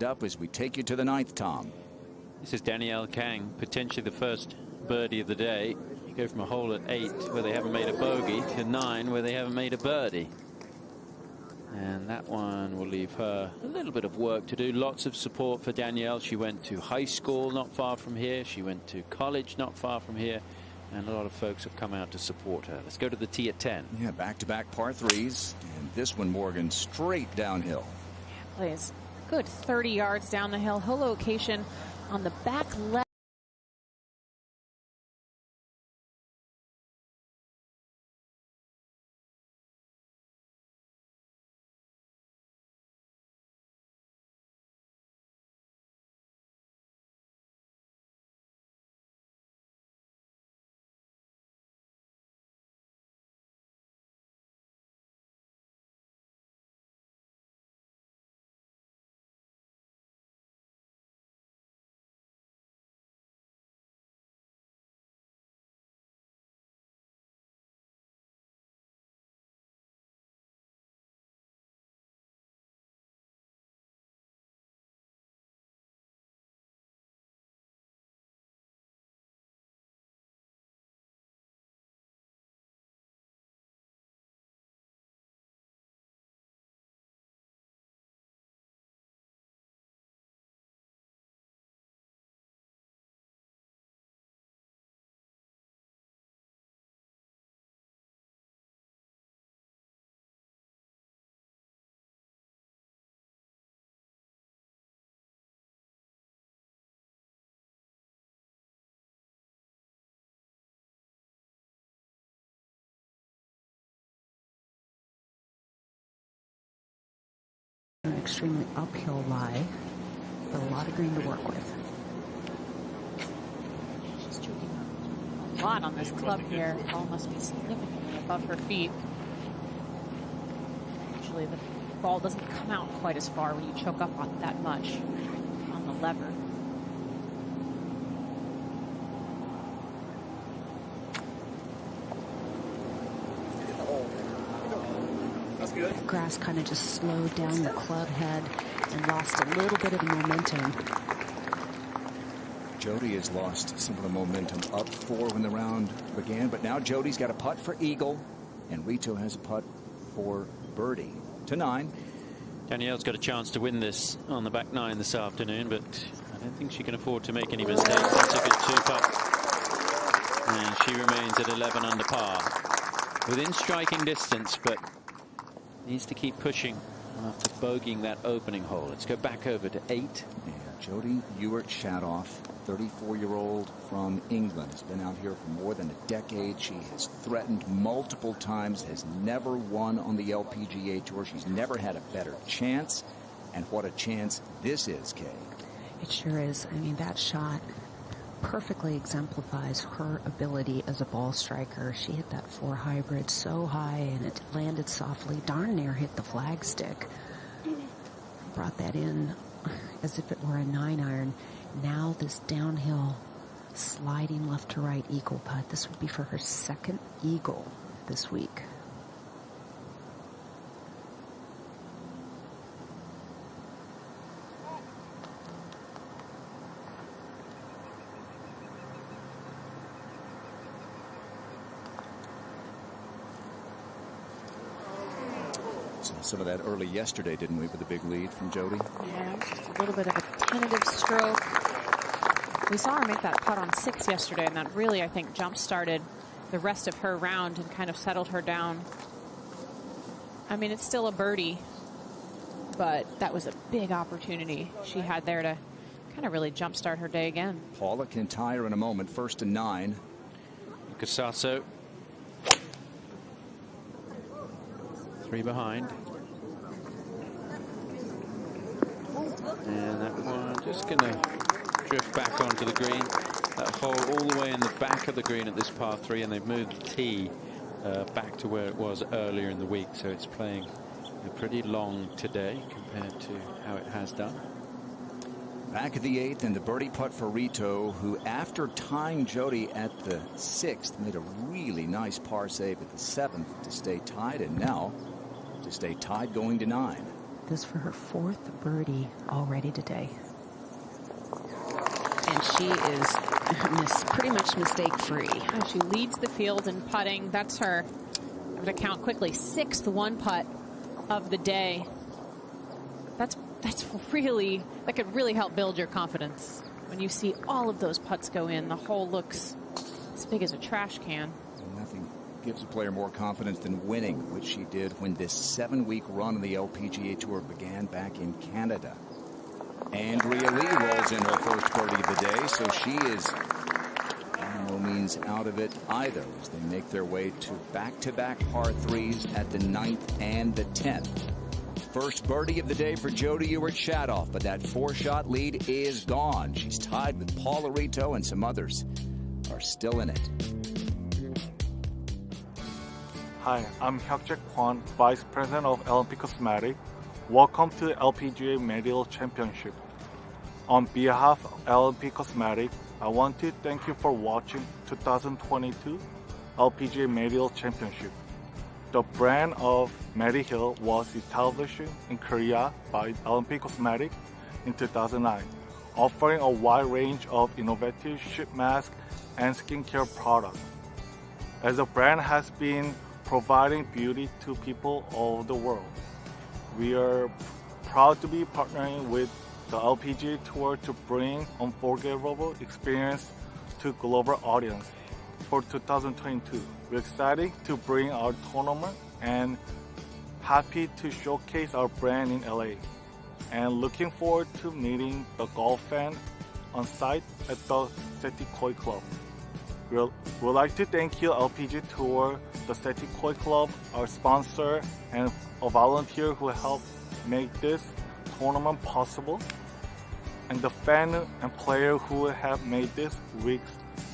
lined up as we take you to the 9th, Tom. This is Danielle Kang, potentially the first birdie of the day. You go from a hole at 8 where they haven't made a bogey to 9 where they haven't made a birdie. And that one will leave her a little bit of work to do. Lots of support for Danielle. She went to high school not far from here. She went to college not far from here. And a lot of folks have come out to support her. Let's go to the tee at 10. Yeah, back-to-back par 3s. And this one, Morgan, straight downhill. Yeah, plays good 30 yards down the hill. Her location on the back left. An extremely uphill lie, but a lot of green to work with. She's choking a lot on this club here. The ball must be significantly above her feet. Usually the ball doesn't come out quite as far when you choke up on that much on the lever. The grass kind of just slowed down the club head and lost a little bit of the momentum. Jody has lost some of the momentum up 4 when the round began, but now Jody's got a putt for eagle, and Rito has a putt for birdie to 9. Danielle's got a chance to win this on the back 9 this afternoon, but I don't think she can afford to make any mistakes. That's a good 2-putt. And she remains at 11 under par. Within striking distance, but needs to keep pushing after bogeying that opening hole. Let's go back over to 8. Yeah, Jody Ewart-Shadoff, 34-year-old from England, has been out here for more than a decade. She has threatened multiple times, has never won on the LPGA Tour. She's never had a better chance. And what a chance this is, Kay. It sure is. I mean, that shot perfectly exemplifies her ability as a ball striker. She hit that 4 hybrid so high and it landed softly, darn near hit the flagstick. Brought that in as if it were a 9-iron. Now this downhill sliding left to right eagle putt. This would be for her 2nd eagle this week. Some of that early yesterday, didn't we, with a big lead from Jody? Yeah, just a little bit of a tentative stroke. We saw her make that putt on 6 yesterday, and that really, I think, jump-started the rest of her round and kind of settled her down. I mean, it's still a birdie, but that was a big opportunity she had there to kind of really jump-start her day again. Paula can tie her in a moment, 1st and 9. Casasso. 3 behind. And that one just going to drift back onto the green. That hole all the way in the back of the green at this par 3, and they've moved the tee back to where it was earlier in the week. So it's playing pretty long today compared to how it has done. Back of the 8th and the birdie putt for Rito, who after tying Jody at the 6th made a really nice par save at the 7th to stay tied, and now to stay tied going to 9. This for her fourth birdie already today. And she is pretty much mistake-free. Oh, she leads the field in putting. That's her, I'm going to count quickly, sixth one-putt of the day. That's really, that could really help build your confidence. When you see all of those putts go in, the hole looks as big as a trash can. Nothing gives a player more confidence than winning, which she did when this 7-week run on the LPGA Tour began back in Canada. Andrea Lee rolls in her first birdie of the day, so she is by no means out of it either as they make their way to back-to-back par threes at the 9th and the 10th. First birdie of the day for Jodi Ewart-Shadoff, but that 4-shot lead is gone. She's tied with Paul Arito, and some others are still in it. Hi, I'm Hyuk-jae Kwon, Vice President of LP Cosmetics. Welcome to the LPGA Mediheal Championship. On behalf of LP Cosmetics, I want to thank you for watching 2022 LPGA Mediheal Championship. The brand of Mediheal was established in Korea by LP Cosmetics in 2009, offering a wide range of innovative sheet mask and skincare products. As the brand has been providing beauty to people all over the world, we are proud to be partnering with the LPGA Tour to bring unforgettable experience to global audience. For 2022, we're excited to bring our tournament and happy to showcase our brand in LA. And looking forward to meeting the golf fan on site at the Setikoi Club. We'd like to thank you, LPGA Tour, the Setikoi Club, our sponsor, and a volunteer who helped make this tournament possible, and the fan and player who have made this week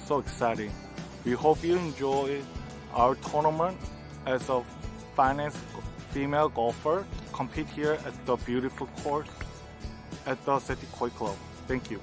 so exciting. We hope you enjoy our tournament as a finest female golfer compete here at the beautiful course at the Setikoi Club. Thank you.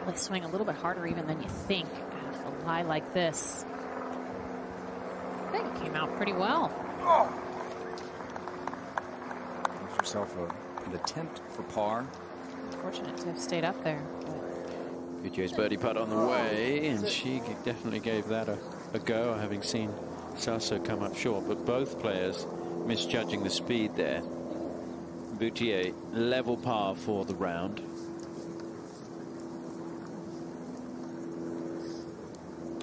probably swing a little bit harder even than you think at a lie like this. I think it came out pretty well. Gives herself an attempt for par. Fortunate to have stayed up there. PGA's birdie putt on the way, and she definitely gave that a go, having seen Sasso come up short. But both players misjudging the speed there. Boutier level par for the round.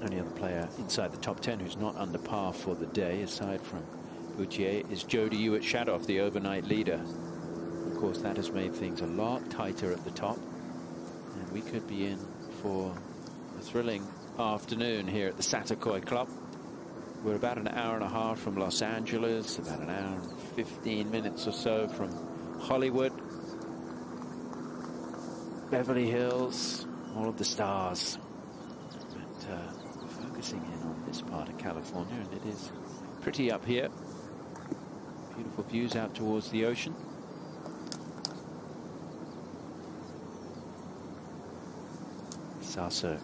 Only other player inside the top 10 who's not under par for the day, aside from Boutier, is Jody Hewitt-Shadoff, the overnight leader. Of course, that has made things a lot tighter at the top, and we could be in for a thrilling afternoon here at the Satakoy Club. We're about an hour and a half from Los Angeles, about an hour and 15 minutes or so from Hollywood, Beverly Hills, all of the stars. But we're focusing in on this part of California, and it is pretty up here. Beautiful views out towards the ocean. Sasso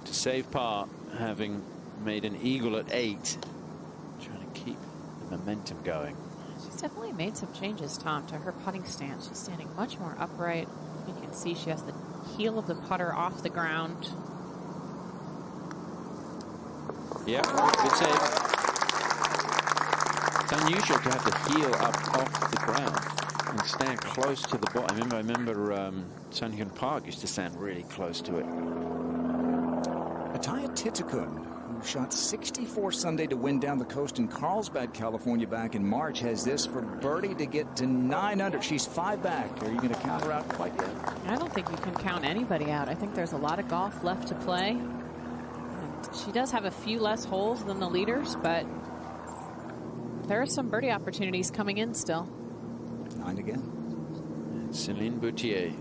to save par, having made an eagle at 8, trying to keep the momentum going. She's definitely made some changes, Tom, to her putting stance. She's standing much more upright. You can see she has the heel of the putter off the ground. Yeah, good save. It's unusual to have the heel up off the ground and stand close to the ball. I remember Sun Hyun Park used to stand really close to it. Ataya Titakun, who shot 64 Sunday to win down the coast in Carlsbad, California back in March, has this for birdie to get to 9 under. She's 5 back. Are you going to count her out quite yet? I don't think you can count anybody out. I think there's a lot of golf left to play. And she does have a few less holes than the leaders, but there are some birdie opportunities coming in still. 9 again. And Céline Boutier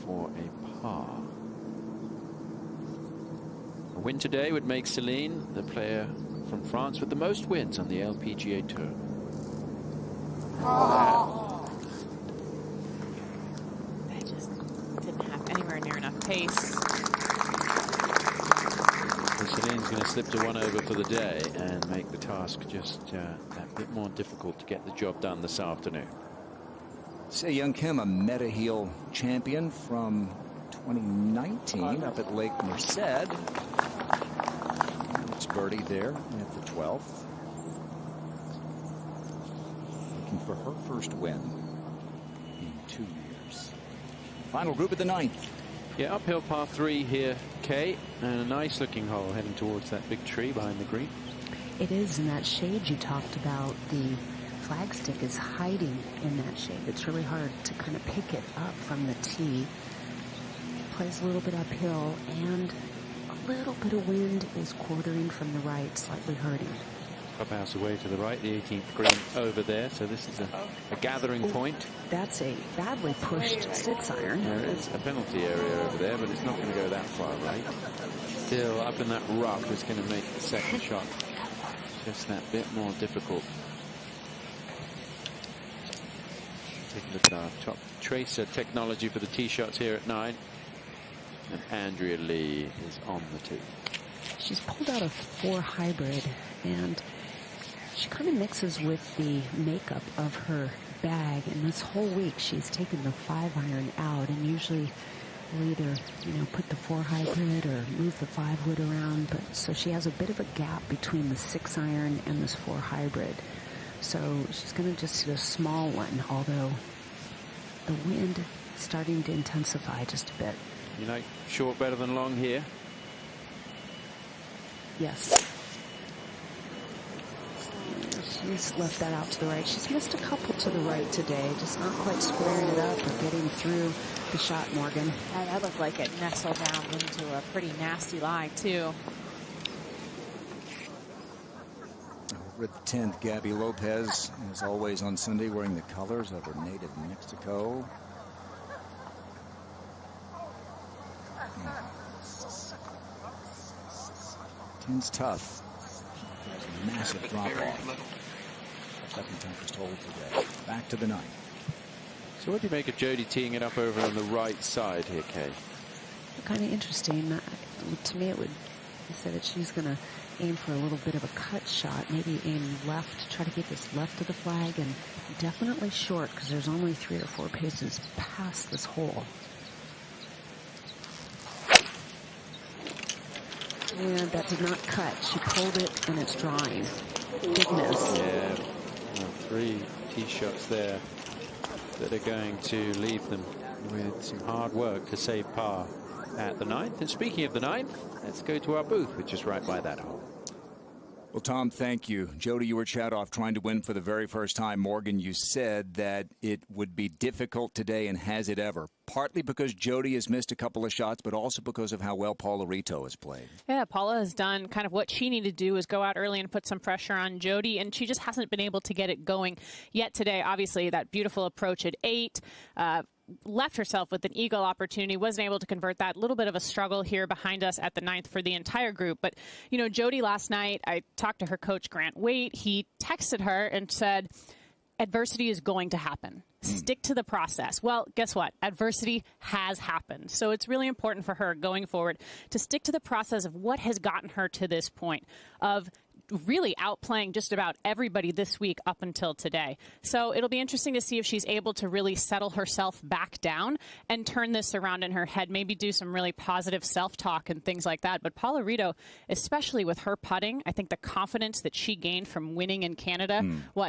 for a par. A win today would make Céline the player from France with the most wins on the LPGA Tour. They just didn't have anywhere near enough pace. And Céline's going to slip to 1 over for the day and make the task just that bit more difficult to get the job done this afternoon. Se-Young Kim, a Mediheal champion from 2019 up at Lake Merced. It's birdie there at the 12th. Looking for her first win in 2 years. Final group of the 9th. Yeah, uphill par 3 here, Kay, and a nice looking hole heading towards that big tree behind the green. It is in that shade you talked about. The flagstick is hiding in that shade. It's really hard to kind of pick it up from the tee. Plays a little bit uphill, and a little bit of wind is quartering from the right, slightly hurting. Clubhouse away to the right, the 18th green over there, so this is a gathering point. That's a badly pushed 6-iron. It's a penalty area over there, but it's not going to go that far right. Still up in that rough is going to make the second shot just that bit more difficult. Take a look at our top tracer technology for the tee shots here at 9. And Andrea Lee is on the tee. She's pulled out a 4 hybrid, and she kind of mixes with the makeup of her bag. And this whole week she's taken the 5-iron out, and usually will either, put the 4 hybrid or move the 5-wood around. But so she has a bit of a gap between the 6-iron and this 4 hybrid. So she's going to just hit a small one, although the wind is starting to intensify just a bit. You like short better than long here? Yes. She's left that out to the right. She's missed a couple to the right today, just not quite squaring it up or getting through the shot, Morgan. That looked like it nestled down into a pretty nasty lie, too. Over at the 10th, Gabby Lopez, as always on Sunday, wearing the colors of her native Mexico. Ten's tough. There's a massive drop-off. Second toughest hole today. Back to the 9th. So what do you make of Jody teeing it up over on the right side here, Kay? Kind of interesting. To me, it would say that she's going to aim for a little bit of a cut shot, maybe aim left, try to get this left of the flag, and definitely short because there's only 3 or 4 paces past this hole. And that did not cut. She pulled it, and it's drawing. Big miss. Yeah, 3 tee shots there that are going to leave them with some hard work to save par at the 9th. And speaking of the 9th, let's go to our booth, which is right by that hole. Well, Tom, thank you. Jody, you were Chadoff trying to win for the very first time. Morgan, you said that it would be difficult today, and has it ever? Partly because Jody has missed a couple of shots, but also because of how well Paula Rito has played. Yeah, Paula has done kind of what she needed to do, is go out early and put some pressure on Jody, and she just hasn't been able to get it going yet today. Obviously, that beautiful approach at 8, left herself with an eagle opportunity, wasn't able to convert that. A little bit of a struggle here behind us at the 9th for the entire group. But, you know, Jody last night, I talked to her coach, Grant Waite. He texted her and said, adversity is going to happen. Stick to the process. Well, guess what? Adversity has happened. So it's really important for her going forward to stick to the process of what has gotten her to this point of really outplaying just about everybody this week up until today. So it'll be interesting to see if she's able to really settle herself back down and turn this around in her head, maybe do some really positive self-talk and things like that. But Paula Rito, especially with her putting, I think the confidence that she gained from winning in Canada,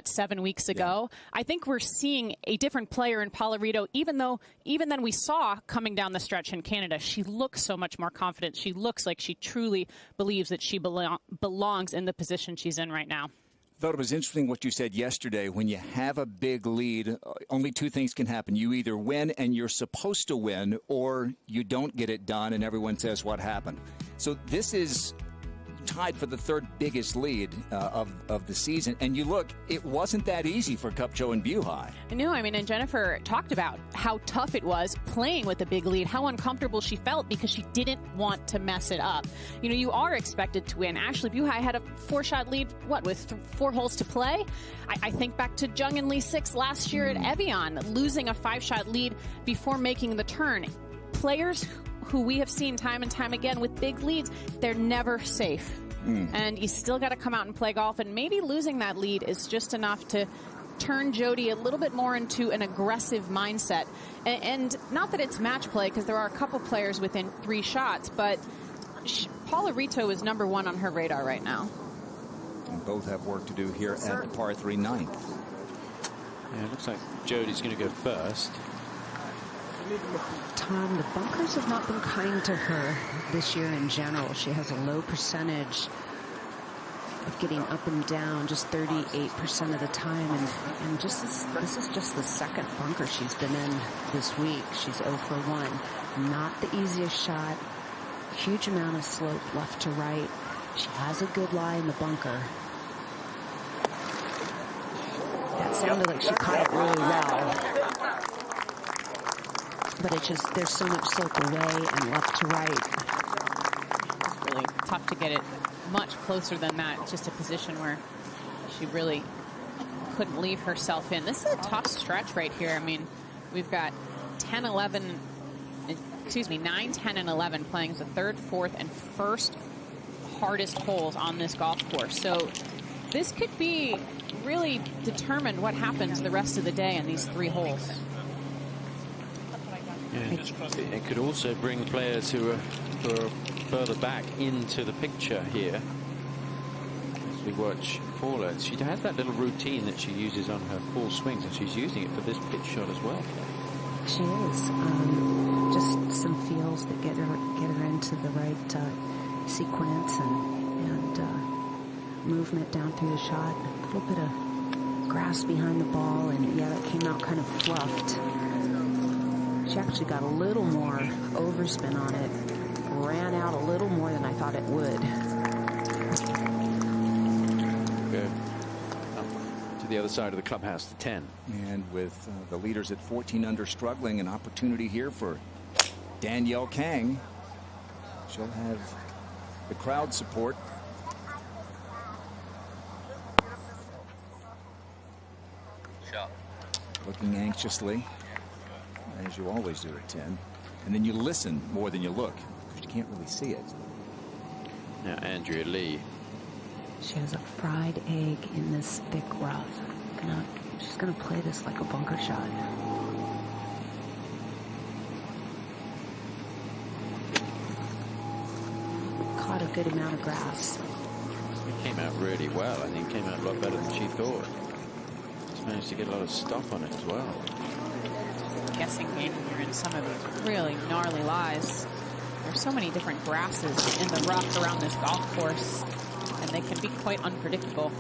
7 weeks ago, I think we're seeing a different player in Paula Rito, even than we saw coming down the stretch in Canada. She looks so much more confident. She looks like she truly believes that she belongs in the position she's in right now. I thought it was interesting what you said yesterday. When you have a big lead, only 2 things can happen. You either win and you're supposed to win, or you don't get it done and everyone says what happened. So this is tied for the 3rd biggest lead of the season. And you look, it wasn't that easy for Kupcho and Buhai. No, I mean, and Jennifer talked about how tough it was playing with a big lead, how uncomfortable she felt because she didn't want to mess it up. You know, you are expected to win. Ashley Buhai had a 4-shot lead, with 4 holes to play? I think back to Jung and Lee 6 last year at Evian, losing a 5-shot lead before making the turn. Players who we have seen time and time again with big leads, they're never safe. And you still got to come out and play golf, and maybe losing that lead is just enough to turn Jody a little bit more into an aggressive mindset. And not that it's match play, because there are a couple players within 3 shots, but Paula Rito is number 1 on her radar right now. And both have work to do here at the par 3 9th. Yeah, it looks like Jody's going to go first. Tom, the bunkers have not been kind to her this year in general. She has a low percentage of getting up and down, just 38% of the time. And this is just the 2nd bunker she's been in this week. She's 0 for 1. Not the easiest shot. Huge amount of slope left to right. She has a good lie in the bunker. That sounded like she caught it really well. But it's just, there's so much slope away and left to right. It's really tough to get it much closer than that. It's just a position where she really couldn't leave herself in. This is a tough stretch right here. I mean, we've got 9, 10, and 11 playing as the 3rd, 4th, and 1st hardest holes on this golf course. So this could be really determine what happens the rest of the day in these 3 holes. Yeah. It could also bring players who are further back into the picture here. As we watch Paula, she has that little routine that she uses on her full swings, and she's using it for this pitch shot as well. She is. Just some feels that get her into the right sequence and movement down through the shot. A little bit of grass behind the ball, and yeah, that came out kind of fluffed. She actually got a little more overspin on it. Ran out a little more than I thought it would. Go up to the other side of the clubhouse to 10. And with the leaders at 14 under struggling, an opportunity here for Danielle Kang. She'll have the crowd support. Looking anxiously, as you always do at 10. And then you listen more than you look, because you can't really see it. Now Andrea Lee. She has a fried egg in this thick rough. She's gonna play this like a bunker shot. Caught a good amount of grass. It came out really well. I think it came out a lot better than she thought. She's managed to get a lot of stop on it as well. Guessing game when you're in some of these really gnarly lies. There's so many different grasses in the rough around this golf course, and they can be quite unpredictable.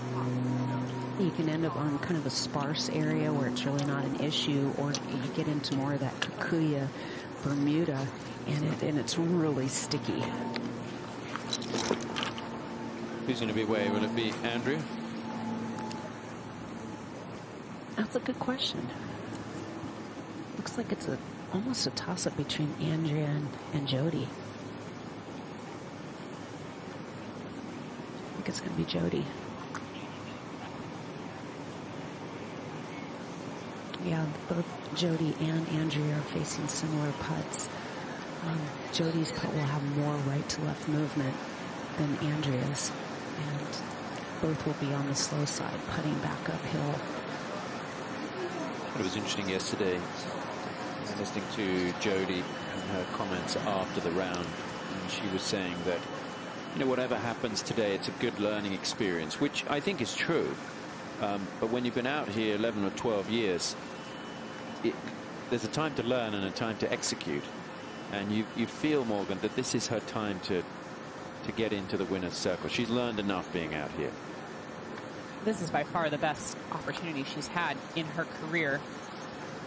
You can end up on kind of a sparse area where it's really not an issue, or you get into more of that Kikuya Bermuda, and it's really sticky. Who's going to be away? Will it be Andrea? That's a good question. Looks like it's almost a toss-up between Andrea and Jody. I think it's going to be Jody. Yeah, both Jody and Andrea are facing similar putts. Jody's putt will have more right to left movement than Andrea's, and both will be on the slow side, putting back uphill. It was interesting yesterday, listening to Jody and her comments after the round, and she was saying that, you know, whatever happens today, it's a good learning experience, which I think is true. But when you've been out here 11 or 12 years, there's a time to learn and a time to execute. And you feel, Morgan, that this is her time to get into the winner's circle. She's learned enough being out here. This is by far the best opportunity she's had in her career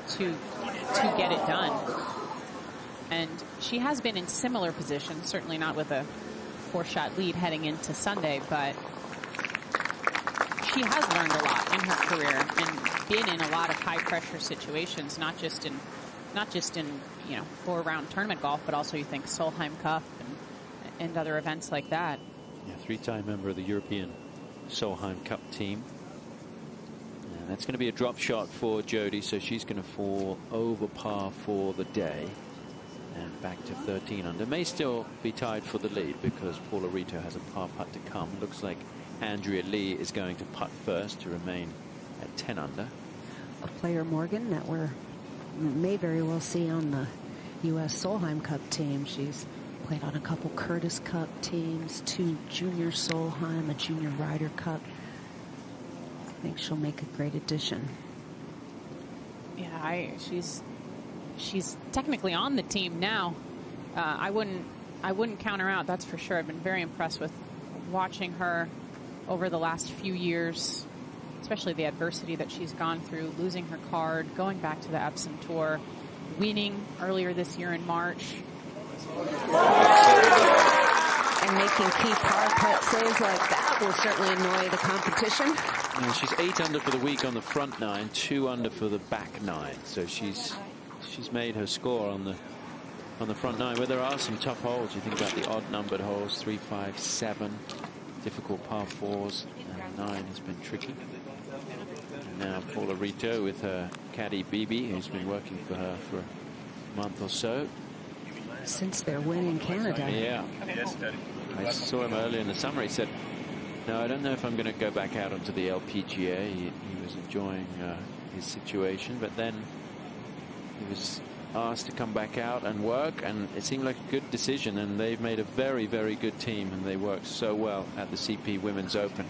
to get it done. And she has been in similar positions, certainly not with a 4-shot lead heading into Sunday, but she has learned a lot in her career and been in a lot of high-pressure situations, not just in you know, 4-round tournament golf, but also you think Solheim Cup and other events like that. Yeah, 3-time member of the European Solheim Cup team. And that's going to be a drop shot for Jody, so she's going to fall over par for the day and back to 13 under. May still be tied for the lead because Paula Rito has a par putt to come. Looks like Andrea Lee is going to putt first to remain at 10 under. A player, Morgan, that may very well see on the U.S. Solheim Cup team. She's played on a couple Curtis Cup teams, 2 Junior Solheim, a Junior Ryder Cup. I think she'll make a great addition. Yeah, she's technically on the team now. I wouldn't count her out, that's for sure. I've been very impressed with watching her over the last few years, especially the adversity that she's gone through, losing her card, going back to the Epsom Tour, winning earlier this year in March. And making key par putt saves like that will certainly annoy the competition. And she's 8 under for the week on the front 9, 2 under for the back 9. So she's made her score on the front 9, where there are some tough holes. You think about the odd numbered holes, 3, 5, 7, difficult par 4s, and 9 has been tricky. And now Paula Rito with her caddy Bibi, who's been working for her for a month or so. Since their win in Canada. Yeah. I saw him earlier in the summer. He said, no, I don't know if I'm going to go back out onto the LPGA. He was enjoying his situation, but then he was asked to come back out and work, and it seemed like a good decision, and they've made a very, very good team, and they worked so well at the CP Women's Open.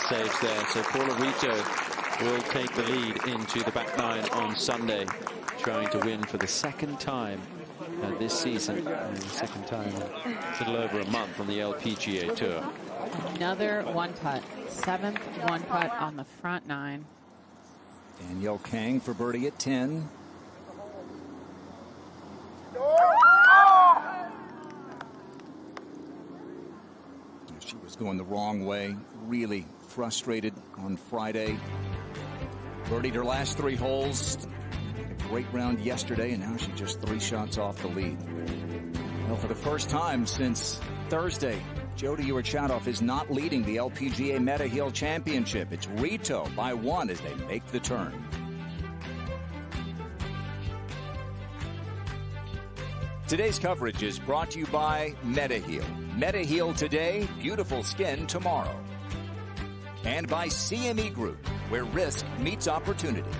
Saves there, so Paula Rito will take the lead into the back 9 on Sunday, trying to win for the 2nd time this season, and the 2nd time in a little over a month on the LPGA Tour. Another 1 putt, 7th 1 putt on the front 9. Danielle Kang for birdie at 10. She was going the wrong way, really frustrated on Friday. Birdied her last 3 holes. great round yesterday, and now she's just 3 shots off the lead. Well, for the first time since Thursday, Jodi Urchadoff is not leading the LPGA Mediheal Championship. It's Rito by 1 as they make the turn. Today's coverage is brought to you by Mediheal. Mediheal today, beautiful skin tomorrow. And by CME Group, where risk meets opportunity.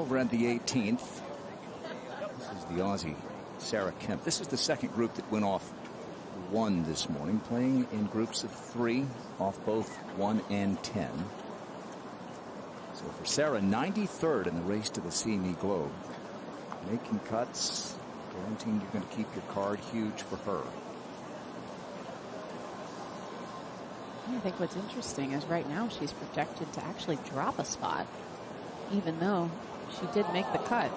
Over at the 18th, this is the Aussie Sarah Kemp. This is the second group that went off 1 this morning, playing in groups of 3 off both 1 and 10. So for Sarah, 93rd in the race to the CME Globe. Making cuts, guaranteeing you're going to keep your card, huge for her. I think what's interesting is right now she's projected to actually drop a spot, even though she did make the cut.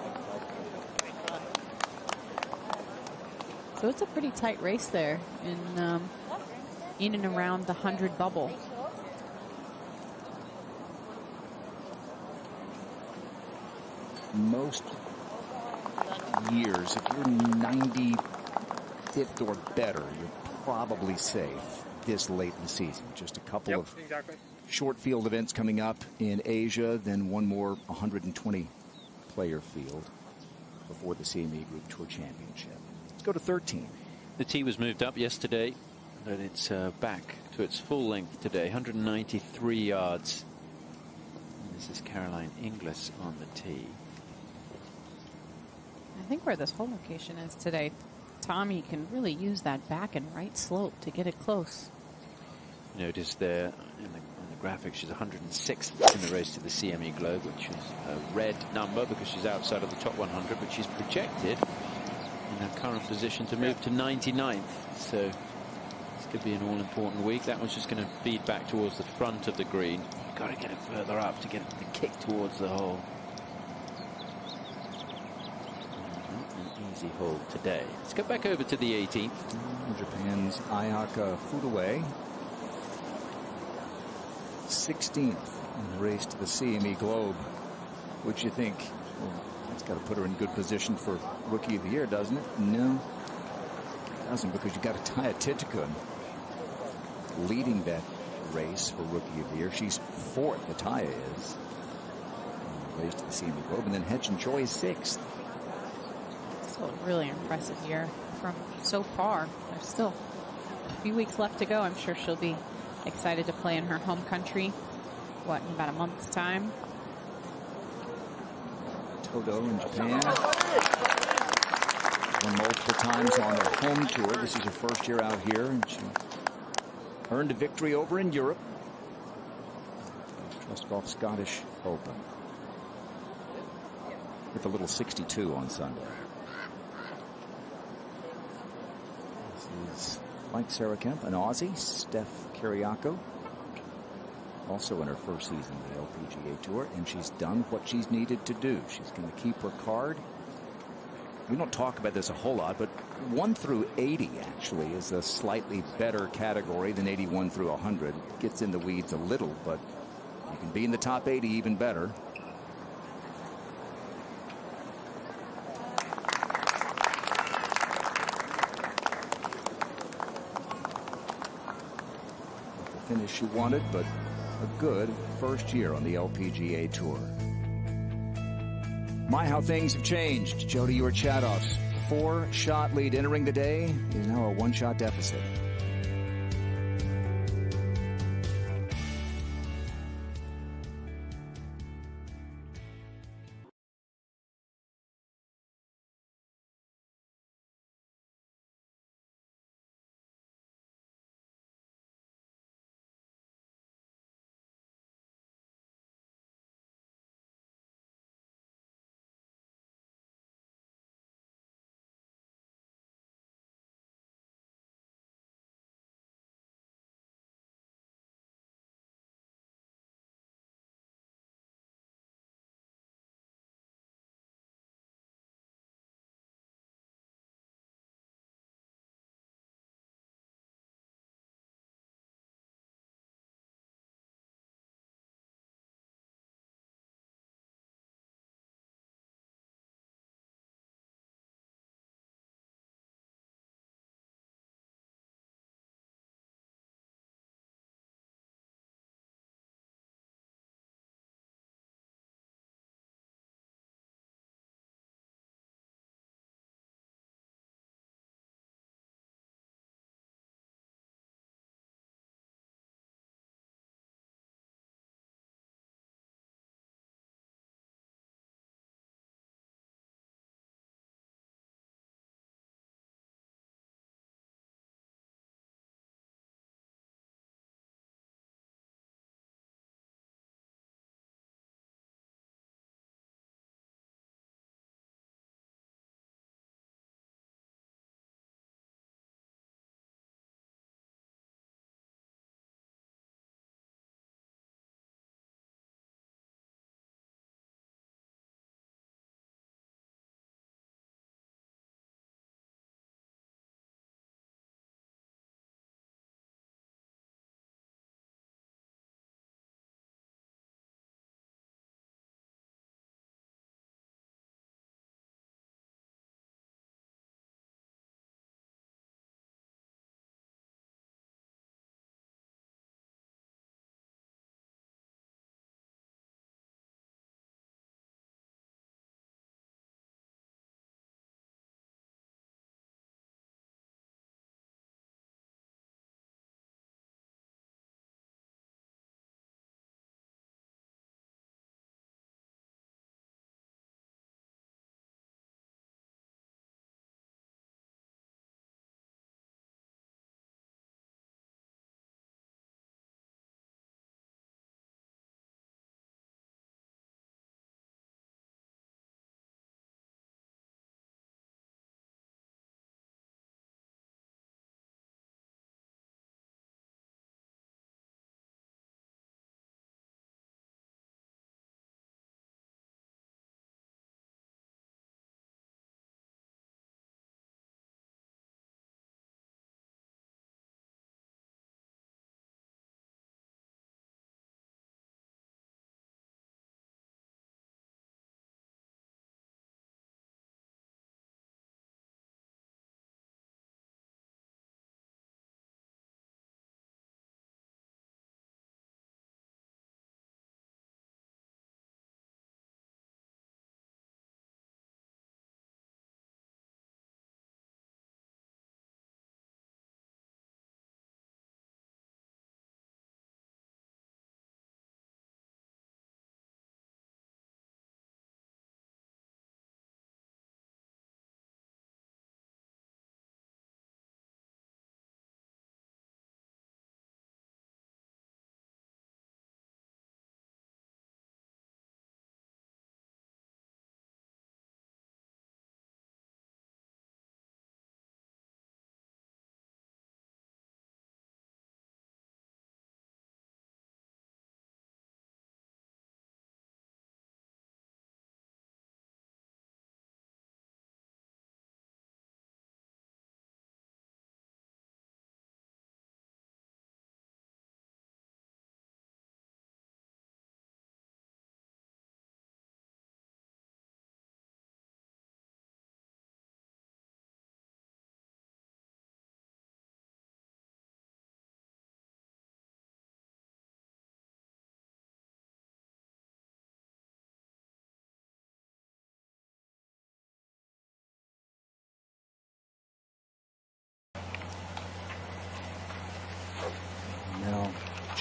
So it's a pretty tight race there in and around the 100 bubble. Most years, if you're 95th or better, you're probably safe this late in the season. Just a couple of short field events coming up in Asia, then one more 120 player field before the CME Group Tour Championship. Let's go to 13. The tee was moved up yesterday, and it's back to its full length today, 193 yards. And this is Caroline Inglis on the tee. I think where this hole location is today, Tommy can really use that back and right slope to get it close. Notice there on the graphic, she's 106th in the race to the CME Globe, which is a red number because she's outside of the top 100, but she's projected in her current position to move to 99th. So this could be an all-important week. That one's just going to feed back towards the front of the green. You've got to get it further up to get the kick towards the hole. Not an easy hole today. Let's go back over to the 18th. Japan's Ayaka Fudue, 16th in the race to the CME Globe. Would you think? Well, that's got to put her in good position for Rookie of the Year, doesn't it? No, it doesn't, because you got Taya Titakun leading that race for Rookie of the Year. She's 4th, Taya is, in the race to the CME Globe, and then Hetchin Choi is 6th. Still a really impressive year from so far. There's still a few weeks left to go. I'm sure she'll be excited to play in her home country, in about a month's time. Todo in Japan. Won multiple times on her home tour. This is her first year out here, and she earned a victory over in Europe. Trust Golf Scottish Open. With a little 62 on Sunday. This is, like Sarah Kemp, an Aussie, Steph Kiriako. Also in her first season of the LPGA Tour, and she's done what she's needed to do. She's going to keep her card. We don't talk about this a whole lot, but 1 through 80 actually is a slightly better category than 81 through 100. It gets in the weeds a little, but you can be in the top 80 even better. Not the finish she wanted, but a good first year on the LPGA Tour. My, how things have changed. Jody Urchadoff's 4-shot lead entering the day is now a 1-shot deficit.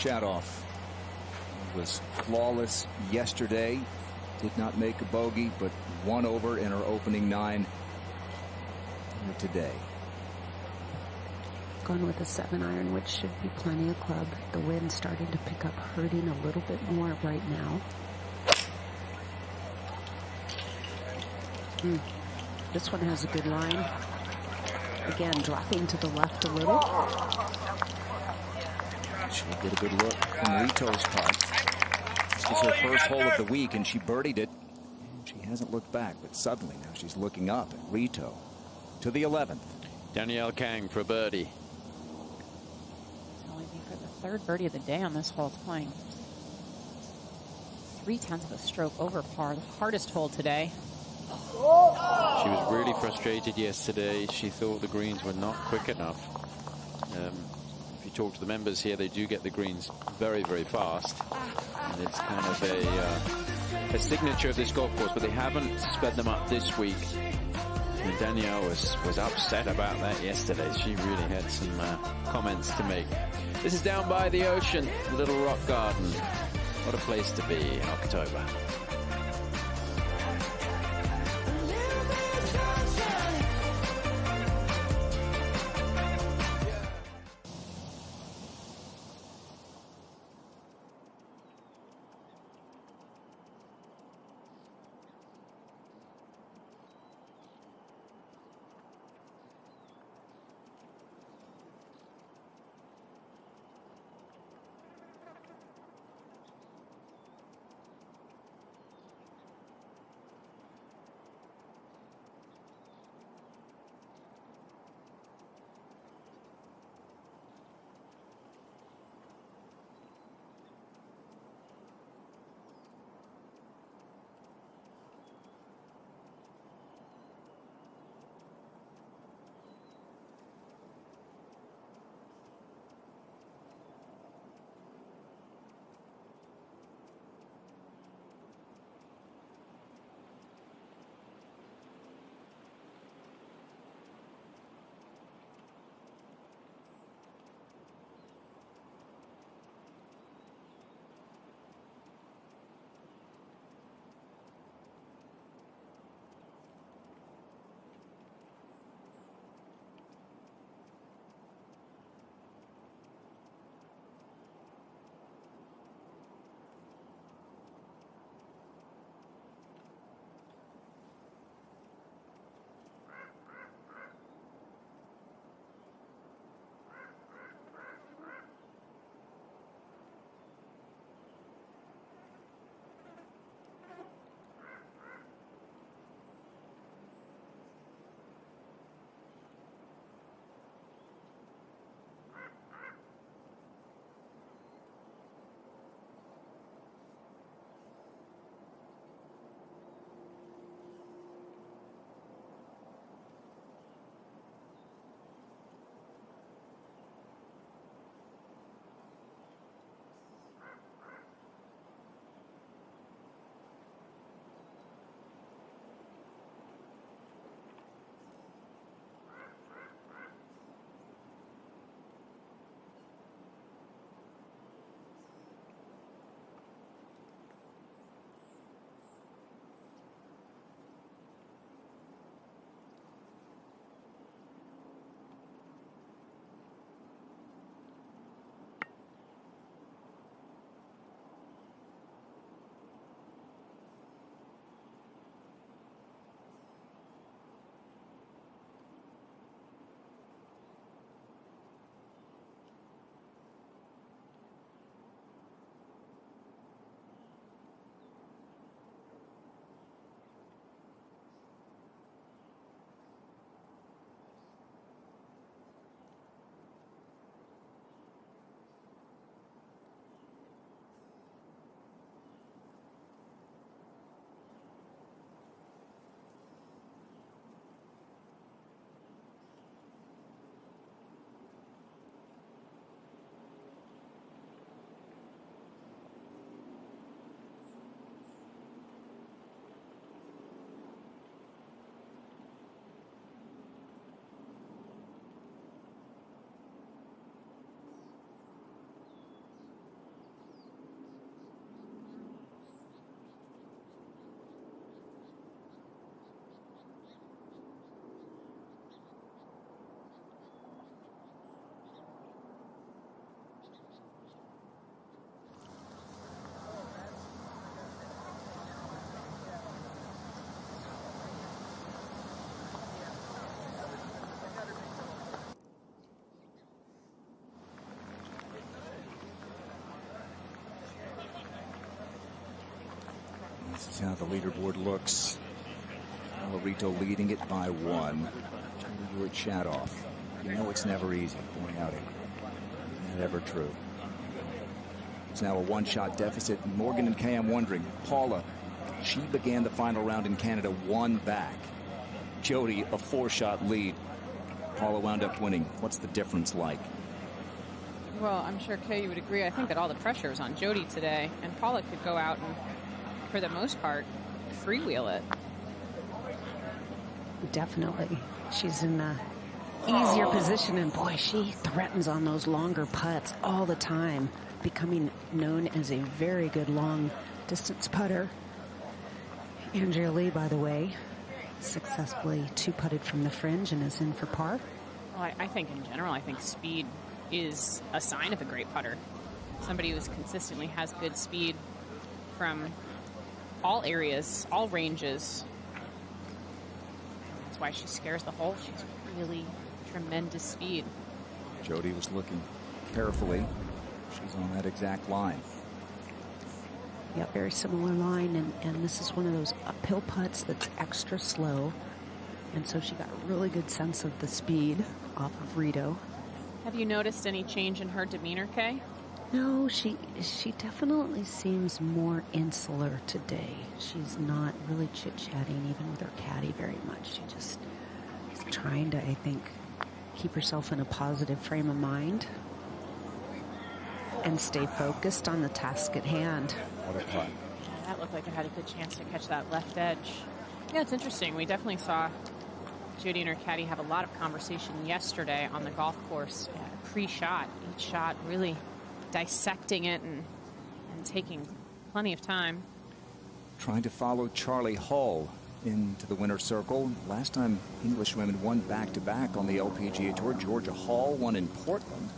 Shadoff was flawless yesterday. Did not make a bogey, but 1 over in her opening 9 here today. Gone with a 7-iron, which should be plenty of club. The wind starting to pick up, hurting a little bit more right now. This one has a good line. Again, dropping to the left a little. She'll get a good look from Rito's putt. This was her first hole of the week, and she birdied it. She hasn't looked back, but suddenly now she's looking up at Rito to the 11th. Danielle Kang for a birdie. It's only be for the 3rd birdie of the day on this hole. It's playing 0.3 of a stroke over par. The hardest hole today. She was really frustrated yesterday. She thought the greens were not quick enough. If you talk to the members here, they do get the greens very, very fast. And it's kind of a signature of this golf course, but they haven't sped them up this week. And Danielle was upset about that yesterday. She really had some comments to make. This is down by the ocean, Little Rock Garden. What a place to be in October. That's how the leaderboard looks. Rito leading it by 1. Jody Ewart-Shadoff. You know it's never easy going out here. Isn't that ever true? It's now a 1-shot deficit. Morgan and Kay, I'm wondering, Paula, she began the final round in Canada 1 back. Jody, a 4-shot lead. Paula wound up winning. What's the difference like? Well, I'm sure, Kay, you would agree. I think that all the pressure is on Jody today, and Paula could go out and, for the most part, freewheel it. Definitely. She's in a easier position, and boy, she threatens on those longer putts all the time, becoming known as a very good long distance putter. Andrea Lee, by the way, successfully 2-putted from the fringe and is in for par. Well, I think in general, I think speed is a sign of a great putter. Somebody who consistently has good speed from all areas, all ranges. That's why she scares the hole. She's really tremendous speed. Jody was looking carefully. She's on that exact line. Yeah, very similar line, and this is one of those uphill putts that's extra slow. And so she got a really good sense of the speed off of Rito. Have you noticed any change in her demeanor, Kay? No, she definitely seems more insular today. She's not really chit-chatting even with her caddy very much. She just is trying to, I think, keep herself in a positive frame of mind and stay focused on the task at hand. What a putt. Yeah, that looked like it had a good chance to catch that left edge. Yeah, it's interesting. We definitely saw Jody and her caddy have a lot of conversation yesterday on the golf course pre-shot. Each shot really dissecting it and taking plenty of time. Trying to follow Charlie Hull into the winner's circle. Last time English women won back-to-back on the LPGA Tour. Georgia Hall won in Portland.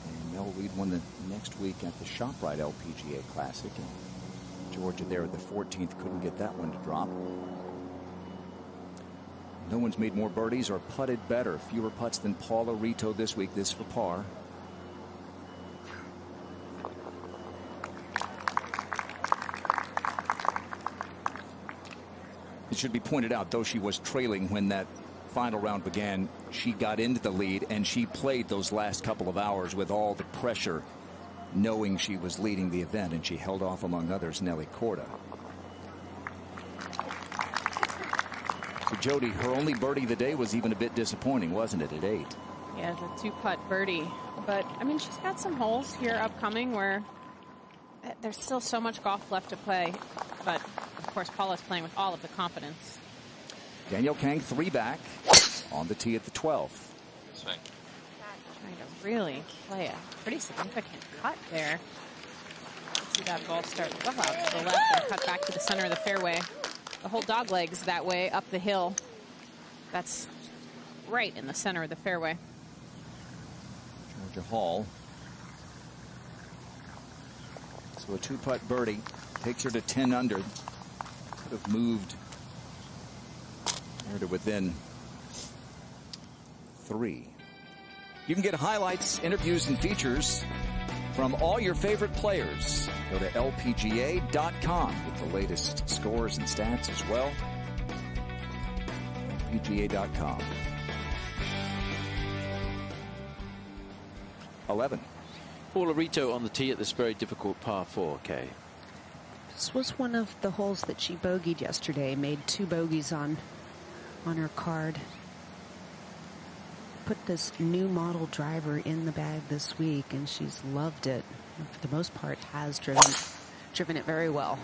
And Mel Reid won the next week at the ShopRite LPGA Classic. And Georgia there at the 14th couldn't get that one to drop. No one's made more birdies or putted better. Fewer putts than Paula Rito this week. This for par. It should be pointed out, though she was trailing when that final round began, she got into the lead and she played those last couple of hours with all the pressure, knowing she was leading the event, and she held off, among others, Nelly Korda. So Jody, her only birdie of the day was even a bit disappointing, wasn't it, at 8? Yeah, it's a 2-putt birdie. But, I mean, she's got some holes here upcoming where there's still so much golf left to play. But, of course, Paula's playing with all of the confidence. Danielle Kang 3 back on the tee at the 12th. Trying to really play a pretty significant cut there. Let's see that ball start well out to the left and cut back to the center of the fairway. The whole dog legs that way up the hill. That's right in the center of the fairway. Georgia Hall. So a 2-putt birdie takes her to 10 under. Could have moved her to within 3. You can get highlights, interviews, and features from all your favorite players. Go to LPGA.com with the latest scores and stats as well. LPGA.com. 11. Paula Rito on the tee at this very difficult par 4, Kay. This was one of the holes that she bogeyed yesterday, made 2 bogeys on her card. Put this new model driver in the bag this week, and she's loved it. And for the most part, has driven it very well.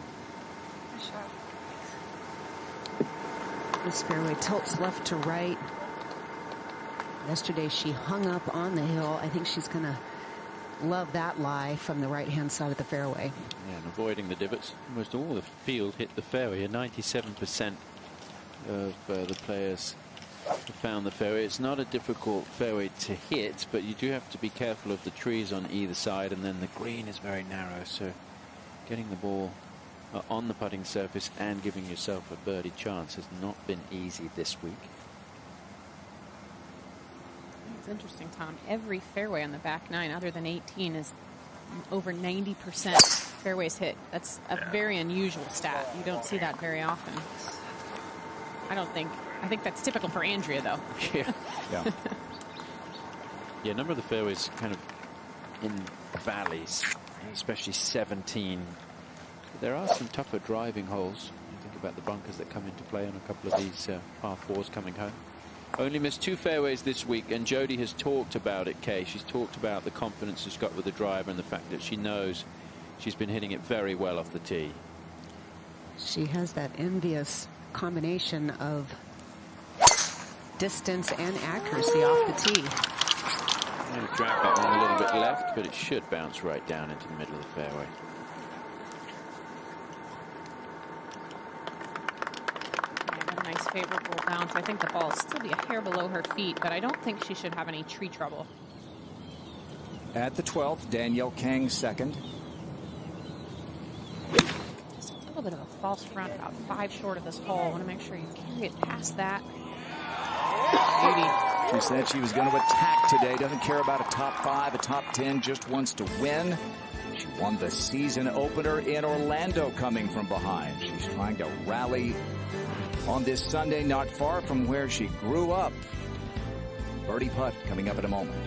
This fairway tilts left to right. Yesterday, she hung up on the hill. I think she's going to love that lie from the right-hand side of the fairway. Yeah, and avoiding the divots. Almost all the field hit the fairway. 97% of the players found the fairway. It's not a difficult fairway to hit, but you do have to be careful of the trees on either side, and then the green is very narrow, so getting the ball on the putting surface and giving yourself a birdie chance has not been easy this week. It's interesting, Tom. Every fairway on the back 9 other than 18 is over 90% fairways hit. That's a very unusual stat. You don't see that very often. I think that's typical for Andrea, though. Yeah. Yeah. Yeah, a number of the fairways kind of in valleys, especially 17. There are some tougher driving holes. You think about the bunkers that come into play on a couple of these par 4s coming home. Only missed 2 fairways this week, and Jodie has talked about it, Kay. She's talked about the confidence she's got with the driver and the fact that she knows she's been hitting it very well off the tee. She has that envious combination of distance and accuracy off the tee. I'm going to drag that one a little bit left, but it should bounce right down into the middle of the fairway. Nice favorable bounce. I think the ball will still be a hair below her feet, but I don't think she should have any tree trouble. At the 12th, Danielle Kang second. Just a little bit of a false front, about 5 short of this hole. I want to make sure you carry it past that. Beauty. She said she was going to attack today. Doesn't care about a top 5, a top 10, just wants to win. She won the season opener in Orlando coming from behind. She's trying to rally on this Sunday, not far from where she grew up. Birdie putt coming up in a moment.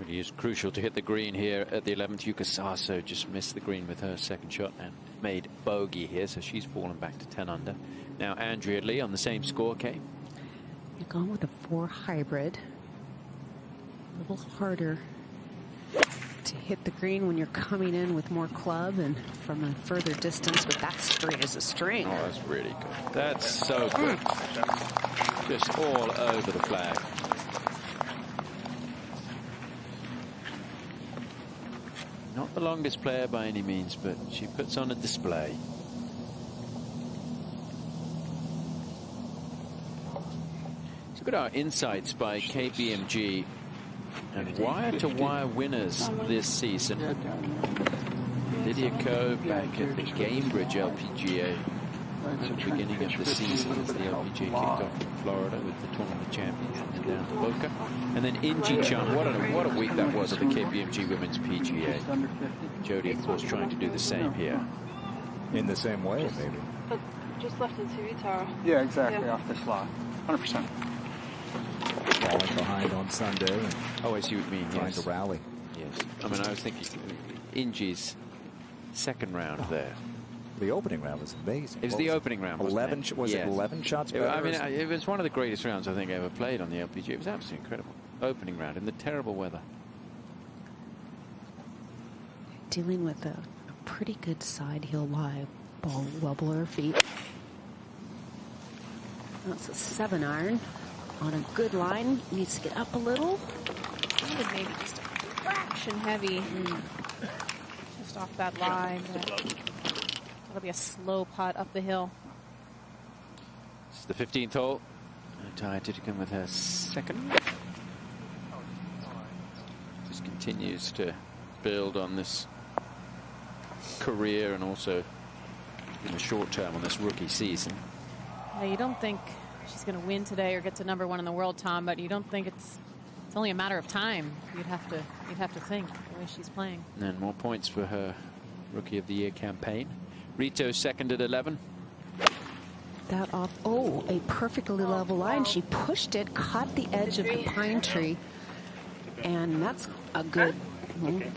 It is crucial to hit the green here at the 11th. Yuka Saso just missed the green with her second shot and made bogey here, so she's fallen back to 10 under. Now Andrea Lee on the same score, Kay. You're going with a 4 hybrid. A little harder to hit the green when you're coming in with more club and from a further distance, but that's straight as a string. Oh, that's really good. That's so good. Just all over the flag. Not the longest player by any means, but she puts on a display. Let's look at our insights by KPMG and wire-to-wire winners this season. Lydia Ko back at the Cambridge LPGA at the beginning of the season as the LPGA kicked off in Florida with the tournament champions and then down to Boca. And then Inji Chung, what a week that was at the KPMG Women's PGA. Jodie, of course, trying to do the same here. In the same way, maybe. But just left in TV, Tara. Yeah, exactly, off this lot. 100%. Falling behind on Sunday and Oh, I see what you mean. trying to rally. Yes. I mean, I was thinking Inji's second round there. The opening round was amazing. It was the opening round, wasn't 11, it? was Yes. it 11 shots better? I mean, it was one of the greatest rounds I think I ever played on the LPGA. It was absolutely incredible. Opening round in the terrible weather. Dealing with a pretty good side heel lie. Ball well below her feet. That's a 7-iron on a good line. Needs to get up a little. Maybe just a fraction heavy. Just off that line. It'll be a slow putt up the hill. This is the 15th hole. Ty Titigan with her second. Just continues to build on this career and also in the short term on this rookie season. Yeah, you don't think she's going to win today or get to #1 in the world, Tom, but you don't think it's only a matter of time. You'd have to think the way she's playing. And more points for her Rookie of the Year campaign. Rito second at 11. That off. Oh, a perfectly level line. She pushed it, caught the edge of the pine tree, and that's a good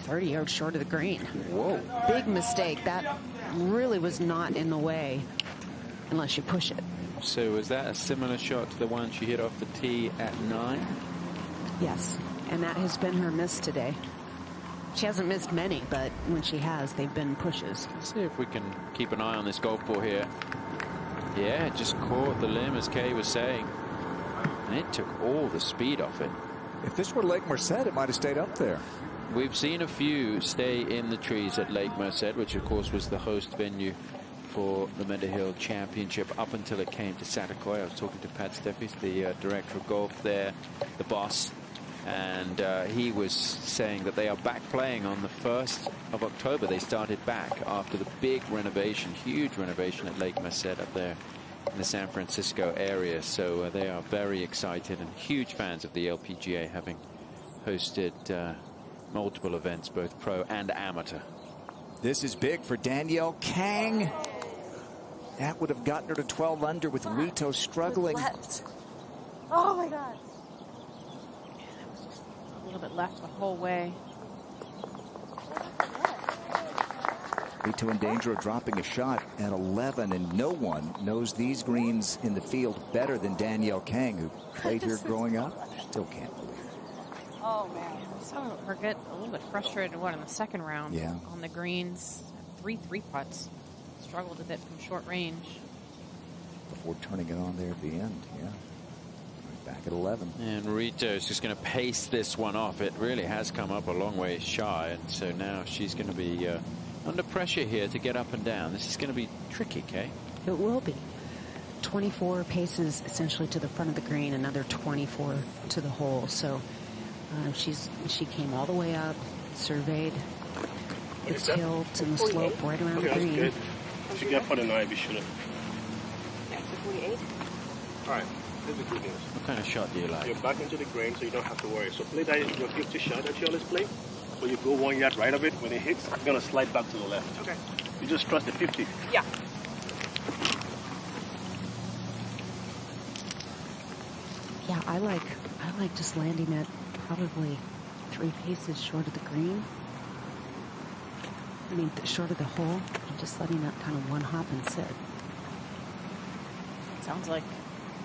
30 yards short of the green. Whoa. Big mistake. That really was not in the way unless you push it. So was that a similar shot to the one she hit off the tee at 9? Yes, and that has been her miss today. She hasn't missed many, but when she has, they've been pushes. Let's see if we can keep an eye on this golf ball here. Yeah, it just caught the limb, as Kay was saying. And it took all the speed off it. If this were Lake Merced, it might have stayed up there. We've seen a few stay in the trees at Lake Merced, which of course was the host venue for the Mediheal Championship up until it came to Satakoy. I was talking to Pat Steffes, the director of golf there, the boss, and he was saying that they are back playing on the 1st of October. They started back after the big renovation, huge renovation at Lake Merced up there in the San Francisco area. So they are very excited and huge fans of the LPGA, having hosted multiple events, both pro and amateur. This is big for Danielle Kang. That would have gotten her to 12 under with Rito struggling. Oh my God. A little bit left the whole way. Rito in danger of dropping a shot at 11, and no one knows these greens in the field better than Danielle Kang, who played here growing up. Still can't believe it. Oh man. I saw her get a little bit frustrated in the second round. Yeah. On the greens. 3 putts. Struggled a bit from short range. Before turning it on there at the end, yeah. Back at 11. And Rito's just going to pace this one off. It really has come up a long way shy, and so now she's going to be under pressure here to get up and down. This is going to be tricky, Kay. It will be. 24 paces essentially to the front of the green, another 24 to the hole. So she came all the way up, surveyed the tilt and the slope right around the green. Good. She got 49, we should have. Yeah, so 48. All right, here's the good news. What kind of shot do you like? You're back into the grain, so you don't have to worry. So play that your 50 shot that you always play. So you go 1 yard right of it. When it hits, it's going to slide back to the left. Okay. You just trust the 50. Yeah. Yeah, I like just landing at probably 3 paces short of the green. I mean, short of the hole, and just letting that kind of one hop and sit. Sounds like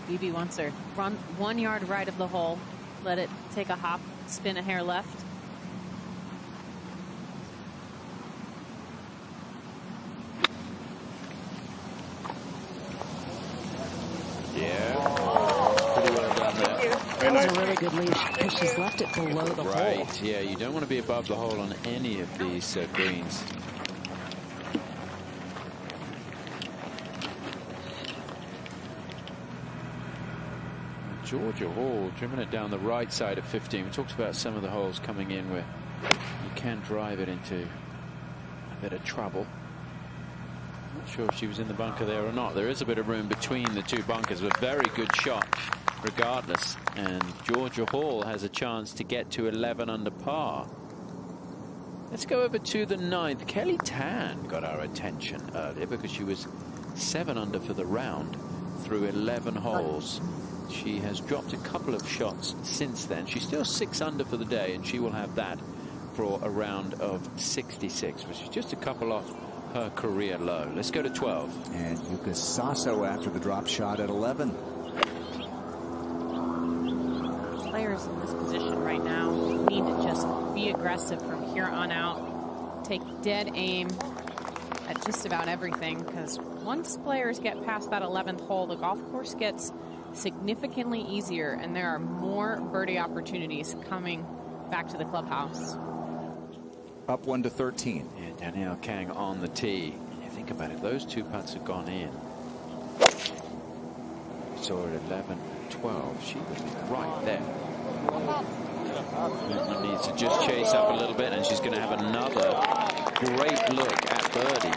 BB wants her run 1 yard right of the hole, let it take a hop, spin a hair left. Pretty well done there. That was a really good lead because she's left it below the hole. Right, yeah, you don't want to be above the hole on any of these greens. Georgia Hall driven it down the right side of 15. We talked about some of the holes coming in where you can drive it into a bit of trouble. Not sure if she was in the bunker there or not. There is a bit of room between the two bunkers, but very good shot regardless. And Georgia Hall has a chance to get to 11 under par. Let's go over to the 9th. Kelly Tan got our attention earlier because she was 7 under for the round through 11 holes. She has dropped a couple of shots since then. She's still 6 under for the day, and she will have that for a round of 66, which is just a couple off her career low. Let's go to 12. And Yuka Sasso after the drop shot at 11. Players in this position right now need to just be aggressive from here on out. Take dead aim at just about everything, because once players get past that 11th hole, the golf course gets significantly easier, and there are more birdie opportunities coming back to the clubhouse. Up 1 to 13. And Danielle Kang on the tee. You think about it, those two putts have gone in. So at 11, 12, she would be right there. Newton needs to just chase up a little bit, and she's going to have another great look at birdie.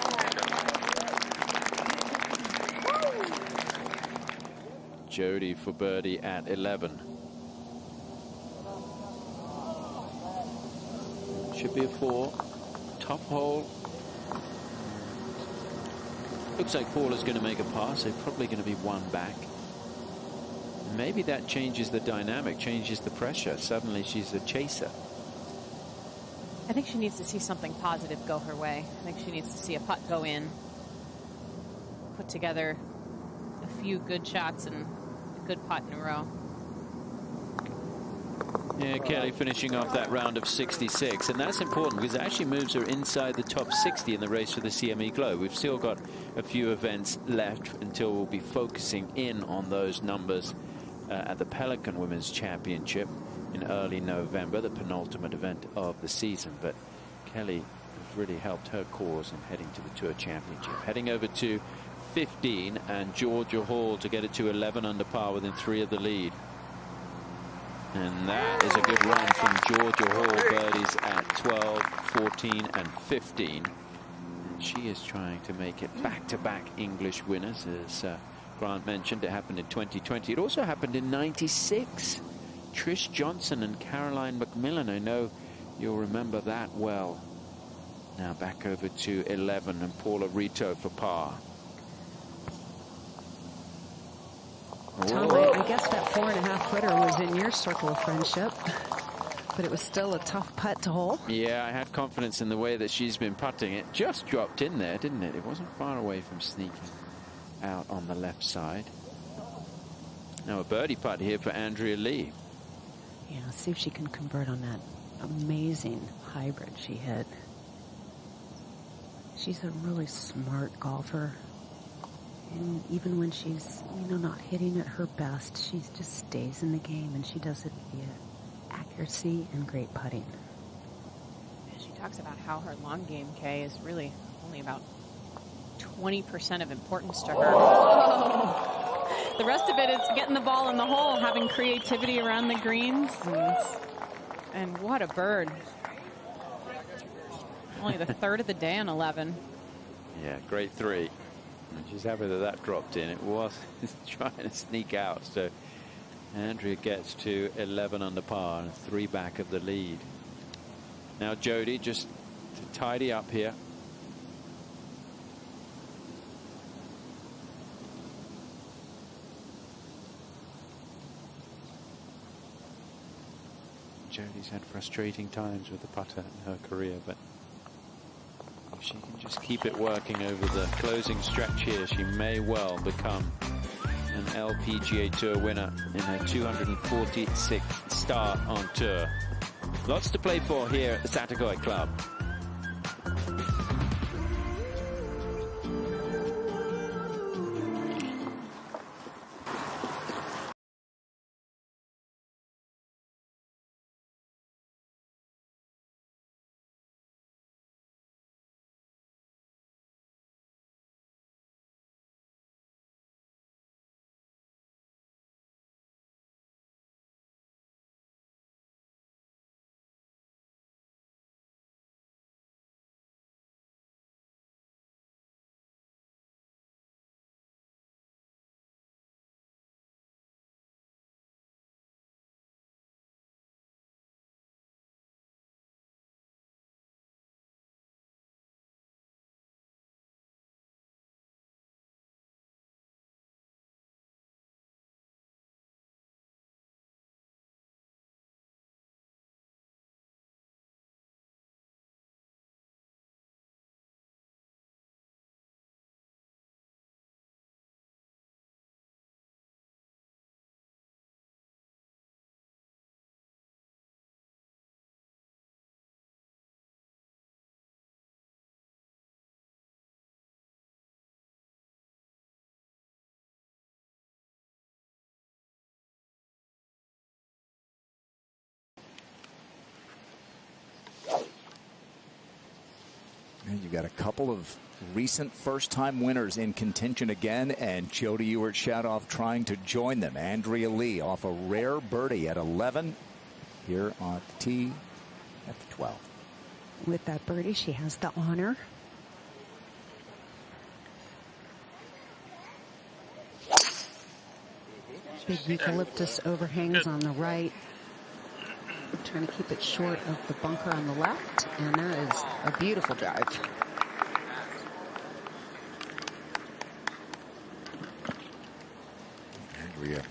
Jody for birdie at 11. Should be a 4. Top hole. Looks like Paula's going to make a pass. They're probably going to be one back. Maybe that changes the dynamic, changes the pressure. Suddenly she's a chaser. I think she needs to see something positive go her way. I think she needs to see a putt go in, put together a few good shots and a good putt in a row. Yeah, Kelly finishing off that round of 66, and that's important because it actually moves her inside the top 60 in the race for the CME Globe. We've still got a few events left until we'll be focusing in on those numbers at the Pelican Women's Championship in early November, the penultimate event of the season. But Kelly has really helped her cause in heading to the Tour Championship. Heading over to 15, and Georgia Hall to get it to 11 under par within 3 of the lead. And that is a good run from Georgia Hall. Birdies at 12, 14, and 15. And she is trying to make it back-to-back English winners, as Grant mentioned. It happened in 2020. It also happened in 96. Trish Johnson and Caroline McMillan. I know you'll remember that well. Now back over to 11, and Paula Rito for par. Tom, I guess that 4.5 footer was in your circle of friendship, but it was still a tough putt to hole. Yeah, I had confidence in the way that she's been putting it. Just dropped in there, didn't it? It wasn't far away from sneaking out on the left side. Now a birdie putt here for Andrea Lee. Yeah, see if she can convert on that amazing hybrid she hit. She's a really smart golfer. And even when she's, not hitting at her best, she just stays in the game, and she does it via accuracy and great putting. She talks about how her long game, Kay, is really only about 20% of importance to her. Oh. The rest of it is getting the ball in the hole, having creativity around the greens, and what a bird. Only the third of the day on 11. Yeah, great 3. She's happy that dropped in. It was trying to sneak out. So Andrea gets to 11 under par and 3 back of the lead. Now Jody just to tidy up here. Jody's had frustrating times with the putter in her career, but if she can just keep it working over the closing stretch here, she may well become an LPGA Tour winner in her 246th start on tour. Lots to play for here at the Satagoy Club. You've got a couple of recent first-time winners in contention again, and Jody Ewart-Shadoff trying to join them. Andrea Lee off a rare birdie at 11 here on the tee at the 12. With that birdie, she has the honor. Big eucalyptus overhangs on the right. Trying to keep it short of the bunker on the left, and that is a beautiful drive. Andrea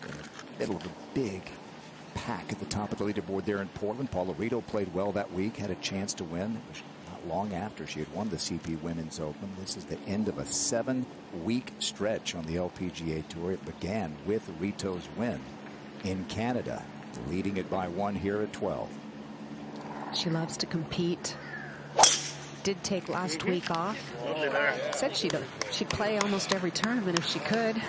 in the middle of a big pack at the top of the leaderboard there in Portland. Paula Rito played well that week, had a chance to win. It was not long after she had won the CP Women's Open. This is the end of a 7-week stretch on the LPGA Tour. It began with Rito's win in Canada, leading it by 1 here at 12. She loves to compete. Did take last week off. Said she'd play almost every tournament if she could.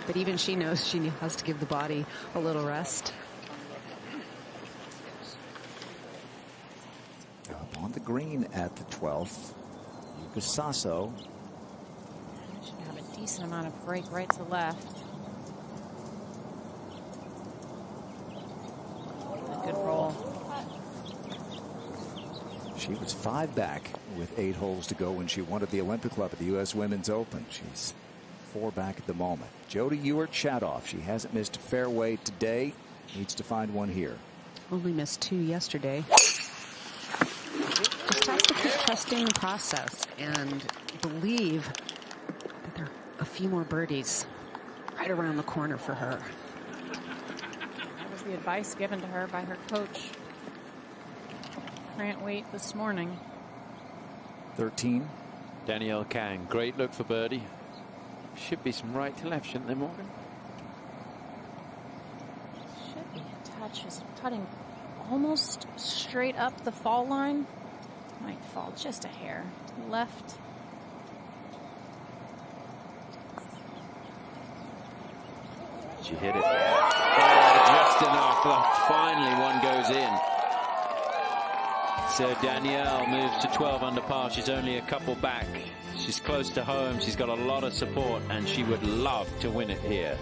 But even she knows she has to give the body a little rest. Up on the green at the 12th, Yuka Sasso. Should have a decent amount of break right to left. Good roll. She was 5 back with 8 holes to go when she won at the Olympic Club at the U.S. Women's Open. She's 4 back at the moment. Jody Ewart-Shadoff, she hasn't missed a fairway today. Needs to find one here. Only missed 2 yesterday. Just has to keep trusting the process and believe that there are a few more birdies right around the corner for her. That was the advice given to her by her coach, Grant Waite, this morning. 13. Danielle Kang, great look for birdie. Should be some right to left, shouldn't there, Morgan? Should be a touch. Is putting almost straight up the fall line. Might fall just a hair left. She hit it. Oh, just enough. Finally, one goes in. So Danielle moves to 12 under par. She's only a couple back. She's close to home. She's got a lot of support, and she would love to win it here.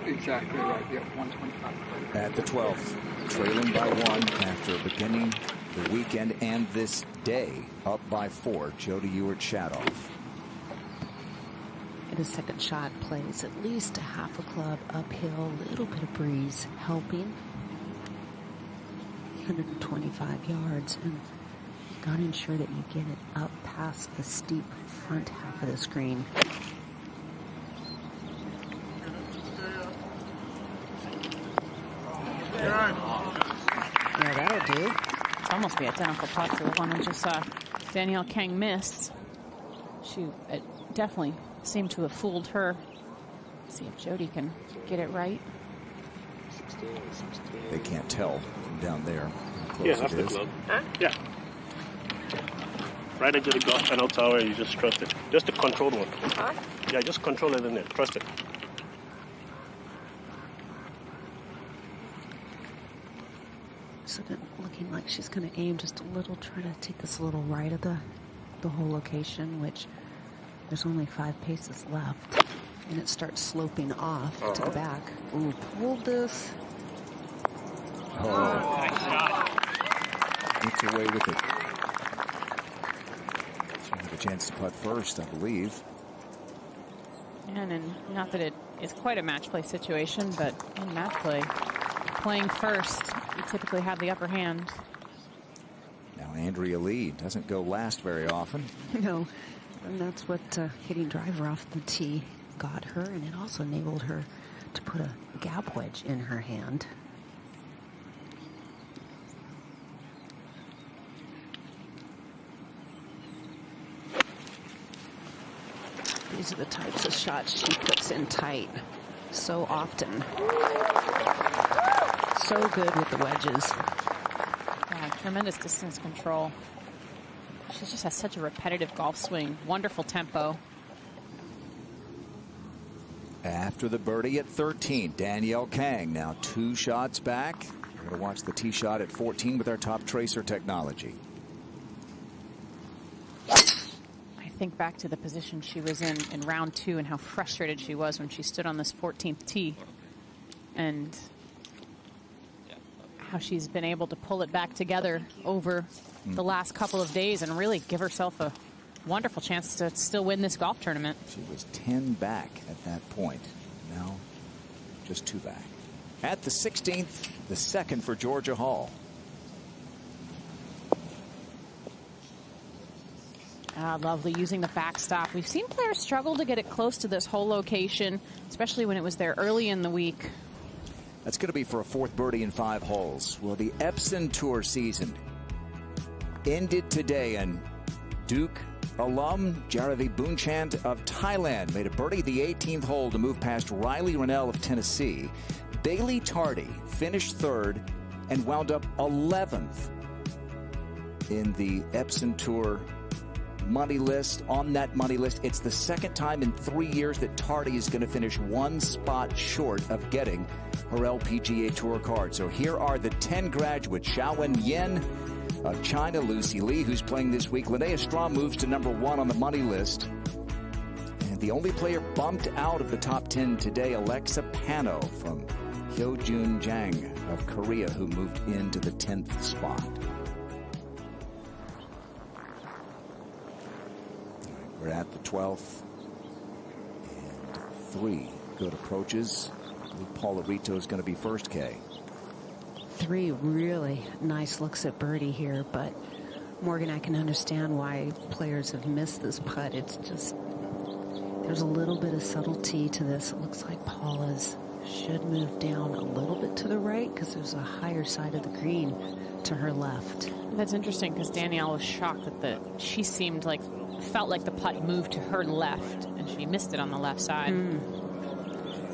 Exactly right. Yeah, 125. At the 12th, trailing by 1 after beginning the weekend and this day, up by 4, Jody Ewart-Shadoff. It the second shot plays at least a half a club uphill, a little bit of breeze helping. 125 yards, and got to ensure that you get it up past the steep front half of the screen. Yeah, that'll do. It's almost the identical putt to the one we just saw Danielle Kang miss. It definitely seemed to have fooled her. Let's see if Jody can get it right. They can't tell from down there how close Yeah, that's it the is. club. Yeah. Right into the golf panel tower, you just trust it. Just a controlled one. Huh? Yeah, just control it in there. Trust it. So looking like she's going to aim just a little, try to take this a little right of the whole location, which there's only 5 paces left. And it starts sloping off to the back. Ooh, pulled this. Oh. Gets away with it. She'll have a chance to putt first, I believe. And not that it is quite a match play situation, but in match play, playing first, you typically have the upper hand. Now Andrea Lee doesn't go last very often. No, and that's what hitting driver off the tee got her, and it also enabled her to put a gap wedge in her hand. These are the types of shots she puts in tight so often. So good with the wedges. Yeah, tremendous distance control. She just has such a repetitive golf swing. Wonderful tempo. After the birdie at 13, Danielle Kang now 2 shots back. We're going to watch the tee shot at 14 with our top tracer technology. I think back to the position she was in round 2 and how frustrated she was when she stood on this 14th tee, and how she's been able to pull it back together over the last couple of days and really give herself a wonderful chance to still win this golf tournament. She was 10 back at that point. Now just 2 back. At the 16th, the second for Georgia Hall. Lovely using the backstop. We've seen players struggle to get it close to this whole location, especially when it was there early in the week. That's going to be for a 4th birdie in 5 holes. Well, the Epson Tour season ended today, and Duke alum Jaravi Boonchand of Thailand made a birdie the 18th hole to move past Riley Rennell of Tennessee. Bailey Tardy finished 3rd and wound up 11th in the Epson Tour money list. On that money list, it's the second time in 3 years that Tardy is going to finish 1 spot short of getting her LPGA Tour card. So here are the 10 graduates. Xiaowen Yen of China, Lucy Lee, who's playing this week. Linnea Straw moves to number 1 on the money list. And the only player bumped out of the top 10 today, Alexa Pano from Hyojun Jang of Korea, who moved into the 10th spot. We're at the 12th, and 3 good approaches. I believe Paula Rito is going to be first, Kay. 3 really nice looks at birdie here, but Morgan, I can understand why players have missed this putt. It's just, there's a little bit of subtlety to this. It looks like Paula's should move down a little bit to the right because there's a higher side of the green to her left. That's interesting because Danielle was shocked that she seemed like, felt like the putt moved to her left and she missed it on the left side.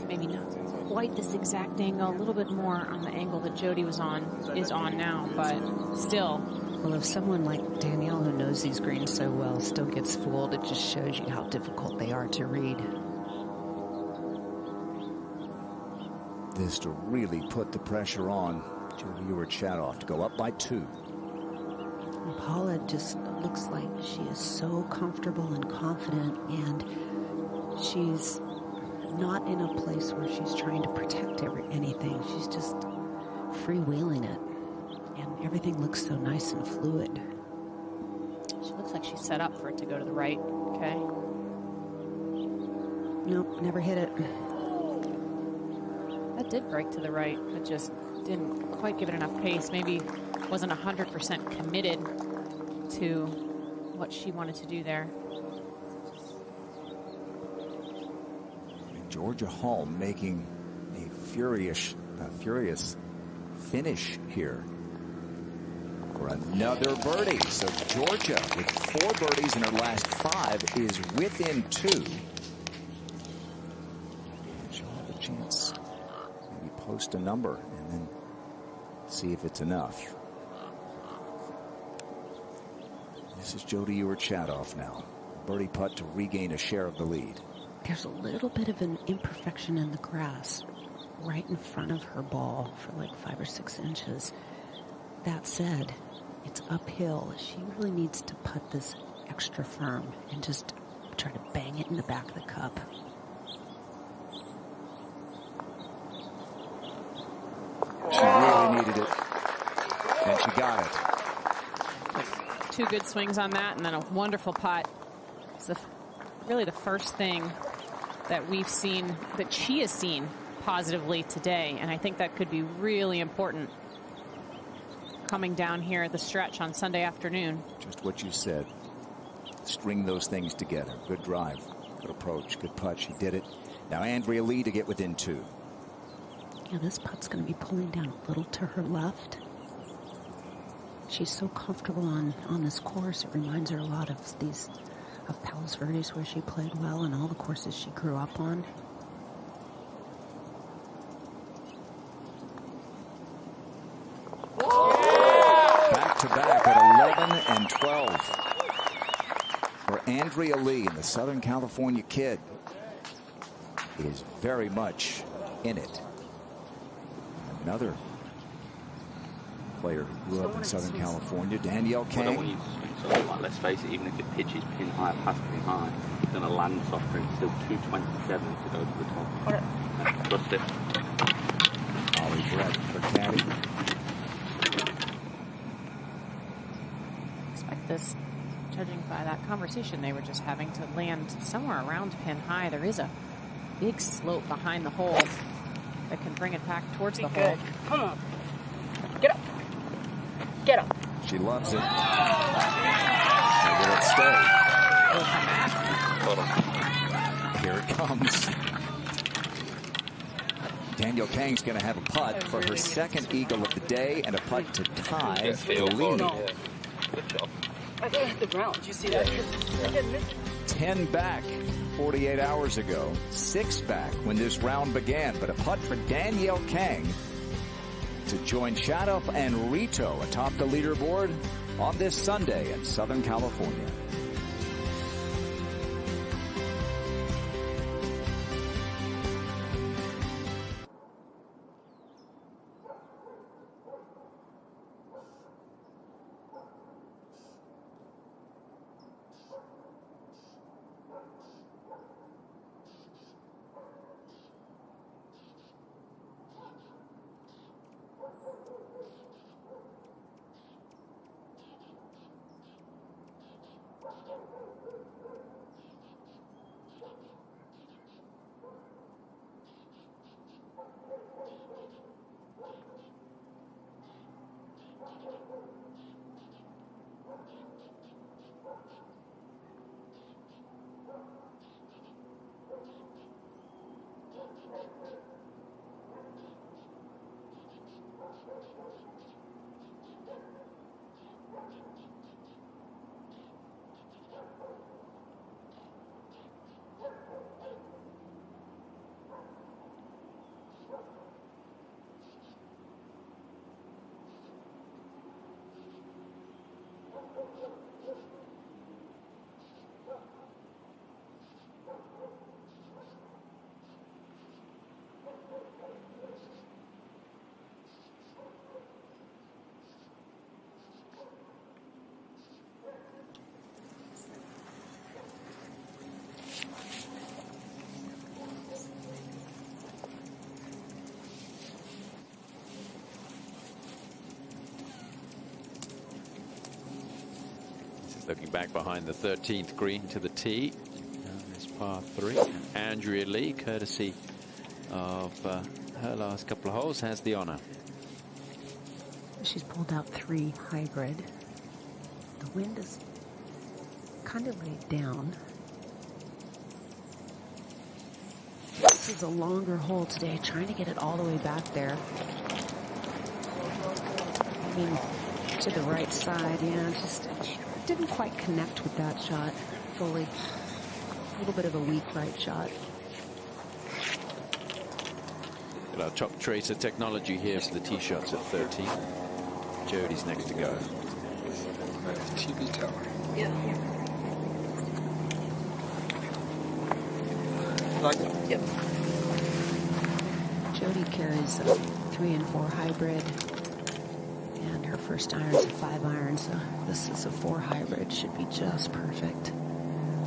Maybe not quite this exact angle, a little bit more on the angle that Jody is on now, but still. Well, if someone like Danielle, who knows these greens so well, still gets fooled, it just shows you how difficult they are to read. This to really put the pressure on Jody Ewart-Shadoff to go up by 2. And Paula just looks like she is so comfortable and confident, and she's not in a place where she's trying to protect anything. She's just freewheeling it, and everything looks so nice and fluid. She looks like she's set up for it to go to the right. Okay. Nope, never hit it. That did break to the right, but just didn't quite give it enough pace. Maybe wasn't 100% committed to what she wanted to do there. Georgia Hall making a furious finish here for another birdie. So Georgia, with 4 birdies in her last 5, is within 2. She'll have a chance. Maybe post a number and then see if it's enough. This is Jody Ewart-Shadoff now. Birdie putt to regain a share of the lead. There's a little bit of an imperfection in the grass right in front of her ball for like 5 or 6 inches. That said, it's uphill. She really needs to putt this extra firm and just try to bang it in the back of the cup. She really needed it, and she got it. 2 good swings on that, and then a wonderful putt. It's really the first thing that we've seen, that she has seen positively today, and I think that could be really important coming down here at the stretch on Sunday afternoon. Just what you said. String those things together. Good drive, good approach, good putt. She did it. Now Andrea Lee to get within 2. Yeah, this putt's going to be pulling down a little to her left. She's so comfortable on this course. It reminds her a lot of Palos Verdes, where she played well, and all the courses she grew up on. Back to back at 11 and 12 for Andrea Lee, and the Southern California kid is very much in it. Another player who grew up in Southern California, Danielle Kang. Like, let's face it, even if it pitches pin high, past pin high, it's going to land softer. It's still 227 to go to the top. Trust it. Ollie Brett for caddy. Expect this, judging by that conversation they were just having, to land somewhere around pin high. There is a big slope behind the hole that can bring it back towards the hole. Come on. Get up. Get up. She loves it. And will it stay? Will it come back? Here it comes. Danielle Kang's going to have a putt for her second eagle of the day and a putt to tie the lead. I think it's the ground. Did you see that? 10 back 48 hours ago. 6 back when this round began. But a putt for Danielle Kang to join Shadoff and Rito atop the leaderboard on this Sunday in Southern California. Looking back behind the 13th green to the tee. This par 3. And Andrea Lee, courtesy of her last couple of holes, has the honor. She's pulled out 3 hybrid. The wind is kind of laid down. This is a longer hole today, trying to get it all the way back there. I mean, to the right side, yeah, just didn't quite connect with that shot fully. A little bit of a weak right shot. Got our top tracer technology here for the tee shots at 13. Jody's next to go. TV tower. Yeah. Like, Yep. Jody carries a 3 and 4 hybrid, and her first iron's a 5 iron, so this is a 4 hybrid. Should be just perfect.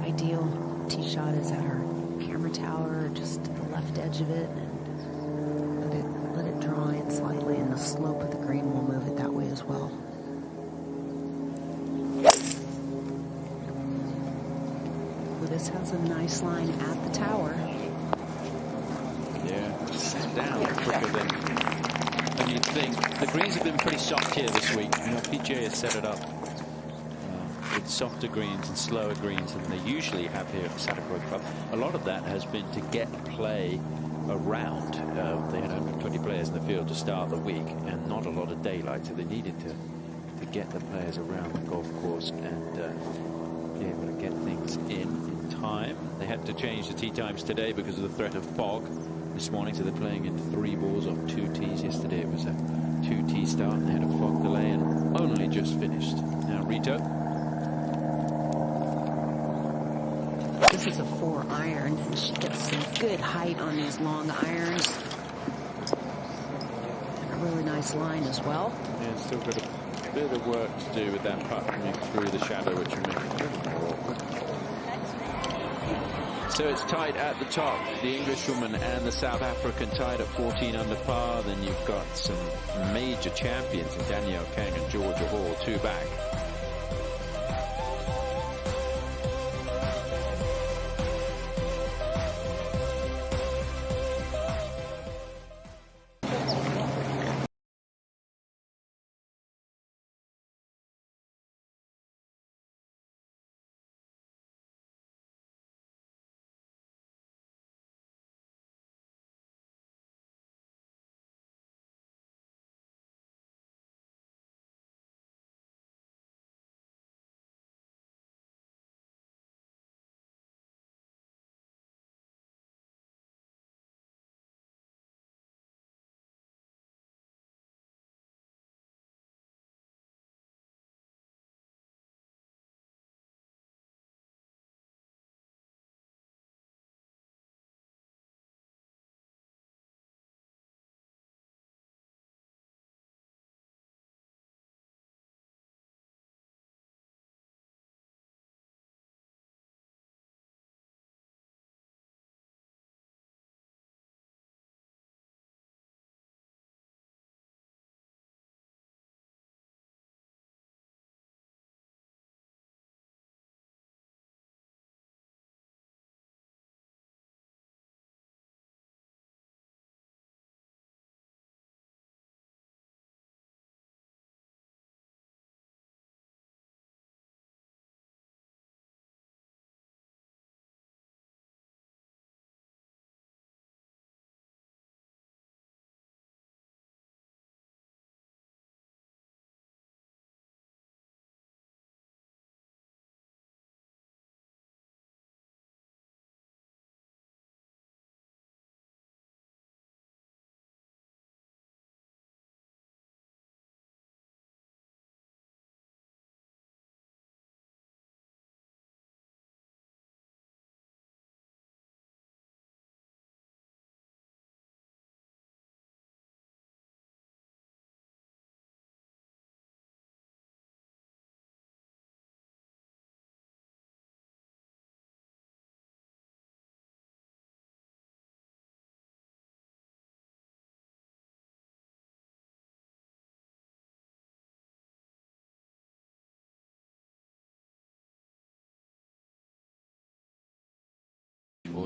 Ideal tee shot is at her camera tower, just to the left edge of it, and let it draw in slightly, and the slope of the green will move it that way as well. Well, this has a nice line at the tower. Yeah, it's down quicker than you'd think. The greens have been pretty soft here this week. You know, PGA has set it up with softer greens and slower greens than they usually have here at the Saddlebrook Club. A lot of that has been to get play around. They had 120 players in the field to start the week, and not a lot of daylight, so they needed to get the players around the golf course and be able to get things in time. They had to change the tee times today because of the threat of fog this morning, so they're playing in 3 balls off 2 tees. Yesterday it was a 2 tee start, and they had a fog delay and only just finished. Now Rito. This is a 4 iron, and she gets some good height on these long irons. And a really nice line as well. Yeah, still got a bit of work to do with that putt coming through the shadow, which will make it a little more awkward. So it's tied at the top. The Englishwoman and the South African tied at 14 under par. Then you've got some major champions in Danielle Kang and Georgia Hall, 2 back.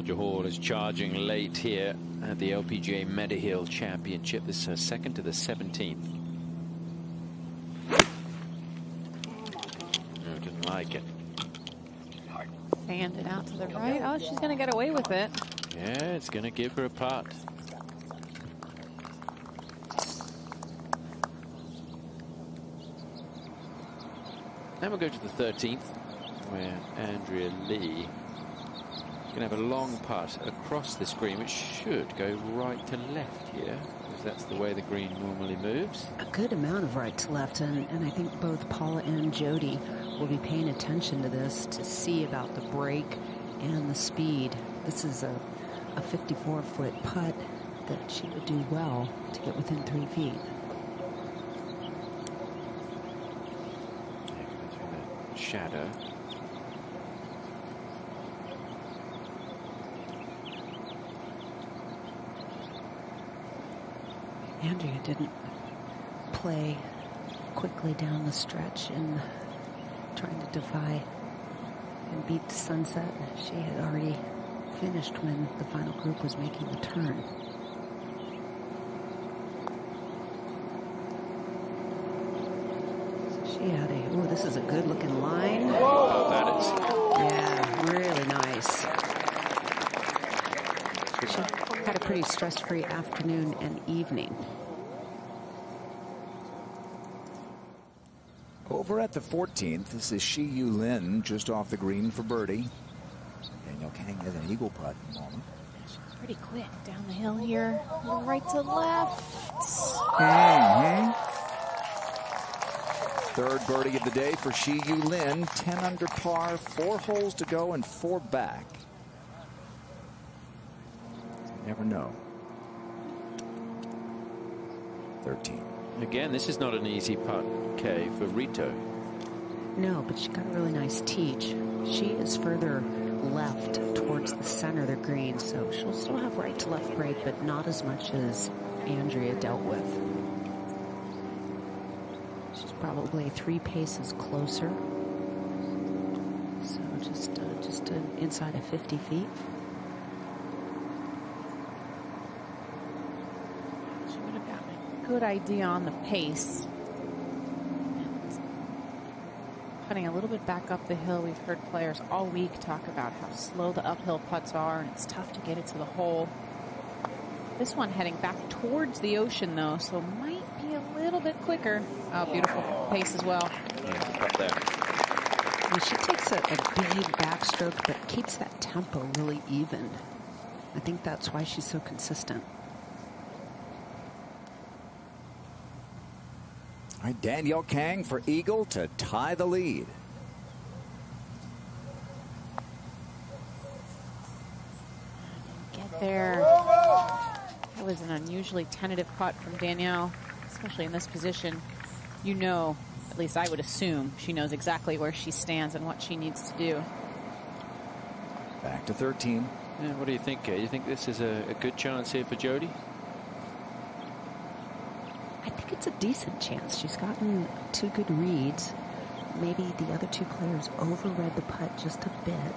Soldier Hall is charging late here at the LPGA Mediheal Championship. This is her second to the 17th. No, didn't like it. Fanned it out to the right. Oh, she's going to get away with it. Yeah, it's going to give her a putt. Then we'll go to the 13th, where Andrea Lee is going to have a long putt across this green, which should go right to left here, because that's the way the green normally moves. A good amount of right to left, and I think both Paula and Jody will be paying attention to this to see about the break and the speed. This is a 54-foot putt that she would do well to get within 3 feet. Shadow. Andrea didn't play quickly down the stretch and trying to defy and beat the sunset. She had already finished when the final group was making the turn. She had a, ooh, this is a good looking line. Oh, that is. Yeah, really nice. She had a pretty stress-free afternoon and evening. Over at the 14th, this is Shi Yu Lin just off the green for birdie. Danielle Kang has an eagle putt at the moment. She's pretty quick down the hill here. Right to left. Third birdie of the day for Shi Yu Lin. 10 under par, 4 holes to go and 4 back. You never know. 13. Again, this is not an easy putt, Kay, for Rito. No, but she got a really nice teach. She is further left towards the center of the green, so she'll still have right to left break, but not as much as Andrea dealt with. She's probably 3 paces closer. So just inside of 50 feet. She would have gotten a good idea on the pace. Putting a little bit back up the hill. We've heard players all week talk about how slow the uphill putts are, and it's tough to get it to the hole. This one heading back towards the ocean, though, so might be a little bit quicker. Oh, beautiful pace as well. Yeah, up there. I mean, she takes a big backstroke, but keeps that tempo really even. I think that's why she's so consistent. All right, Danielle Kang for eagle to tie the lead. Get there. That was an unusually tentative putt from Danielle, especially in this position. You know, at least I would assume, she knows exactly where she stands and what she needs to do. Back to 13. Yeah, what do you think, Kay? You think this is a good chance here for Jody? I think it's a decent chance. She's gotten 2 good reads. Maybe the other 2 players overread the putt just a bit.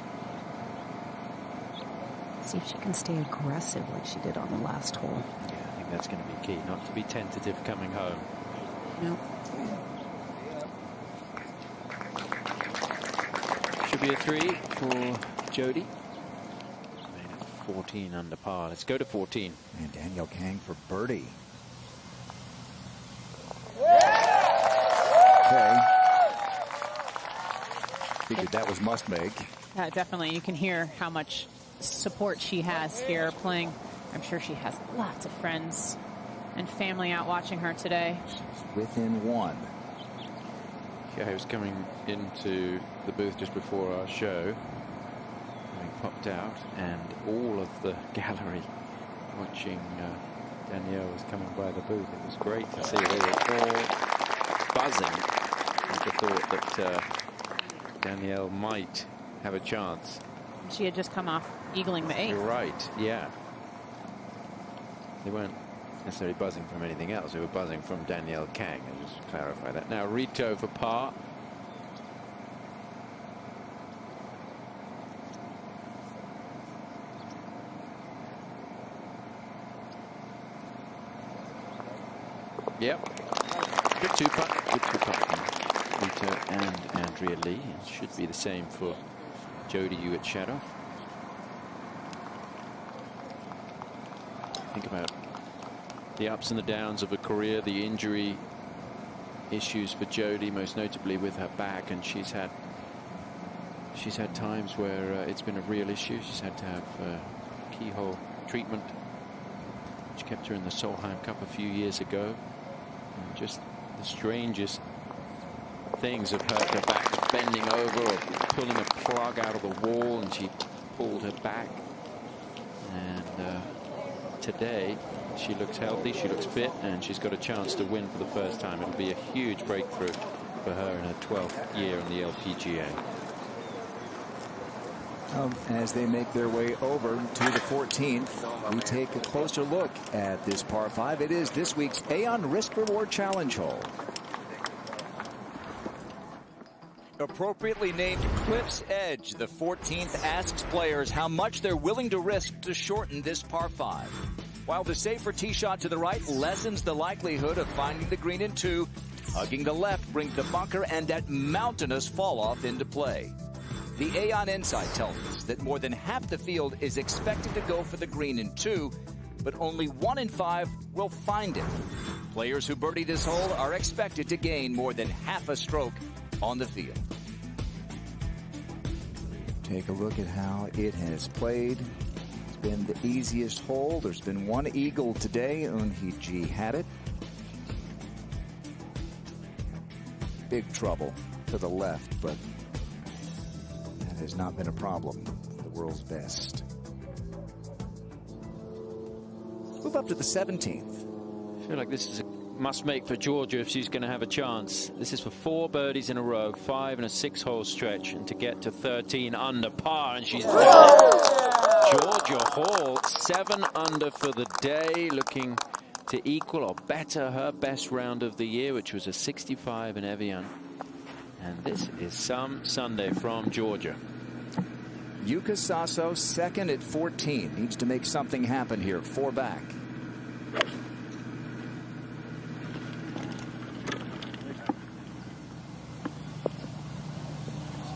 See if she can stay aggressive like she did on the last hole. Yeah, I think that's going to be key, not to be tentative coming home. Nope. Should be a 3 for Jody. Made it 14 under par. Let's go to 14. And Danielle Kang for birdie. Okay. Figured that was must make. Definitely. You can hear how much support she has here playing. I'm sure she has lots of friends and family out watching her today. She's within 1. Yeah, I was coming into the booth just before our show. Having popped out, and all of the gallery watching Danielle was coming by the booth. It was great to see. They were all buzzing at the thought that Danielle might have a chance. She had just come off eagling the 8th. You're right, yeah. They weren't necessarily buzzing from anything else. They were buzzing from Danielle Kang. I'll just clarify that. Now, Rito for par. Yep. Good two-putt. Good two-putt from Rita and Andrea Lee. It should be the same for Jodie Hewitt-Shadoff. Think about the ups and the downs of a career, the injury issues for Jodie, most notably with her back, and she's had times where it's been a real issue. She's had to have keyhole treatment, which kept her in the Solheim Cup a few years ago. And just the strangest things of her back bending over or pulling a plug out of the wall, and she pulled her back. And today she looks healthy, she looks fit, and she's got a chance to win for the first time. It'll be a huge breakthrough for her in her 12th year in the LPGA. As they make their way over to the 14th, we take a closer look at this par 5. It is this week's Aon Risk Reward Challenge hole. Appropriately named Cliff's Edge, the 14th asks players how much they're willing to risk to shorten this par 5. While the safer tee shot to the right lessens the likelihood of finding the green in 2, hugging the left brings the bunker and that mountainous fall-off into play. The Aon Insight tells us that more than half the field is expected to go for the green in 2, but only 1 in 5 will find it. Players who birdie this hole are expected to gain more than half a stroke on the field. Take a look at how it has played. It's been the easiest hole. There's been one eagle today. Eunhee Ji had it. Big trouble to the left, but that has not been a problem for the world's best. Move up to the 17th. I feel like this is a must-make for Georgia if she's going to have a chance. This is for 4 birdies in a row, 5 in a 6-hole stretch, and to get to 13 under par, and she's done it. Georgia Hall, 7 under for the day, looking to equal or better her best round of the year, which was a 65 in Evian. And this is some Sunday from Georgia. Yuka Sasso, second at 14. Needs to make something happen here. 4 back.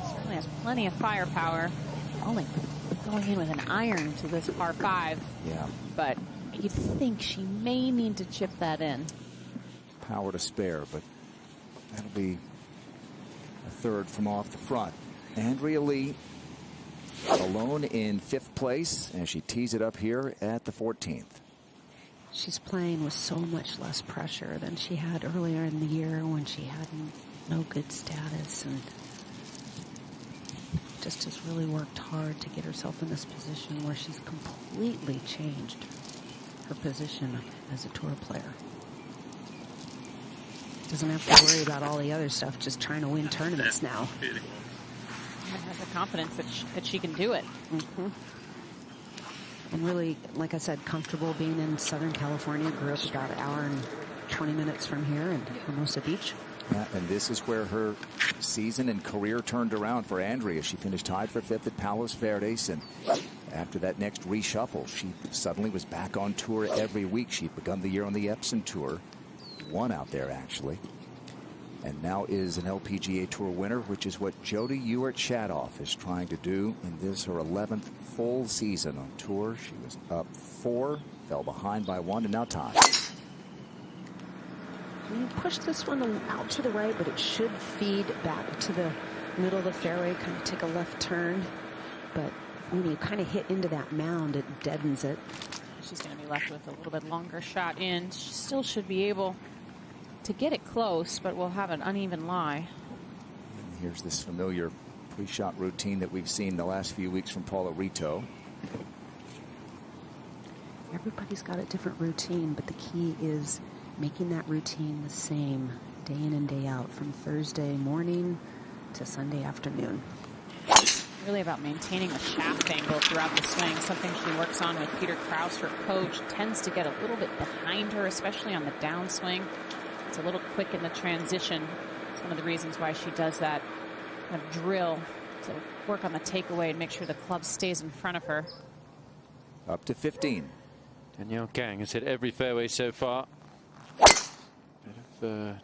Certainly has plenty of firepower. Only going in with an iron to this par 5. Yeah. But you'd think she may need to chip that in. Power to spare, but that'll be a third from off the front. Andrea Lee alone in 5th place as she tees it up here at the 14th. She's playing with so much less pressure than she had earlier in the year when she had no good status, and just has really worked hard to get herself in this position where she's completely changed her position as a tour player. Doesn't have to worry about all the other stuff, just trying to win tournaments now. And has the confidence that she can do it. Mm-hmm. And really, like I said, comfortable being in Southern California. Grew up about an hour and 20 minutes from here in Hermosa Beach. Yeah, and this is where her season and career turned around for Andrea. She finished tied for 5th at Palos Verdes, and after that next reshuffle, she suddenly was back on tour every week. She'd begun the year on the Epson Tour, won out there actually, and now is an LPGA Tour winner, which is what Jodie Hewitt-Shadoff is trying to do in this, her 11th full season on tour. She was up 4, fell behind by 1, and now tied. You push this one out to the right, but it should feed back to the middle of the fairway, kind of take a left turn. But when you kind of hit into that mound, it deadens it. She's going to be left with a little bit longer shot in. She still should be able to get it close, but we'll have an uneven lie. And here's this familiar pre-shot routine that we've seen the last few weeks from Paula Rito. Everybody's got a different routine, but the key is making that routine the same day in and day out, from Thursday morning to Sunday afternoon. Really about maintaining the shaft angle throughout the swing, something she works on with Peter Kraus, her coach. Tends to get a little bit behind her, especially on the downswing. It's a little quick in the transition. It's one of the reasons why she does that kind of drill to work on the takeaway and make sure the club stays in front of her. Up to 15. Danielle Kang has hit every fairway so far.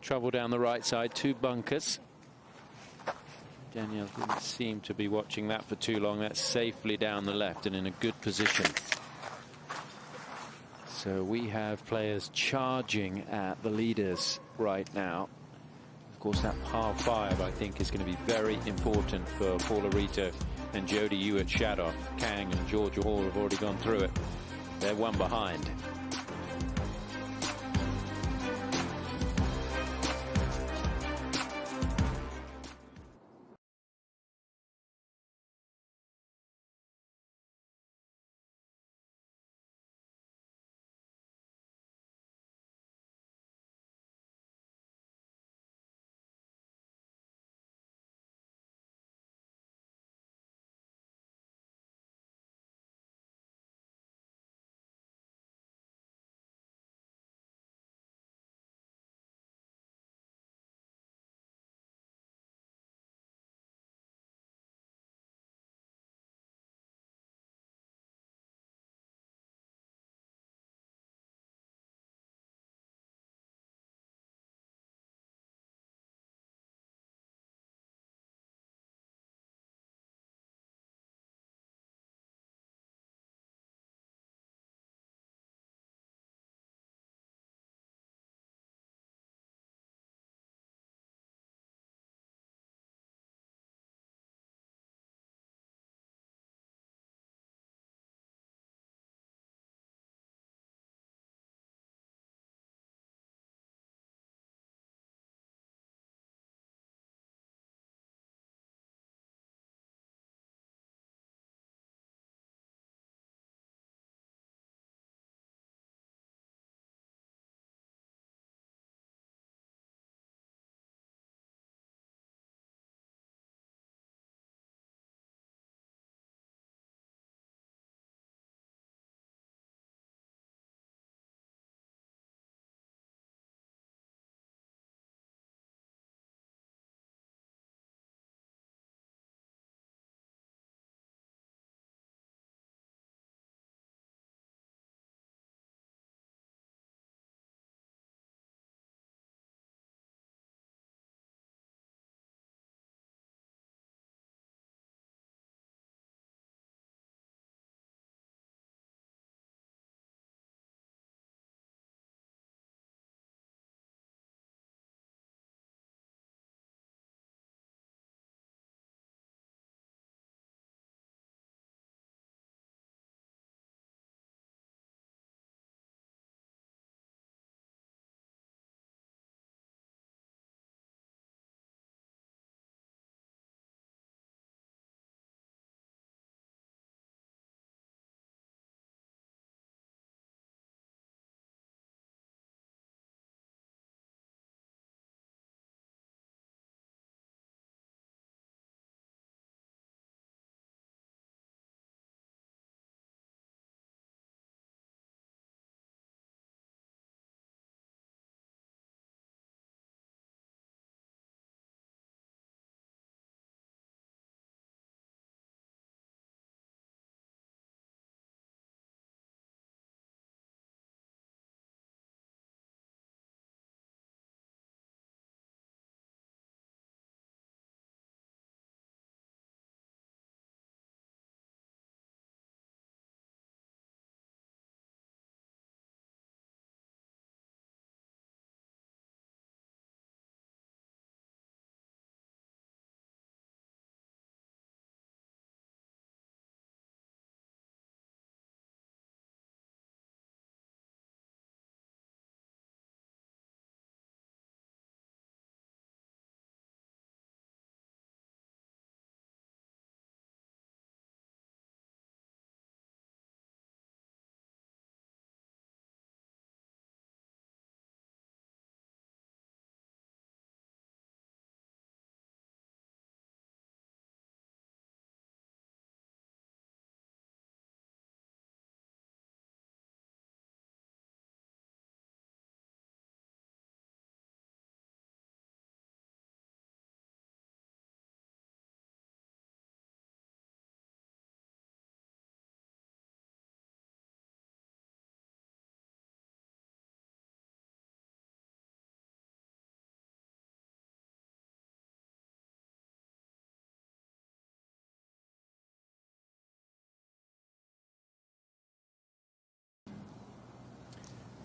trouble down the right side, 2 bunkers. Danielle didn't seem to be watching that for too long. That's safely down the left and in a good position. So we have players charging at the leaders right now. Of course, that par 5, I think, is going to be very important for Paula Rito and Jodie Ewart-Shadoff. Kang and Georgia Hall have already gone through it. They're 1 behind.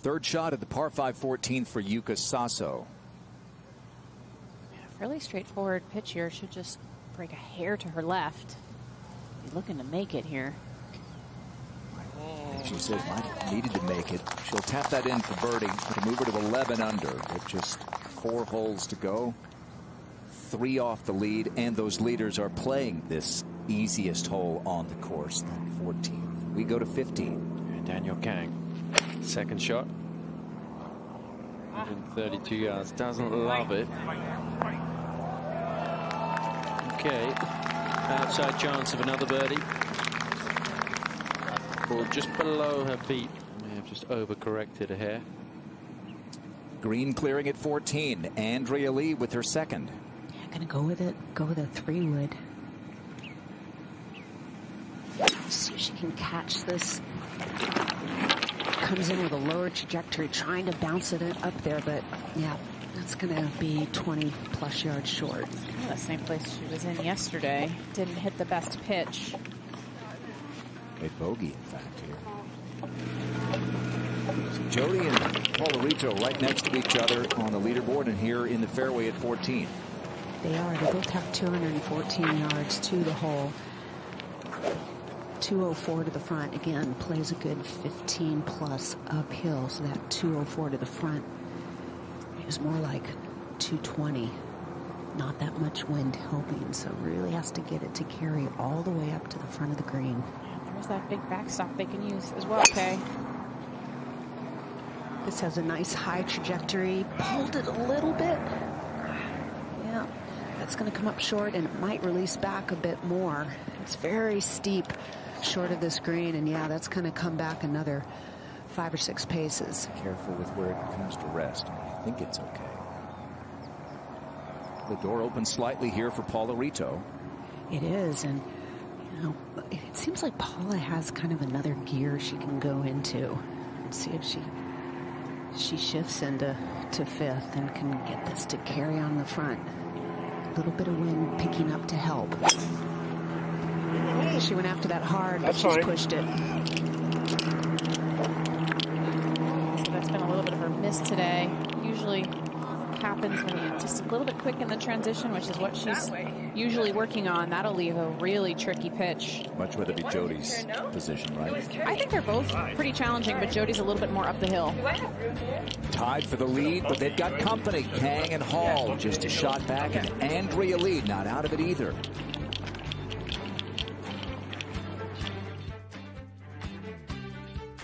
Third shot at the par 5 14th for Yuka Saso. Fairly straightforward pitch here. Should just break a hair to her left. Be looking to make it here. She said Mike needed to make it. She'll tap that in for birdie to move her to 11 under with just 4 holes to go. 3 off the lead, and those leaders are playing this easiest hole on the course, 14. We go to 15. And Danielle Kang, second shot. 132 yards, doesn't love it. Okay, outside chance of another birdie. Or just below her feet. May have just overcorrected a hair. Green clearing at 14. Andrea Lee with her second. Yeah, gonna go with it. Go with a 3-wood. See if she can catch this. Comes in with a lower trajectory, trying to bounce it up there, but yeah, that's gonna be 20+ yards short. Oh, the same place she was in yesterday. Didn't hit the best pitch. A bogey, in fact, here. So Jody and Paularito right next to each other on the leaderboard, and here in the fairway at 14. They are. They both have 214 yards to the hole. 204 to the front. Again, plays a good 15+ uphill, so that 204 to the front is more like 220. Not that much wind helping, so really has to get it to carry all the way up to the front of the green. There's that big backstop they can use as well, okay? This has a nice high trajectory. Pulled it a little bit. Yeah, that's going to come up short, and it might release back a bit more. It's very steep short of this green, and yeah, that's going to come back another 5 or 6 paces. Careful with where it comes to rest. I think it's okay. The door opens slightly here for Paularito. It is, and you know, it seems like Paula has kind of another gear she can go into. Let's see if she shifts into fifth and can get this to carry on the front. A little bit of wind picking up to help. She went after that hard, but she's pushed it. That's been a little bit of her miss today. Usually happens when you're just a little bit quick in the transition, which is what she's usually working on. That'll leave a really tricky pitch. Much rather be Jody's position, right? I think they're both pretty challenging, but Jody's a little bit more up the hill. Tied for the lead, but they've got company. Kang and Hall just a shot back, and Andrea Lee not out of it either.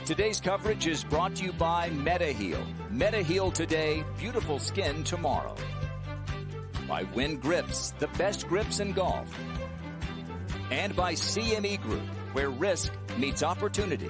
Today's coverage is brought to you by Mediheal. Mediheal today, beautiful skin tomorrow. By Wynn Grips, the best grips in golf. And by CME Group, where risk meets opportunity.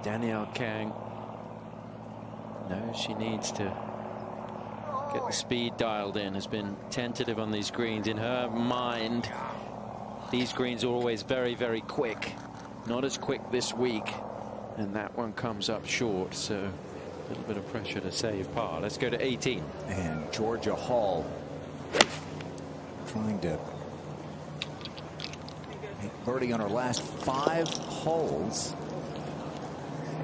Danielle Kang knows she needs to get the speed dialed in, has been tentative on these greens. In her mind, these greens are always very, very quick. Not as quick this week. And that one comes up short, so a little bit of pressure to save par. Let's go to 18. And Georgia Hall trying to make birdie on her last 5 holes.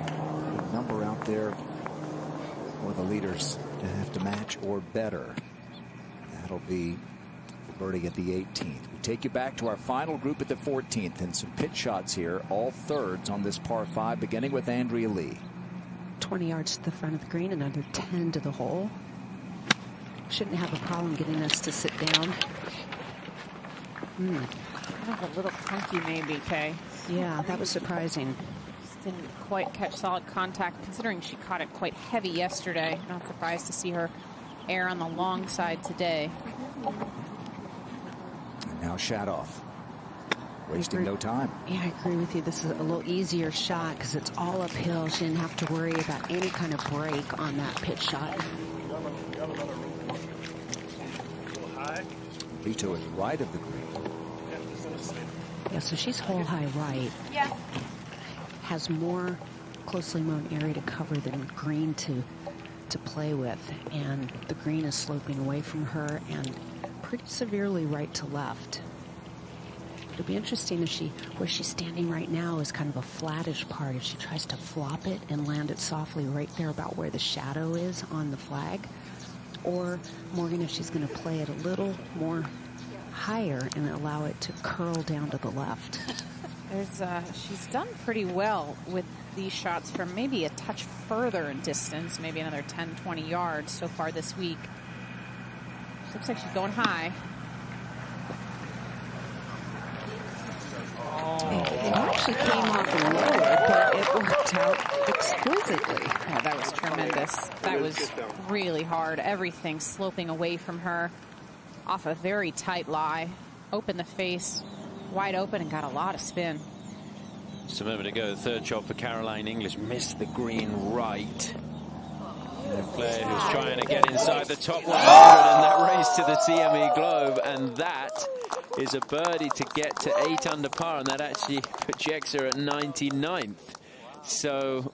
A number out there for the leaders to have to match or better. That'll be the birdie at the 18th. We take you back to our final group at the 14th, and some pitch shots here, all thirds on this par 5, beginning with Andrea Lee. 20 yards to the front of the green, another 10 to the hole. Shouldn't have a problem getting us to sit down. Kind of a little funky maybe, Kay. Yeah, that was surprising. Just didn't quite catch solid contact, considering she caught it quite heavy yesterday. Not surprised to see her err on the long side today. And now Shadoff, wasting no time. Yeah, I agree with you. This is a little easier shot because it's all uphill. She didn't have to worry about any kind of break on that pitch shot. Vito is right of the green. Yeah, so she's hole high right. Yeah. Has more closely mown area to cover than green to play with, and the green is sloping away from her and pretty severely right to left. It'll be interesting if where she's standing right now is kind of a flattish part. If she tries to flop it and land it softly right there about where the shadow is on the flag, or Morgan, if she's going to play it a little more higher and allow it to curl down to the left. She's done pretty well with these shots from maybe a touch further in distance, maybe another 10, 20 yards so far this week. Looks like she's going high. It actually came off lower, but it worked out exquisitely. Oh, that was tremendous. That was really hard. Everything sloping away from her off a very tight lie. Open the face, wide open, and got a lot of spin. Just a moment ago, the third shot for Caroline English missed the green right. The player who's trying to get inside the top 100 in that race to the CME Globe, and that is a birdie to get to 8 under par, and that actually projects her at 99th. So,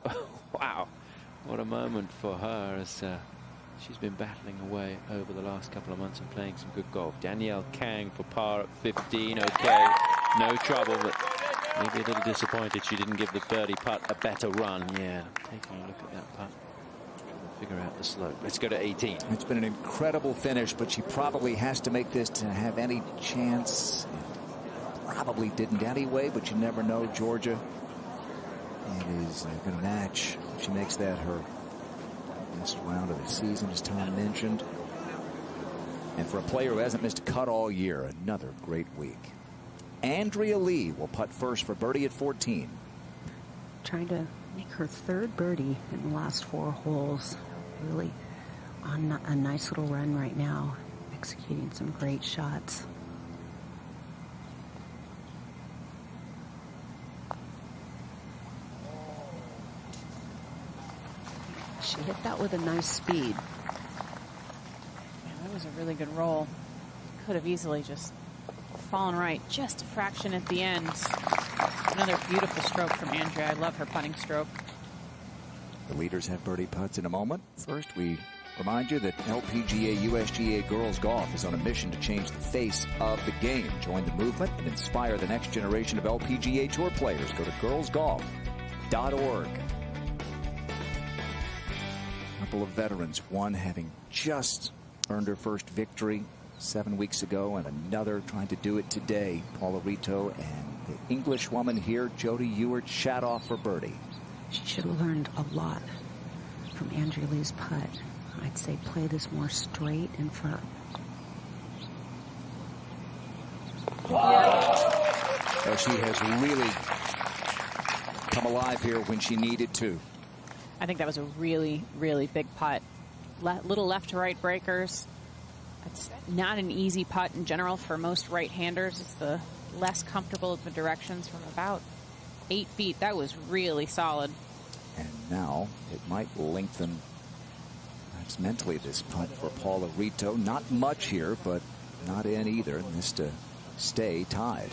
wow, what a moment for her as she's been battling away over the last couple of months and playing some good golf. Danielle Kang for par at 15. Okay, no trouble, but maybe a little disappointed she didn't give the birdie putt a better run. Yeah, taking a look at that putt. Figure out the slope. Let's go to 18. It's been an incredible finish, but she probably has to make this to have any chance. Probably didn't anyway, but you never know. Georgia, it is going to match. If she makes that her best round of the season, as Tom mentioned. And for a player who hasn't missed a cut all year, another great week. Andrea Lee will putt first for birdie at 14. Trying to make her 3rd birdie in the last 4 holes. Really on a nice little run right now, executing some great shots. She hit that with a nice speed. Yeah, that was a really good roll. Could have easily just fallen right, just a fraction at the end. Another beautiful stroke from Andrea. I love her putting stroke. The leaders have birdie putts in a moment. First, we remind you that LPGA USGA Girls Golf is on a mission to change the face of the game. Join the movement and inspire the next generation of LPGA Tour players. Go to girlsgolf.org. A couple of veterans, one having just earned her first victory 7 weeks ago, and another trying to do it today. Paula Rito and the English woman here, Jody Ewart, shot off for birdie. She should have learned a lot from Andrea Lee's putt. I'd say play this more straight and firm. So she has really come alive here when she needed to. I think that was a really, really big putt. Little left to right breakers. It's not an easy putt in general for most right-handers. It's the less comfortable of the directions from about 8 feet. That was really solid. And now it might lengthen perhaps mentally this putt for Paula Rito. Not much here, but not in either. And this to stay tied.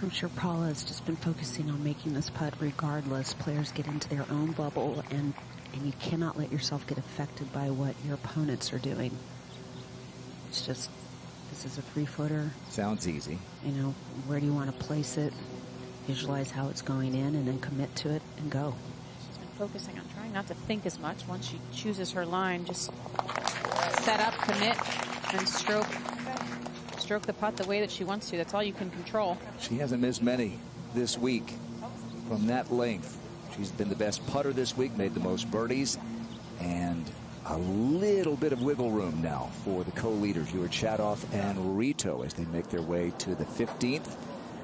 I'm sure Paula has just been focusing on making this putt regardless. Players get into their own bubble, and you cannot let yourself get affected by what your opponents are doing. It's just This is a 3-footer. Sounds easy. You know, where do you want to place it? Visualize how it's going in and then commit to it and go. She's been focusing on trying not to think as much. Once she chooses her line, just set up, commit, and stroke the putt the way that she wants to. That's all you can control. She hasn't missed many this week from that length. She's been the best putter this week, made the most birdies, and a little bit of wiggle room now for the co-leaders, Ewart Shadoff and Rito, as they make their way to the 15th.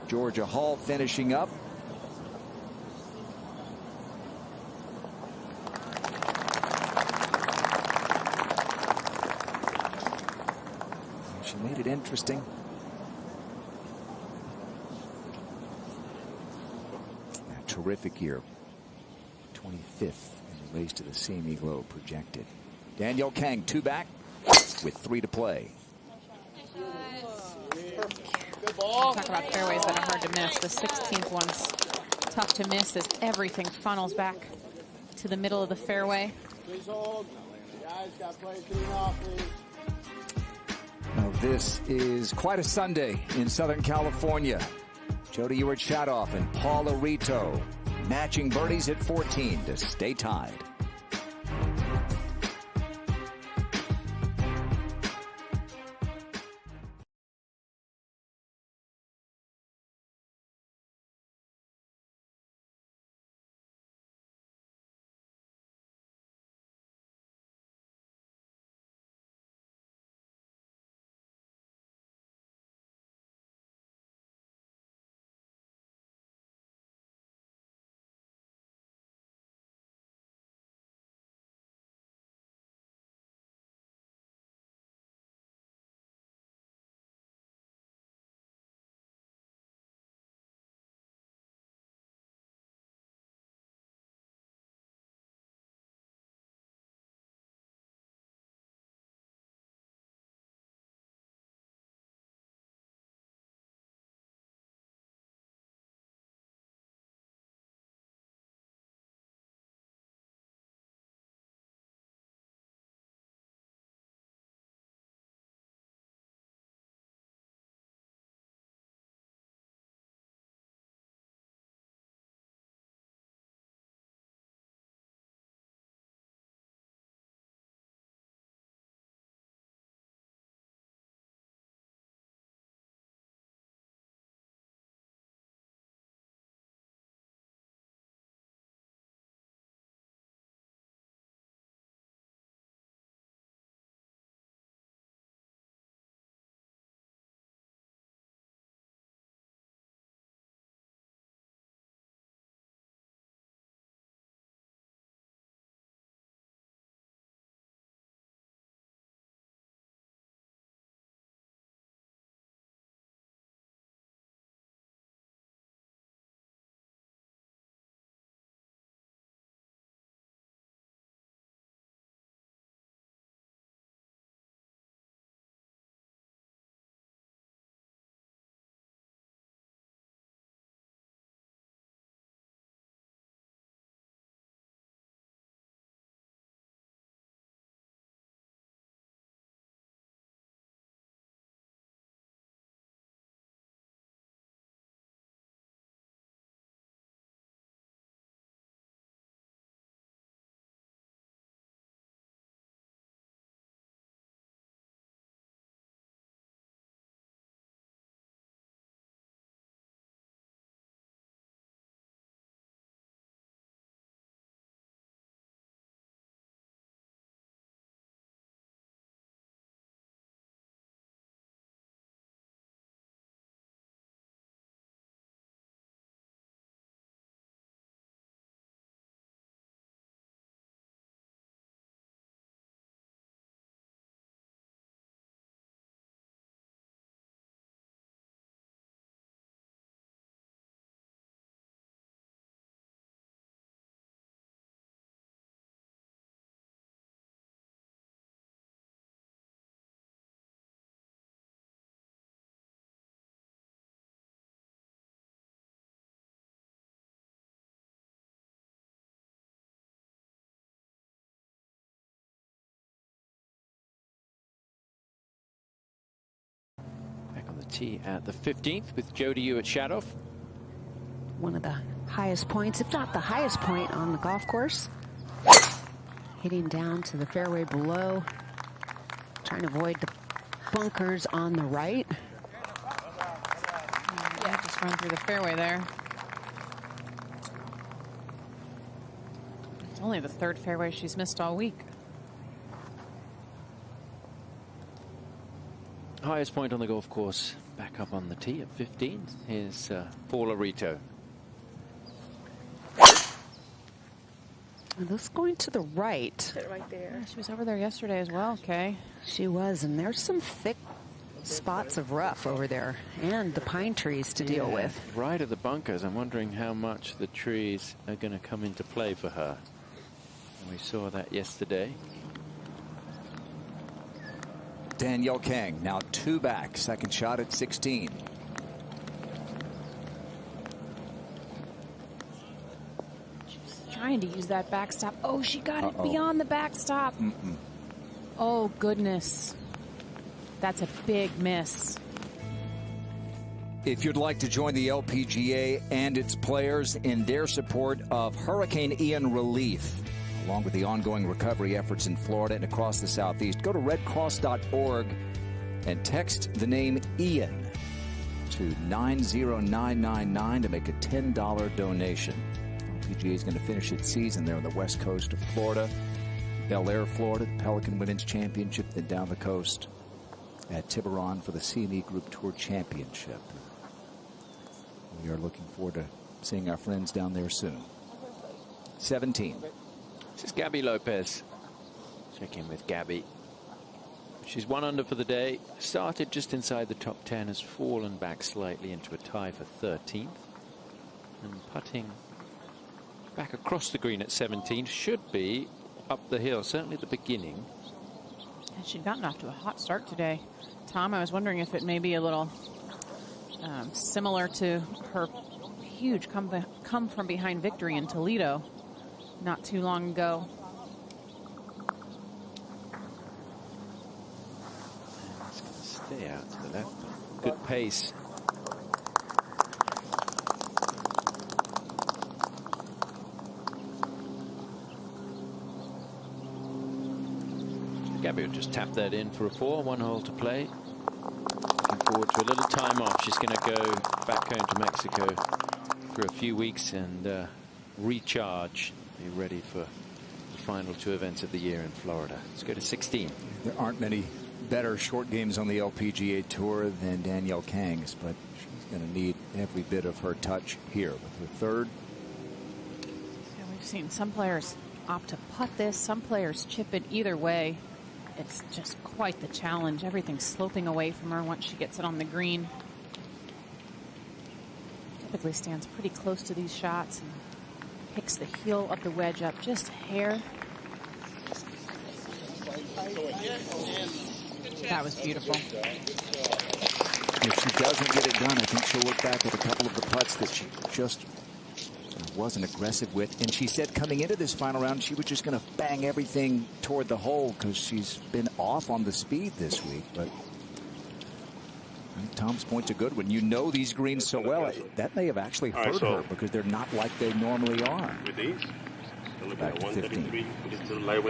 Georgia Hall finishing up. She made it interesting. A terrific year. 25th in the race to the CME Globe projected. Danielle Kang, 2 back with 3 to play. Talk about fairways that are hard to miss. The 16th one's tough to miss as everything funnels back to the middle of the fairway. Now this is quite a Sunday in Southern California. Jody Ewart Shadoff and Paula Rito matching birdies at 14 to stay tied. tee at the 15th with Jody Ewart-Shadoff. One of the highest points, if not the highest point on the golf course. Hitting down to the fairway below. Trying to avoid the bunkers on the right. Yeah, just run through the fairway there. It's only the third fairway she's missed all week. Highest point on the golf course, back up on the tee at 15. Here's Paula Rito. This going to the right. Right there. Yeah, she was over there yesterday as well, Kay. She was, and there's some thick spots of rough over there, and the pine trees to deal with. Right at the bunkers. I'm wondering how much the trees are going to come into play for her. We saw that yesterday. Danielle Kang now 2 back. Second shot at 16. Trying to use that backstop. Oh, she got it beyond the backstop. Oh, goodness. That's a big miss. If you'd like to join the LPGA and its players in their support of Hurricane Ian relief, along with the ongoing recovery efforts in Florida and across the Southeast, go to redcross.org and text the name Ian to 90999 to make a $10 donation. LPGA is going to finish its season there on the west coast of Florida, Bel Air, Florida, the Pelican Women's Championship, then down the coast at Tiburon for the CME Group Tour Championship. We are looking forward to seeing our friends down there soon. 17. This is Gabby Lopez. Check in with Gabby. She's 1 under for the day. Started just inside the top 10, has fallen back slightly into a tie for 13th. And putting back across the green at 17 should be up the hill, certainly at the beginning. And she'd gotten off to a hot start today. Tom, I was wondering if it may be a little similar to her huge come from behind victory in Toledo not too long ago. It's going to stay out to the left. Good pace. Gabby will just tap that in for a 4, 1 hole to play. Looking forward to a little time off. She's going to go back home to Mexico for a few weeks and recharge, be ready for the final 2 events of the year in Florida. Let's go to 16. There aren't many better short games on the LPGA Tour than Danielle Kang's, but she's going to need every bit of her touch here with her third. Yeah, we've seen some players opt to putt this, some players chip it. Either way, it's just quite the challenge. Everything's sloping away from her once she gets it on the green. Typically stands pretty close to these shots and picks the heel of the wedge up just a hair. That was beautiful. If she doesn't get it done, I think she'll look back at a couple of the putts that she just wasn't aggressive with. And she said coming into this final round, she was just going to bang everything toward the hole because she's been off on the speed this week. But I think Tom's point's a good one. You know these greens so well. That may have actually hurt her because they're not like they normally are. With these, Back to 15.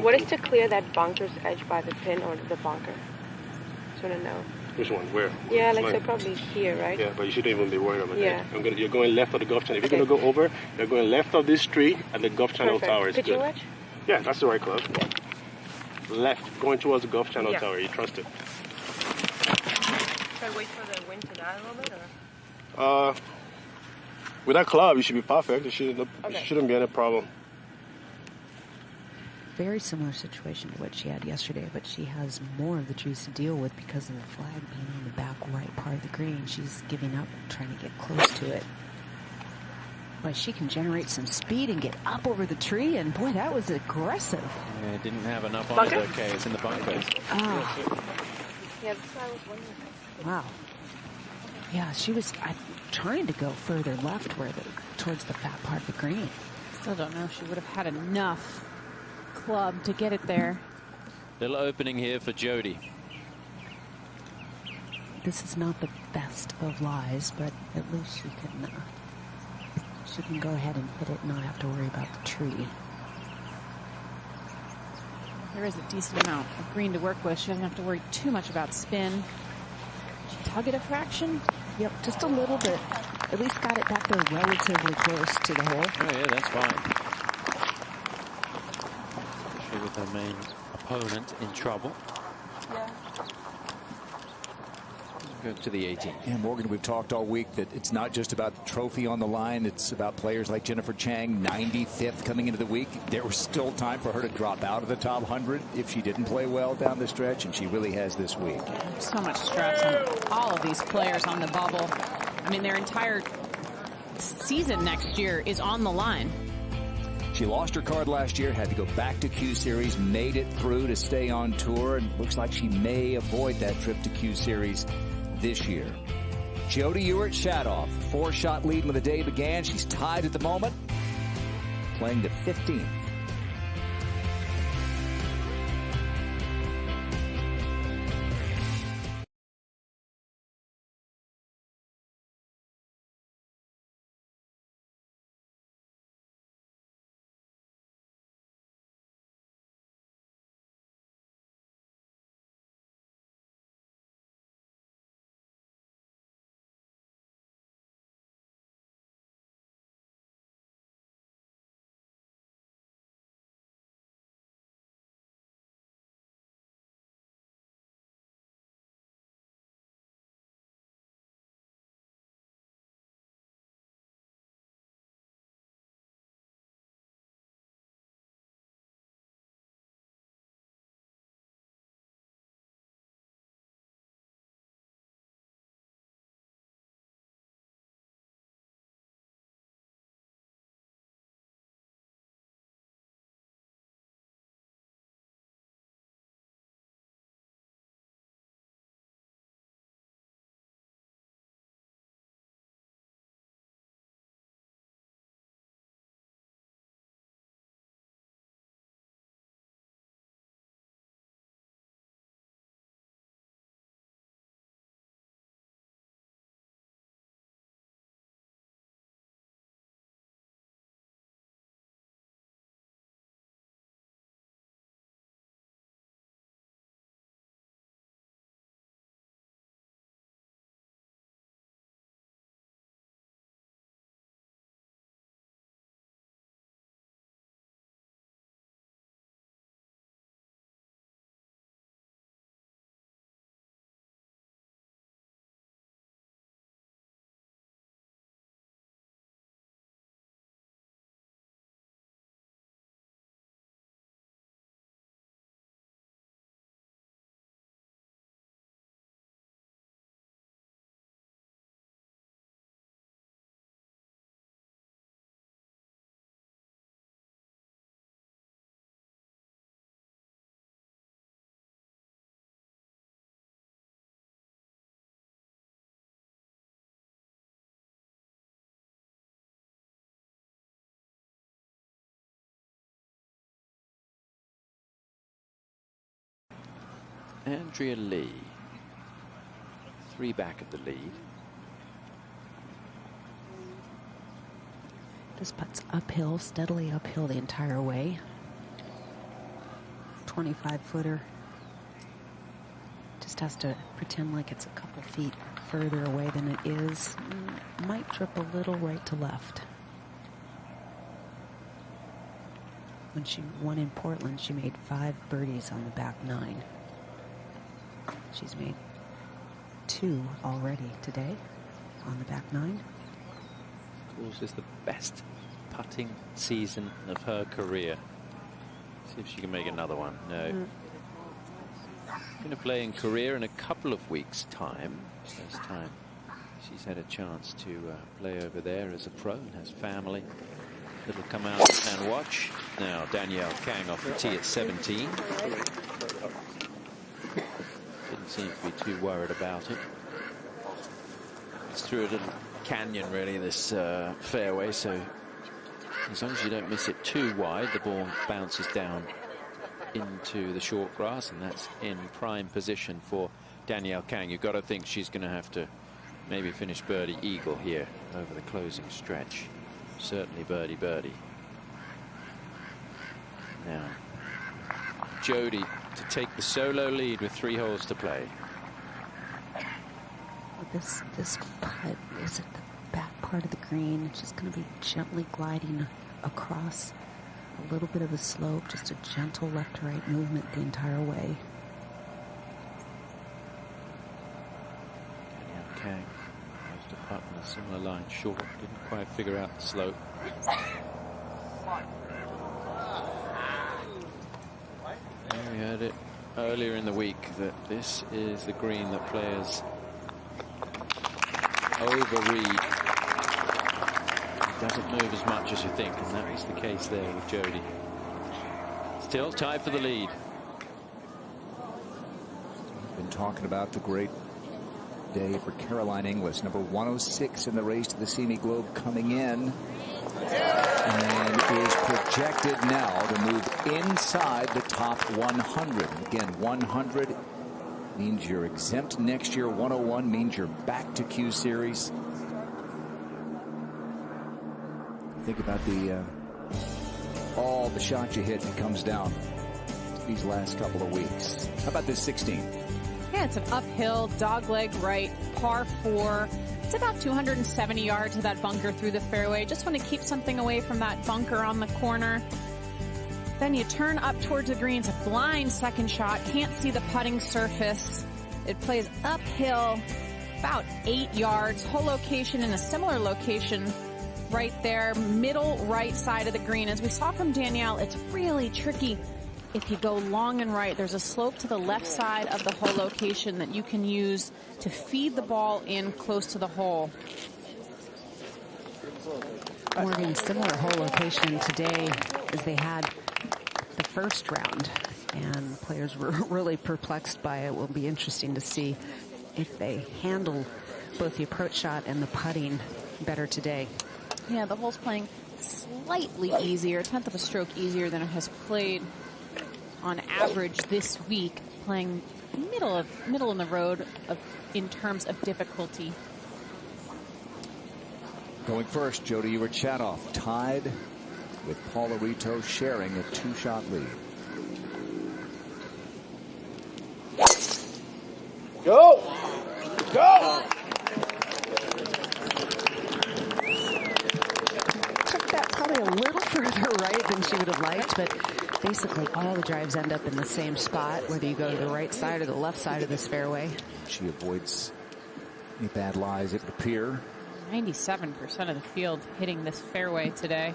What is to clear that bunker's edge by the pin or the bunker? Just want to know. Which one? Where? Yeah, like so probably here, right? Yeah, but you shouldn't even be worried about Yeah. that. You're going left of the Gulf Channel. If you're going to go over, you're going left of this tree at the Gulf Channel Perfect. Tower. It's Pitching good. wedge? Yeah, that's the right club. Yeah. Left, going towards the Gulf Channel Yeah. Tower. You trust it. Should I wait for the wind to die a little bit, or? With that club, you should be perfect. It shouldn't be any problem. Very similar situation to what she had yesterday, but she has more of the trees to deal with because of the flag being on the back right part of the green. She's giving up trying to get close to it. But she can generate some speed and get up over the tree, and boy, that was aggressive. Yeah, didn't have enough on Bunker? it. Okay, it's in the bunkers. Ah, Yeah, that's why I was wondering. wow. Yeah, she was trying to go further left towards the fat part of the green. Still don't know if she would have had enough club to get it there. Little opening here for Jody. this is not the best of lies, but at least she can go ahead and hit it and not have to worry about the tree. There is a decent amount of green to work with. She doesn't have to worry too much about spin. She tug it a fraction? Yep, just a little bit. At least got it back there relatively close to the hole. Oh yeah, that's fine. Especially with her main opponent in trouble. Yeah. Go to the 18th. And Morgan, we've talked all week that it's not just about the trophy on the line. It's about players like Jennifer Chang, 95th coming into the week. There was still time for her to drop out of the top 100 if she didn't play well down the stretch, and she really has this week. So much stress on all of these players on the bubble. I mean, their entire season next year is on the line. She lost her card last year, had to go back to Q Series, made it through to stay on tour, and looks like she may avoid that trip to Q Series this year. Jody Ewart Shadoff, 4-shot lead when the day began. She's tied at the moment, playing the 15th. Andrea Lee, 3 back of the lead. This putt's uphill, steadily uphill the entire way. 25-footer. Just has to pretend like it's a couple feet further away than it is. Might trip a little right to left. When she won in Portland, she made 5 birdies on the back 9. She's made 2 already today on the back 9. Course is the best putting season of her career. See if she can make another one. No. Going to play in Korea in a couple of weeks' time. First time she's had a chance to play over there as a pro and has family that'll come out and watch. Now Danielle Kang off the tee at 17. Didn't seem to be too worried about it. It's through a little canyon really, this fairway, so as long as you don't miss it too wide, the ball bounces down into the short grass, and that's in prime position for Danielle Kang. You've got to think she's going to have to maybe finish birdie eagle here over the closing stretch. Certainly birdie birdie. Now, Jody to take the solo lead with 3 holes to play. This putt is at the back part of the green. It's just going to be gently gliding across a little bit of a slope, just a gentle left to right movement the entire way. Danielle Kang used a putt on a similar line, short, didn't quite figure out the slope. We heard it earlier in the week that this is the green that players overread. It doesn't move as much as you think, and that was the case there with Jody. Still tied for the lead. We've been talking about the great day for Caroline Inglis, number 106 in the race to the Semi Globe, coming in and is projected now to move inside the top 100. Again, 100 means you're exempt next year. 101 means you're back to Q Series. Think about all the shots you hit, and it comes down these last couple of weeks. How about this 16? Yeah, it's an uphill, dogleg right, par 4. It's about 270 yards to that bunker through the fairway. Just want to keep something away from that bunker on the corner. Then you turn up towards the green. It's a blind second shot. Can't see the putting surface. It plays uphill about 8 yards. Whole location in a similar location right there, middle right side of the green. As we saw from Danielle, it's really tricky. If you go long and right, there's a slope to the left side of the hole location that you can use to feed the ball in close to the hole. Morgan, similar hole location today as they had the first round, and players were really perplexed by it. Will be interesting to see if they handle both the approach shot and the putting better today. Yeah, the hole's playing slightly easier, a tenth of a stroke easier than it has played on average this week, playing middle in the road in terms of difficulty. Going first, Jody Ewart-Shadoff tied with Paula Rito, sharing a 2-shot lead. Go! Go! Took that probably a little further right than she would have liked, but basically all the drives end up in the same spot, whether you go to the right side or the left side of this fairway. She avoids any bad lies, it would appear. 97% of the field hitting this fairway today.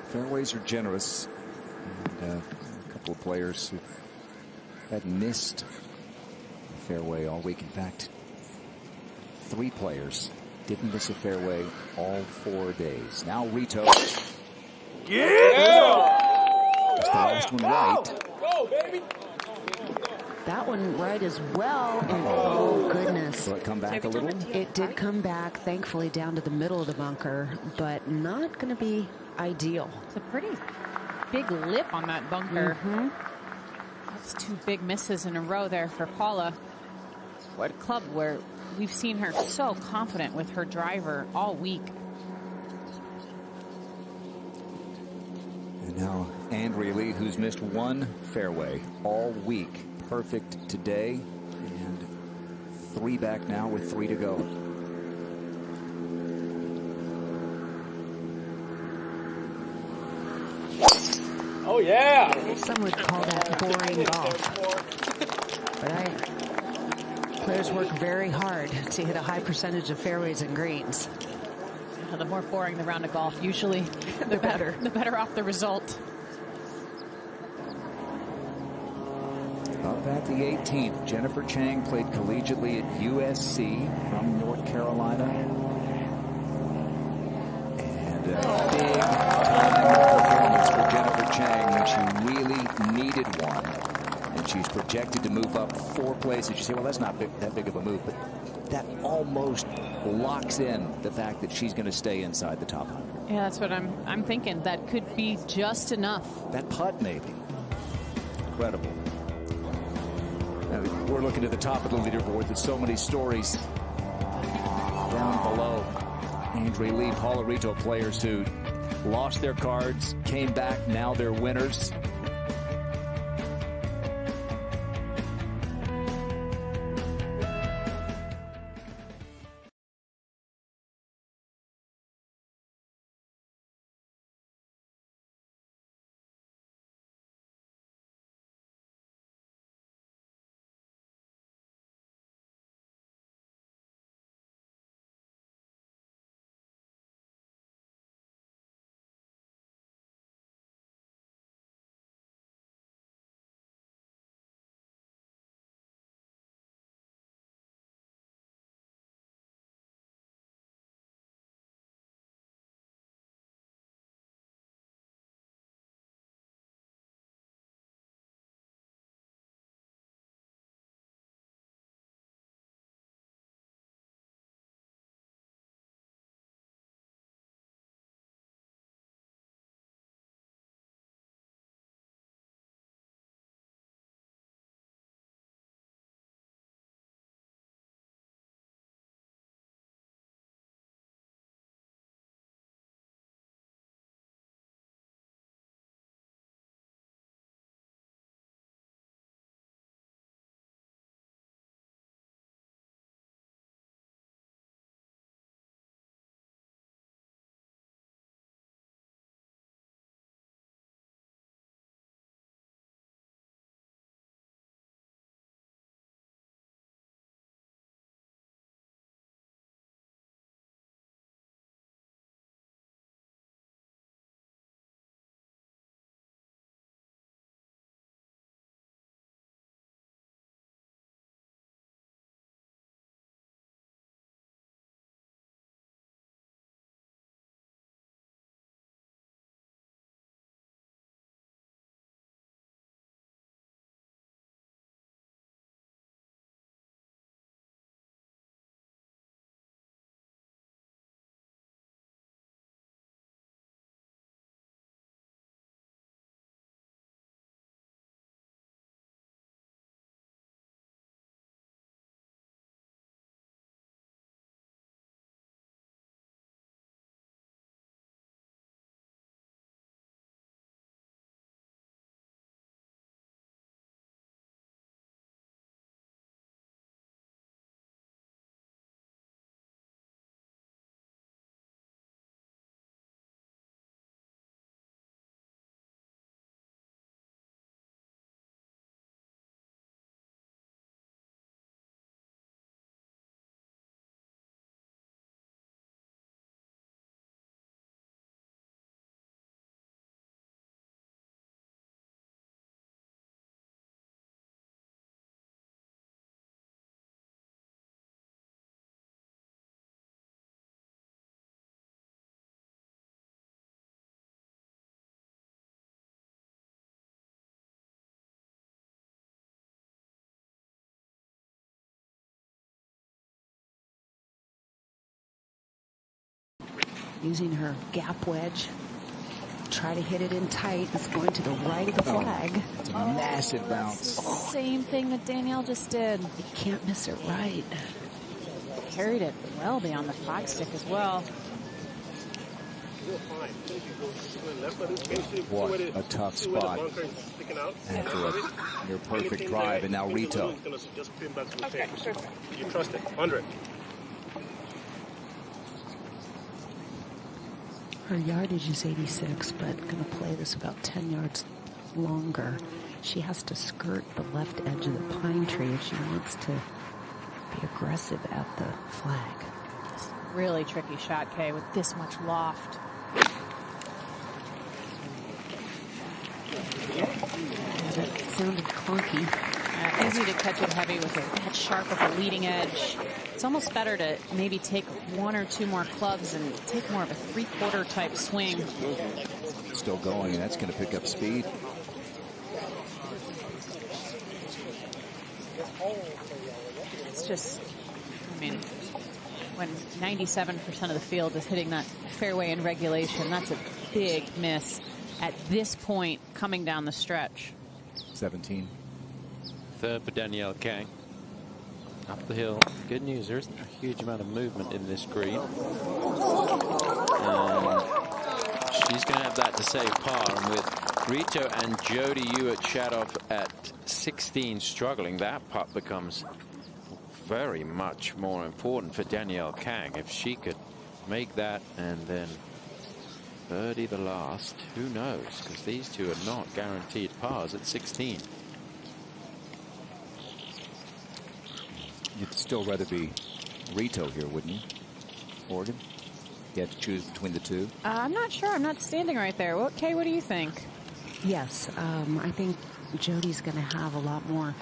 Fairways are generous, and a couple of players who had missed the fairway all week. In fact, 3 players didn't miss a fairway all 4 days. Now Rito. Yeah! That's the last one right. Go, baby! That one right as well. And oh, goodness. Will it come back a little? It did come back, thankfully, down to the middle of the bunker, but not going to be ideal. It's a pretty big lip on that bunker. That's 2 big misses in a row there for Paula. What a club where we've seen her so confident with her driver all week. And now Andrea Lee, who's missed 1 fairway all week. Perfect today, and 3 back now with 3 to go. Oh, yeah! Some would call that boring golf. But players work very hard to hit a high percentage of fairways and greens. The more boring the round of golf, usually the better. The better off the result. Up at the 18th, Jennifer Chang played collegiately at USC from North Carolina. And a big time performance for Jennifer Chang when she really needed one. And she's projected to move up 4 places. You say, well, that's not that big of a move, but that almost locks in the fact that she's going to stay inside the top 100. Yeah, that's what I'm thinking. That could be just enough. That putt, maybe. Incredible. We're looking at the top of the leaderboard. There's so many stories down below. Andre Lee, Paula Rito players who lost their cards, came back, now they're winners. Using her gap wedge. Try to hit it in tight. It's going to the right of the flag. It's a massive bounce. Same thing that Danielle just did. You can't miss it right. Carried it well beyond the flag stick as well. What a tough spot after a near perfect drive, and now Rito. Okay, you trust it. 100. Her yardage is 86, but going to play this about 10 yards longer. She has to skirt the left edge of the pine tree if she wants to be aggressive at the flag. Really tricky shot, Kay, with this much loft. That sounded clunky. Easy to catch it heavy with that sharp of a leading edge. It's almost better to maybe take one or two more clubs and take more of a three-quarter type swing. Still going, and that's going to pick up speed. It's just, I mean, when 97% of the field is hitting that fairway in regulation, that's a big miss at this point coming down the stretch. 17. third for Danielle Kang. Up the hill. Good news, there isn't a huge amount of movement in this green. And she's going to have that to save par. And with Rito and Jody Ewart-Shadoff at 16 struggling, that putt becomes very much more important for Danielle Kang. If she could make that and then birdie the last, who knows? Because these two are not guaranteed pars at 16. You'd still rather be Rito here, wouldn't you, Morgan? You have to choose between the two. I'm not sure. I'm not standing right there. Kay, what do you think? Yes, I think Jody's going to have a lot more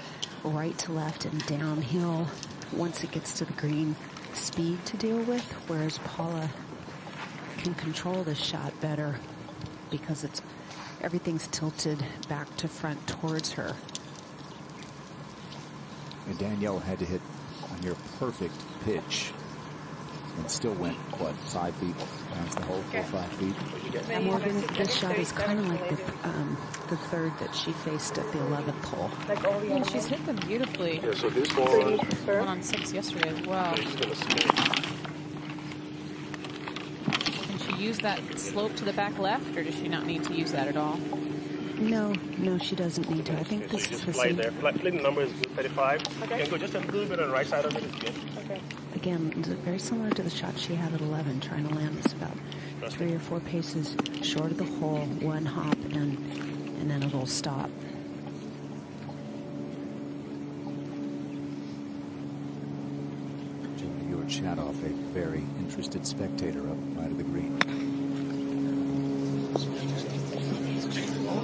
right to left and downhill once it gets to the green speed to deal with, whereas Paula can control the shot better because everything's tilted back to front towards her. And Danielle had to hit a near perfect pitch and still went, what, 5 feet past the hole, 4 or 5 feet. And Morgan, this shot is kind of like the third that she faced at the 11th hole. Yeah, she's hit them beautifully. Yeah, so this ball, one on 6 yesterday as well. Can she use that slope to the back left, or does she not need to use that at all? No, she doesn't need to. I think this is the fly same. there. The number is 35. Okay. And go just a little bit on the right side of it. Is good. Okay. Again, very similar to the shot she had at 11, trying to land this about 3 or 4 paces short of the hole, one hop, and then it'll stop. Jody Ewart-Shadoff, a very interested spectator up right of the green.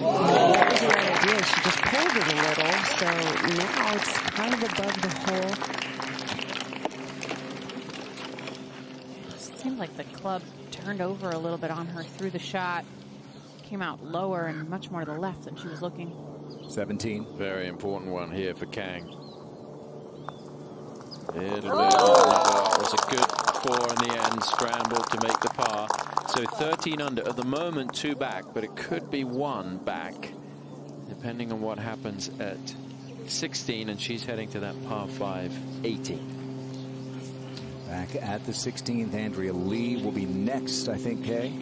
That was the right idea. She just pulled it a little, so now it's kind of above the hole. It seemed like the club turned over a little bit on her through the shot. Came out lower and much more to the left than she was looking. 17. Very important one here for Kang. Little bit. It was a good 4 in the end, scrambled to make the par. So 13 under. At the moment, 2 back, but it could be 1 back, depending on what happens at 16, and she's heading to that par 5, 80. Back at the 16th, Andrea Lee will be next, I think, Kay?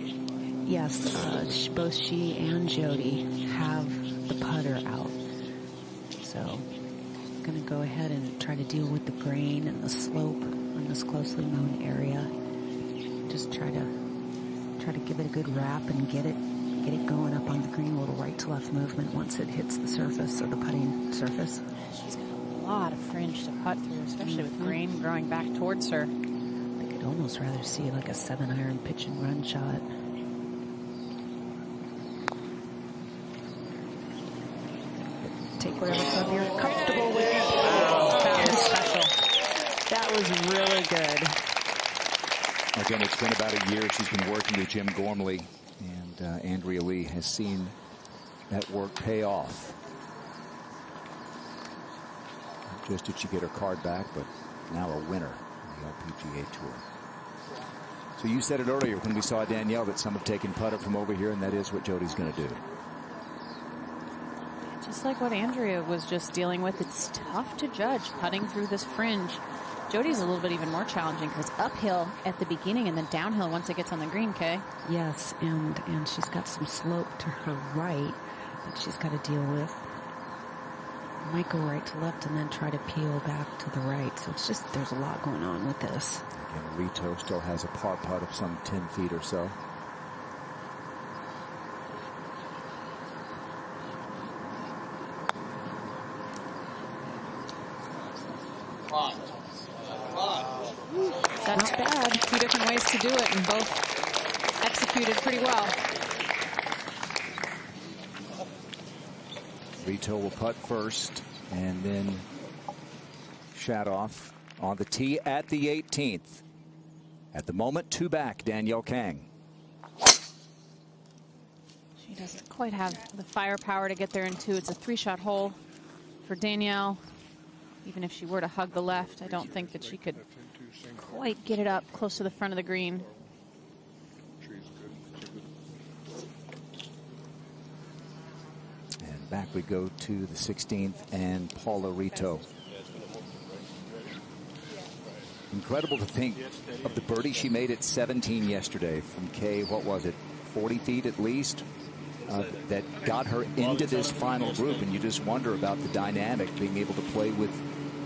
Yes, both she and Jody have the putter out. So I'm going to go ahead and try to deal with the grain and the slope on this closely known area. Just try to give it a good wrap and get it going up on the green, a little right to left movement once it hits the surface or the putting surface. She's got a lot of fringe to putt through, especially with grain growing back towards her. I could almost rather see like a 7-iron pitch and run shot. Take whatever club you're comfortable with. Wow, that was special. That was really good. Again, it's been about a year she's been working with Jim Gormley, and Andrea Lee has seen that work pay off. Not just did she get her card back, but now a winner of the LPGA Tour. So you said it earlier when we saw Danielle that some have taken putter from over here, and that is what Jody's going to do. Just like what Andrea was just dealing with, it's tough to judge putting through this fringe. Jody's a little bit even more challenging because it's uphill at the beginning and then downhill once it gets on the green, Kay. Yes, and she's got some slope to her right that she's got to deal with. Might go right to left and then try to peel back to the right. So it's just, there's a lot going on with this. Again, Rito still has a par putt of some 10 feet or so. That's bad. 2 different ways to do it, and both executed pretty well. Rito will putt first, and then Shadoff on the tee at the 18th. At the moment, 2 back, Danielle Kang. She doesn't quite have the firepower to get there in 2. It's a 3-shot hole for Danielle. Even if she were to hug the left, I don't think that she could quite get it up close to the front of the green. And Back we go to the 16th and Paula Rito. Incredible to think of the birdie she made at 17 yesterday from Kay, what was it, 40 feet at least, that got her into this final group. And you just wonder about the dynamic, being able to play with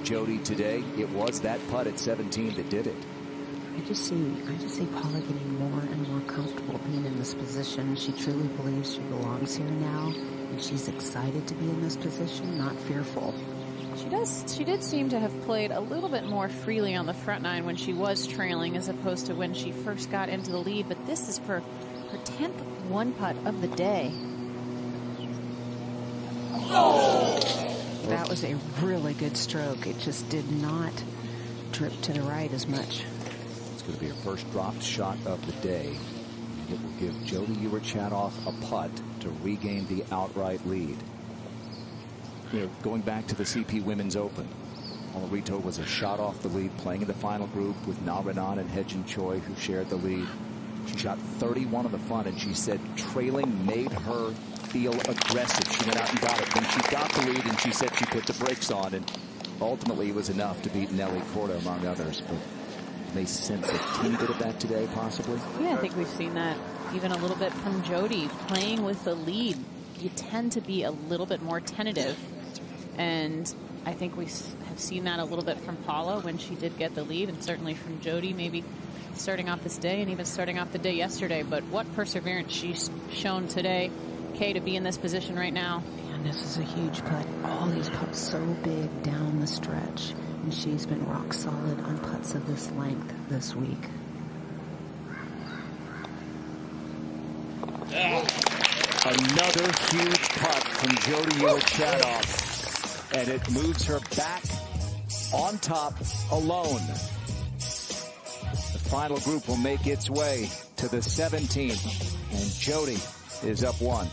Jody today. It was that putt at 17 that did it. I just see Paula getting more and more comfortable being in this position. She truly believes she belongs here now, and she's excited to be in this position, not fearful. She did seem to have played a little bit more freely on the front nine when she was trailing as opposed to when she first got into the lead. But this is for her 10th one putt of the day. That was a really good stroke. It just did not drip to the right as much. It's going to be her first dropped shot of the day. And it will give Jody Ewart-Chatoff a putt to regain the outright lead. You know, going back to the CP Women's Open, Paula Rito was a shot off the lead, playing in the final group with Na Renan and Hejin Choi, who shared the lead. She shot 31 on the front, and she said trailing made her feel aggressive. She went out and got it. When she got the lead, and she said she put the brakes on, and ultimately it was enough to beat Nelly Corda, among others. But may sense a teeny bit of that today, possibly. Yeah, I think we've seen that even a little bit from Jody. Playing with the lead, you tend to be a little bit more tentative. And I think we have seen that a little bit from Paula when she did get the lead, and certainly from Jody, maybe starting off this day and even starting off the day yesterday. But what perseverance she's shown today, Kay, to be in this position right now. Man, this is a huge putt. All these putts so big down the stretch, and she's been rock solid on putts of this length this week. Another huge putt from Jody Ewart-Chatoff. And it moves her back on top alone. The final group will make its way to the 17th, and Jody is up 1.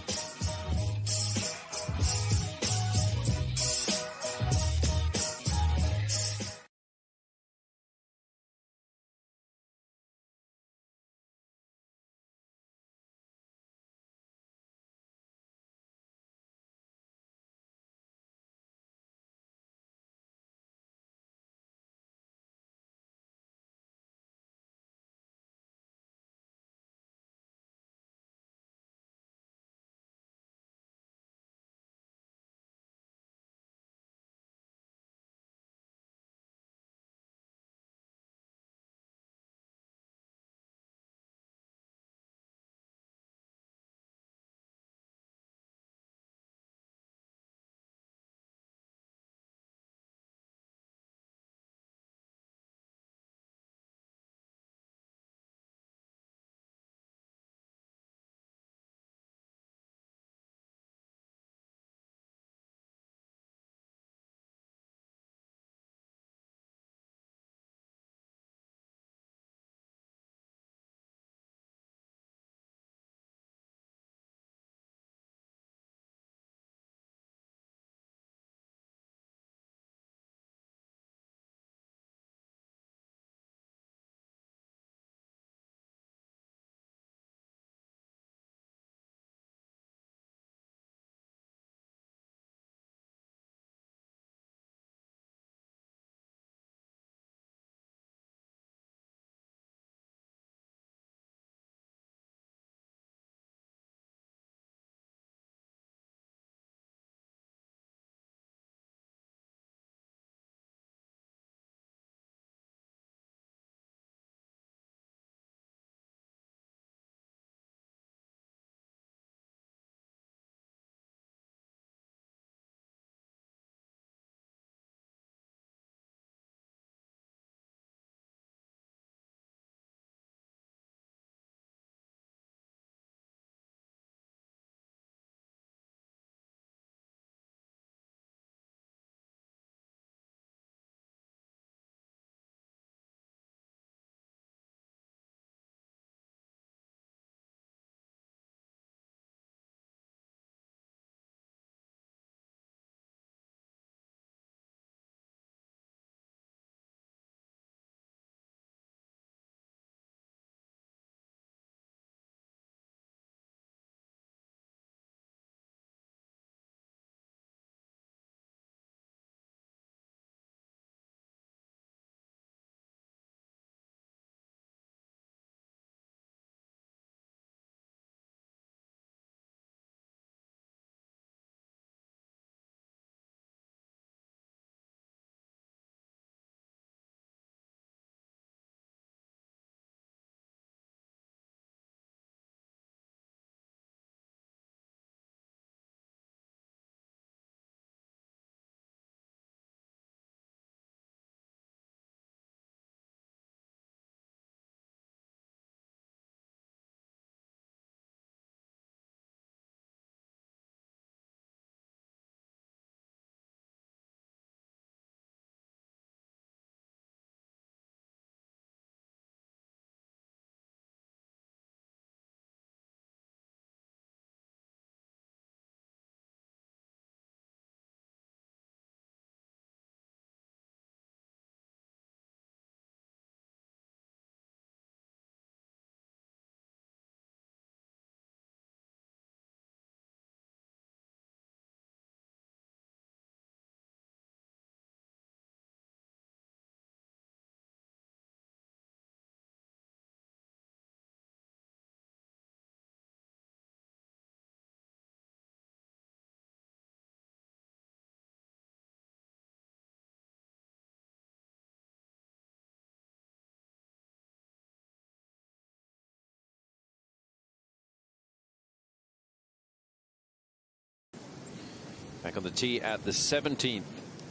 Back on the tee at the 17th.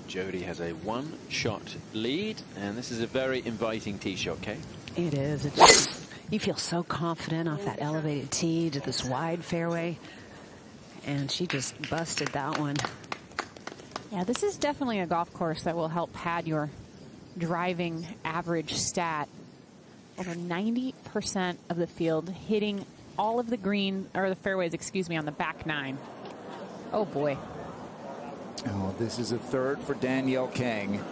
Jody has a one-shot lead, and this is a very inviting tee shot, Kay. It is. It's just, you feel so confident off that elevated tee to this wide fairway, and she just busted that one. Yeah, this is definitely a golf course that will help pad your driving average stat. Over 90% of the field hitting all of the green, or the fairways, excuse me, on the back nine. Oh boy. Oh, this is a third for Danielle Kang.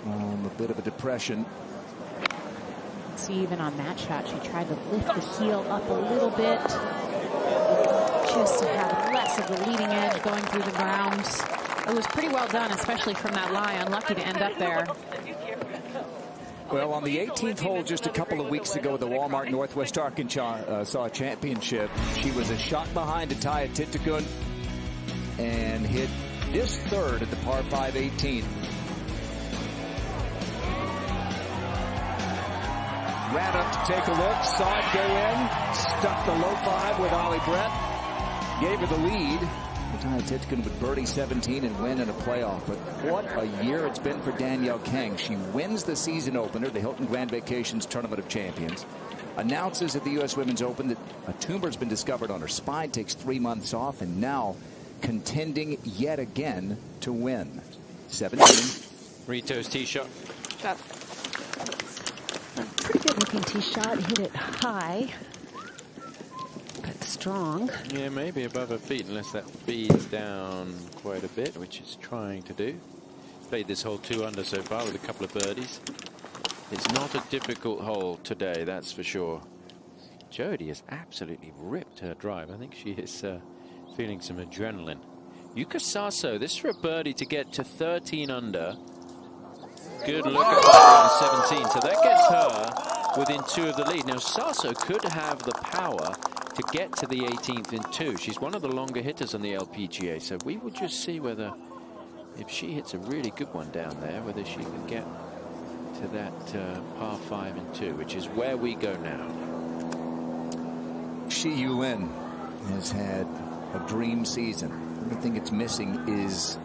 A bit of a depression. See, even on that shot, she tried to lift the heel up a little bit, just to have less of the leading edge going through the ground. It was pretty well done, especially from that lie. Unlucky to end up there. Well, on the 18th hole just a couple of weeks ago, the Walmart Northwest Arkansas Championship, she was a shot behind Ataya Titikun and hit this third at the par 5 18th. Ran up to take a look, saw it go in, stuck the low 5 with Ollie Brett, gave her the lead. Ataya Titikun would birdie 17 and win in a playoff. But what a year it's been for Danielle Kang. She wins the season opener, the Hilton Grand Vacations Tournament of Champions. Announces at the U.S. Women's Open that a tumor's been discovered on her spine, takes 3 months off, and now contending yet again to win. 17. Rito's tee shot. A pretty good looking tee shot. Hit it high, but strong. Yeah, maybe above her feet, unless that feeds down quite a bit, which it's trying to do. Played this hole 2 under so far with a couple of birdies. It's not a difficult hole today, that's for sure. Jody has absolutely ripped her drive. I think she is feeling some adrenaline. Yuka Saso, this is for a birdie to get to 13 under. Good look at that on 17. So that gets her within 2 of the lead. Now, Saso could have the power to get to the 18th in 2. She's one of the longer hitters on the LPGA. So we will just see whether, if she hits a really good one down there, whether she can get to that par 5 in 2, which is where we go now. Shi Yulin has had a dream season. The only thing it's missing is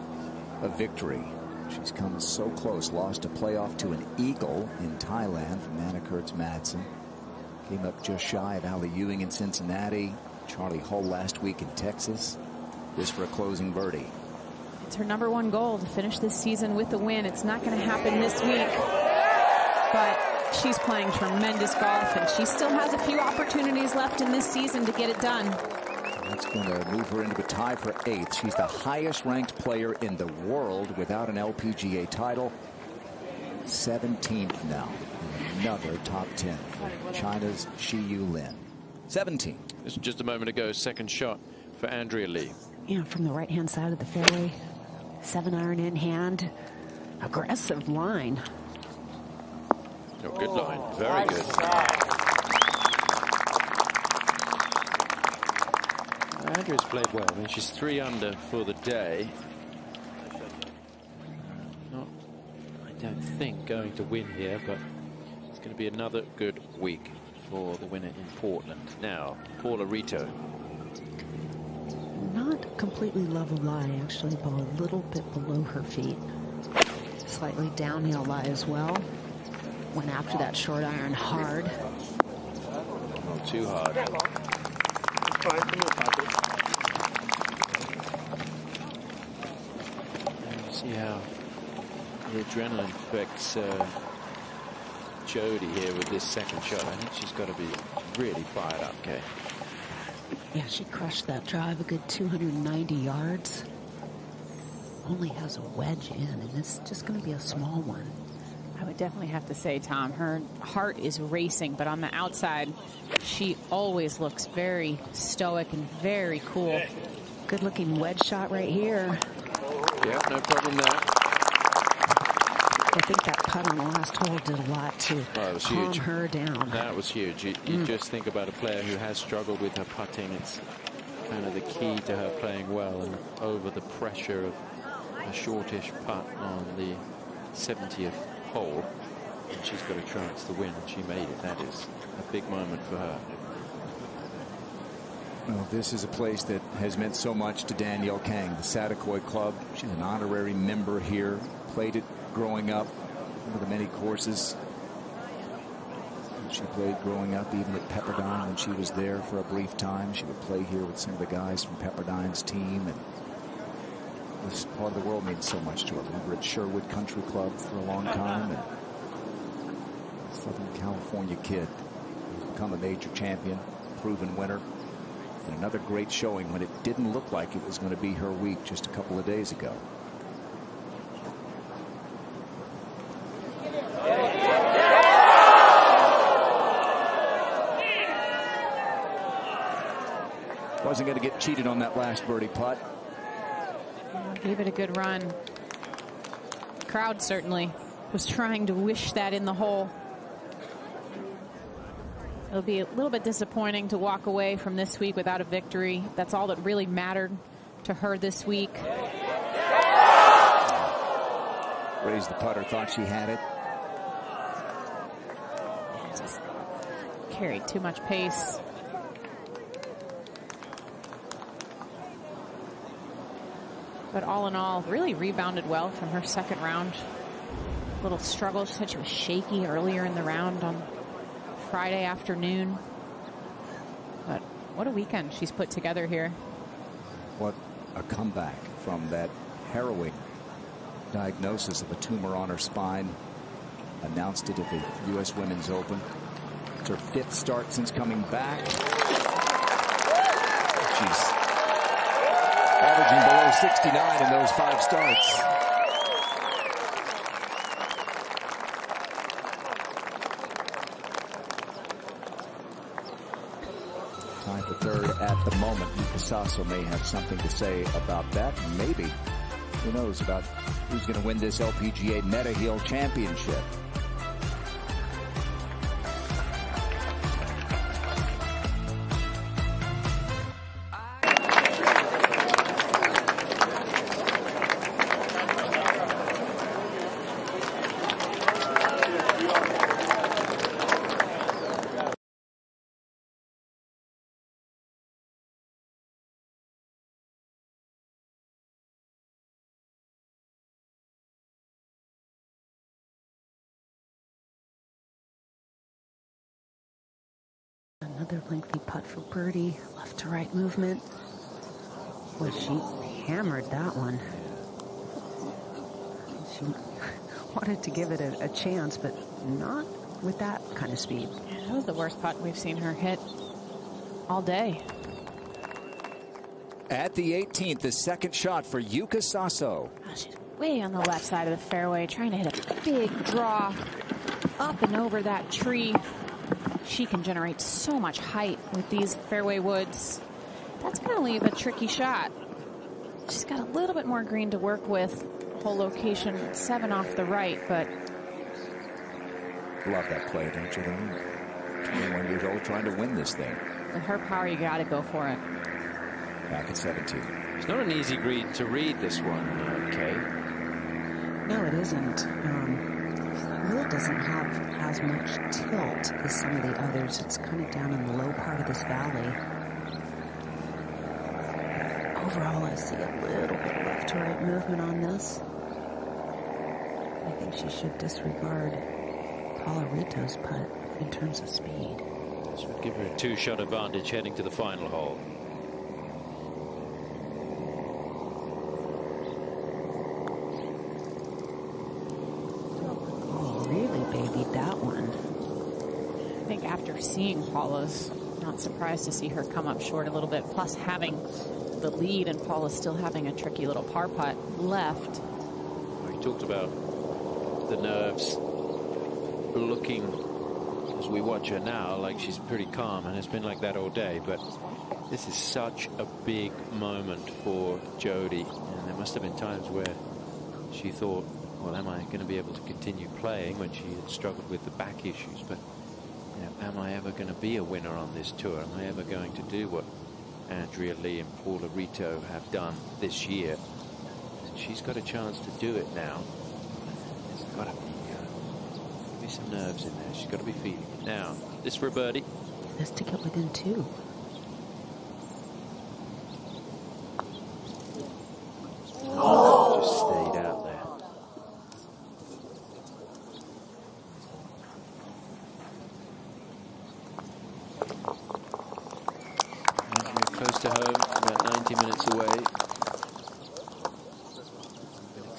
a victory. She's come so close. Lost a playoff to an eagle in Thailand from Anna Kurtz-Madsen. Came up just shy of Ali Ewing in Cincinnati. Charlie Hull last week in Texas. This for a closing birdie. It's her #1 goal to finish this season with a win. It's not going to happen this week, but she's playing tremendous golf, and she still has a few opportunities left in this season to get it done. That's going to move her into a tie for 8th. She's the highest ranked player in the world without an LPGA title. 17th now. Another top 10 for China's Shi Yulin. 17. This is just a moment ago. Second shot for Andrea Lee. Yeah, from the right-hand side of the fairway. 7-iron in hand. Aggressive line. Oh, good line. Very good. Andrea's played well. I mean, she's 3 under for the day. Not, I don't think, going to win here, but it's going to be another good week for the winner in Portland. Now, Paula Rito. Not completely level lie, actually, but a little bit below her feet. Slightly downhill lie as well. Went after that short iron hard. Not too hard. See how the adrenaline affects Jody here with this second shot. I think she's got to be really fired up, Kay. Yeah, she crushed that drive a good 290 yards. Only has a wedge in, and it's just going to be a small one. I would definitely have to say, Tom, her heart is racing, but on the outside, she always looks very stoic and very cool. Good looking wedge shot right here. Yeah, no problem there. I think that putt on the last hole did a lot to calm her down. That was huge. You just think about a player who has struggled with her putting. It's kind of the key to her playing well, and over the pressure of a shortish putt on the 70th hole, and she's got a chance to win, and she made it. That is a big moment for her. Well, this is a place that has meant so much to Danielle Kang, the Satakoy Club. She's an honorary member here, played it growing up, one of the many courses she played growing up, even at Pepperdine when she was there for a brief time. She would play here with some of the guys from Pepperdine's team, and this part of the world means so much to her. Remember at Sherwood Country Club for a long time, and Southern California kid who's become a major champion, proven winner, and another great showing when it didn't look like it was going to be her week just a couple of days ago. Wasn't going to get cheated on that last birdie putt. Gave it a good run. Crowd certainly was trying to wish that in the hole. It'll be a little bit disappointing to walk away from this week without a victory. That's all that really mattered to her this week. Raised the putter, thought she had it. Just carried too much pace. But all in all, really rebounded well from her second round. Little struggle. She said she was shaky earlier in the round on Friday afternoon. But what a weekend she's put together here. What a comeback from that harrowing diagnosis of a tumor on her spine. Announced it at the U.S. Women's Open. It's her 5th start since coming back. She's averaging below 69 in those 5 starts. Time for 3rd at the moment. Yuka Saso may have something to say about that. Maybe, who knows, about who's going to win this LPGA Mediheal Championship. Another lengthy putt for birdie. Left to right movement. Boy, she hammered that one. She wanted to give it a chance, but not with that kind of speed. Yeah, that was the worst putt we've seen her hit all day. At the 18th, the second shot for Yuka Saso. Oh, she's way on the left side of the fairway, trying to hit a big draw up and over that tree. She can generate so much height with these fairway woods. That's going to leave a tricky shot. She's got a little bit more green to work with. Hole location 7 off the right, but love that play, don't you? 21 years old, trying to win this thing. with her power, you got to go for it. Back at 17. It's not an easy green to read, this one, Kay. No, it isn't. Really doesn't have as much tilt as some of the others. It's kind of down in the low part of this valley. Overall, I see a little bit left to right movement on this. I think she should disregard Paula Rito's putt in terms of speed. This would give her a 2-shot advantage heading to the final hole. That one. I think after seeing Paula's, not surprised to see her come up short a little bit, plus having the lead and Paula still having a tricky little par putt left. We talked about the nerves, looking as we watch her now like she's pretty calm, and it's been like that all day, but this is such a big moment for Jody, and there must have been times where she thought, well, am I going to be able to continue playing, when she had struggled with the back issues? But, you know, am I ever going to be a winner on this tour? Am I ever going to do what Andrea Lee and Paula Rito have done this year? And she's got a chance to do it now. There's got to be some nerves in there. She's got to be feeling it. Now, this for a birdie. This to get within 2.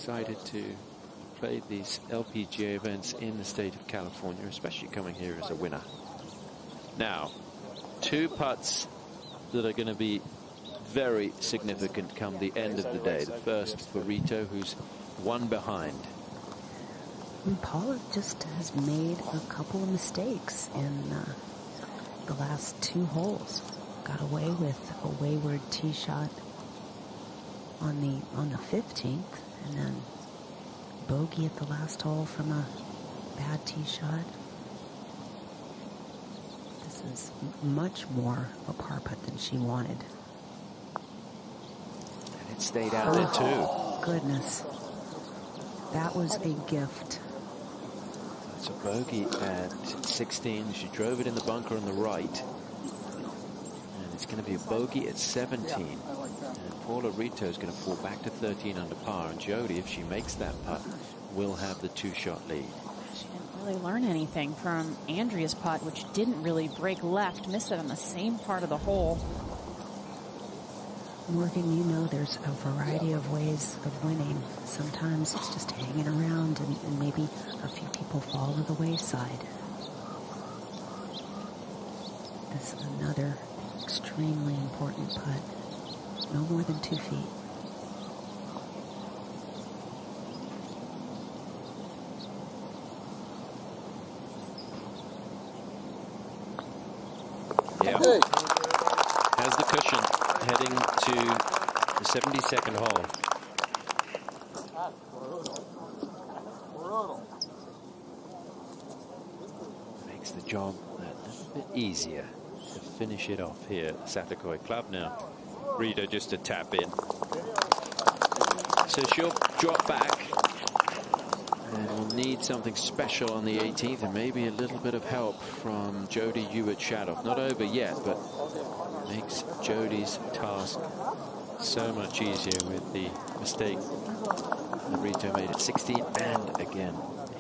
excited to play these LPGA events in the state of California, especially coming here as a winner. Now, 2 putts that are going to be very significant come the end of the day. The first for Rito, who's 1 behind. And Paula just has made a couple of mistakes in the last 2 holes. Got away with a wayward tee shot on the 15th, and then bogey at the last hole from a bad tee shot. This is much more a par putt than she wanted. And it stayed out there too. Goodness. That was a gift. It's a bogey at 16. She drove it in the bunker on the right. And it's going to be a bogey at 17. And Paula Rito is going to fall back to 13 under par. And Jody, if she makes that putt, will have the 2-shot lead. She didn't really learn anything from Andrea's putt, which didn't really break left. Missed it on the same part of the hole. Morgan, you know there's a variety of ways of winning. Sometimes it's just hanging around and maybe a few people fall to the wayside. This is another extremely important putt. No more than 2 feet. Yeah. Has the cushion heading to the 72nd hole. Makes the job a little bit easier to finish it off here at the Satakoy Club now. Rito just to tap in. So she'll drop back. And we'll need something special on the 18th, and maybe a little bit of help from Jody Ewart-Shadoff. Not over yet, but makes Jody's task so much easier with the mistake that Rito made at 16 and again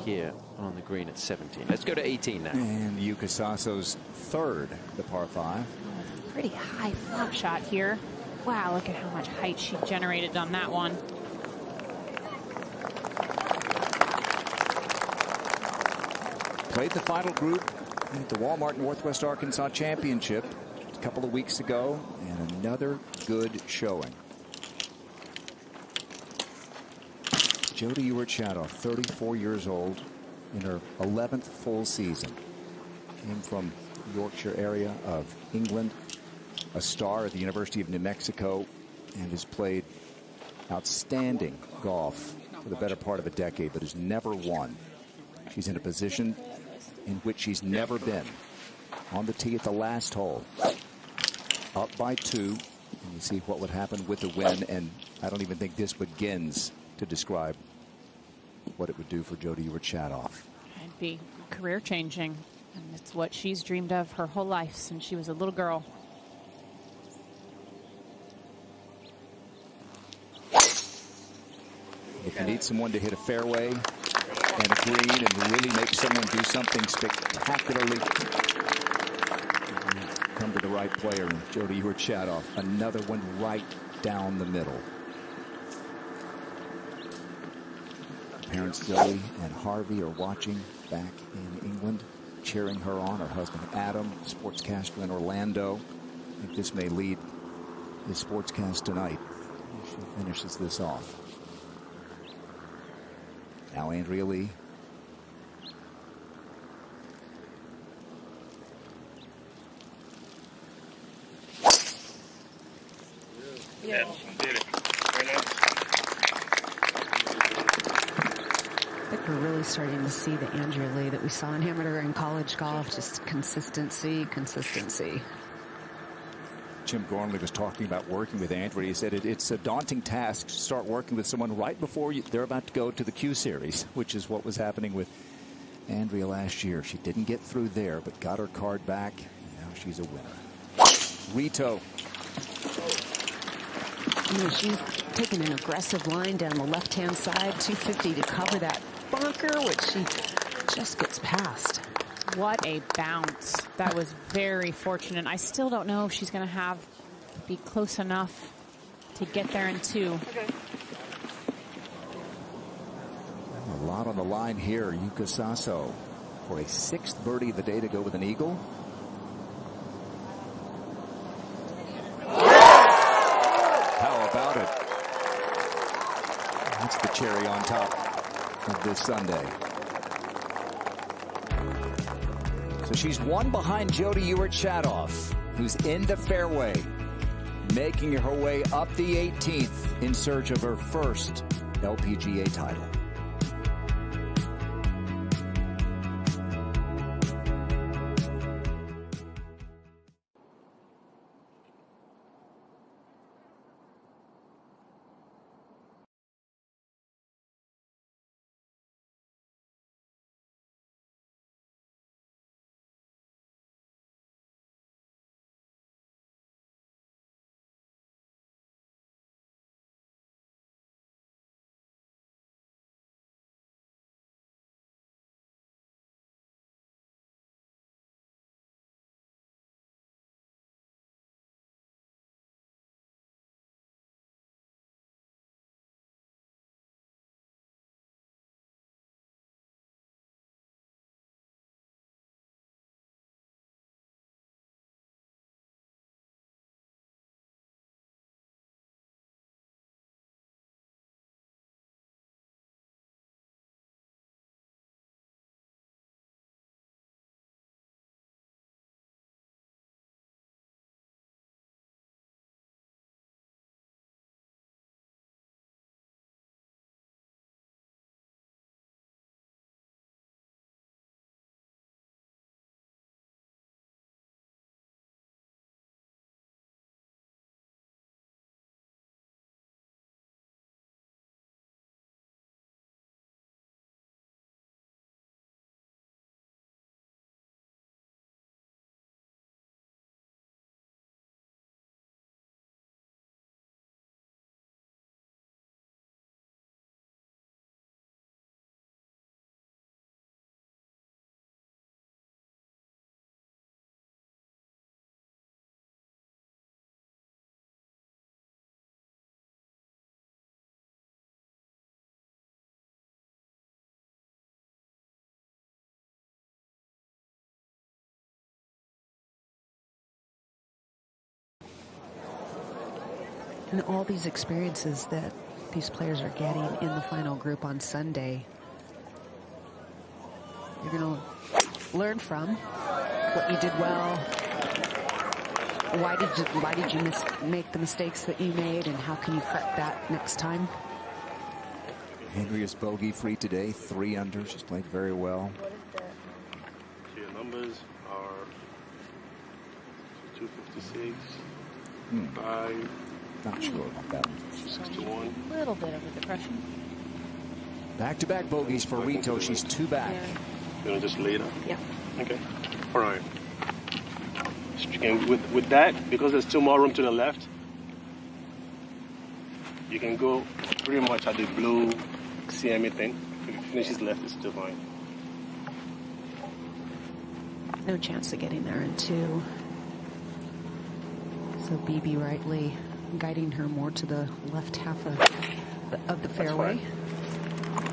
here on the green at 17. Let's go to 18 now. And Yuka Sasso's 3rd, the par 5. Pretty high flop shot here. Wow, look at how much height she generated on that one. Played the final group at the Walmart Northwest Arkansas Championship a couple of weeks ago, and another good showing. Jody Ewart-Shadoff, 34 years old, in her 11th full season. Came from the Yorkshire area of England, a star at the University of New Mexico, and has played outstanding golf for the better part of a decade, but has never won. She's in a position in which she's never been. On the tee at the last hole. Up by 2. And you see what would happen with the win, and I don't even think this begins to describe what it would do for Jody Ewart-Shadoff. It'd be career changing, and it's what she's dreamed of her whole life since she was a little girl. If you need someone to hit a fairway and a green and really make someone do something spectacularly, come to the right player. Jody Ewart-Shadoff, another one right down the middle. Parents Zoe and Harvey are watching back in England, cheering her on. Her husband Adam, sportscaster in Orlando. I think this may lead his sportscast tonight if she finishes this off. Now Andrea Lee. Yeah, did it. Very nice. I think we're really starting to see the Andrea Lee that we saw in amateur and college golf. Just consistency, consistency. Jim Gormley was talking about working with Andrea. He said it's a daunting task to start working with someone right before they're about to go to the Q Series, which is what was happening with Andrea last year. She didn't get through there, but got her card back. Now she's a winner. Rito. You know, she's taking an aggressive line down the left-hand side, 250 to cover that bunker, which she just gets past. What a bounce. That was very fortunate. I still don't know if she's going to be close enough to get there in 2. Okay. lot on the line here. Yuka Saso for a 6th birdie of the day to go with an eagle. How about it? That's the cherry on top of this Sunday. So she's one behind Jodi Ewart-Shadoff, who's in the fairway, making her way up the 18th in search of her first LPGA title. And all these experiences that these players are getting in the final group on Sunday, you're going to learn from what you did well. Why did you make the mistakes that you made, and how can you correct that next time? Henry is bogey free today, 3 under. She's played very well. So your numbers are 256, 5. Not sure about that one. 61. A little bit of a depression. Back-to-back bogeys for Rito. She's 2 back. You want to just lay it up? Yeah. Okay. All right. And with that, because there's still more room to the left, you can go pretty much at the blue CME thing. If it finishes left, it's still fine. No chance of getting there in 2. So BB rightly guiding her more to the left half of the fairway.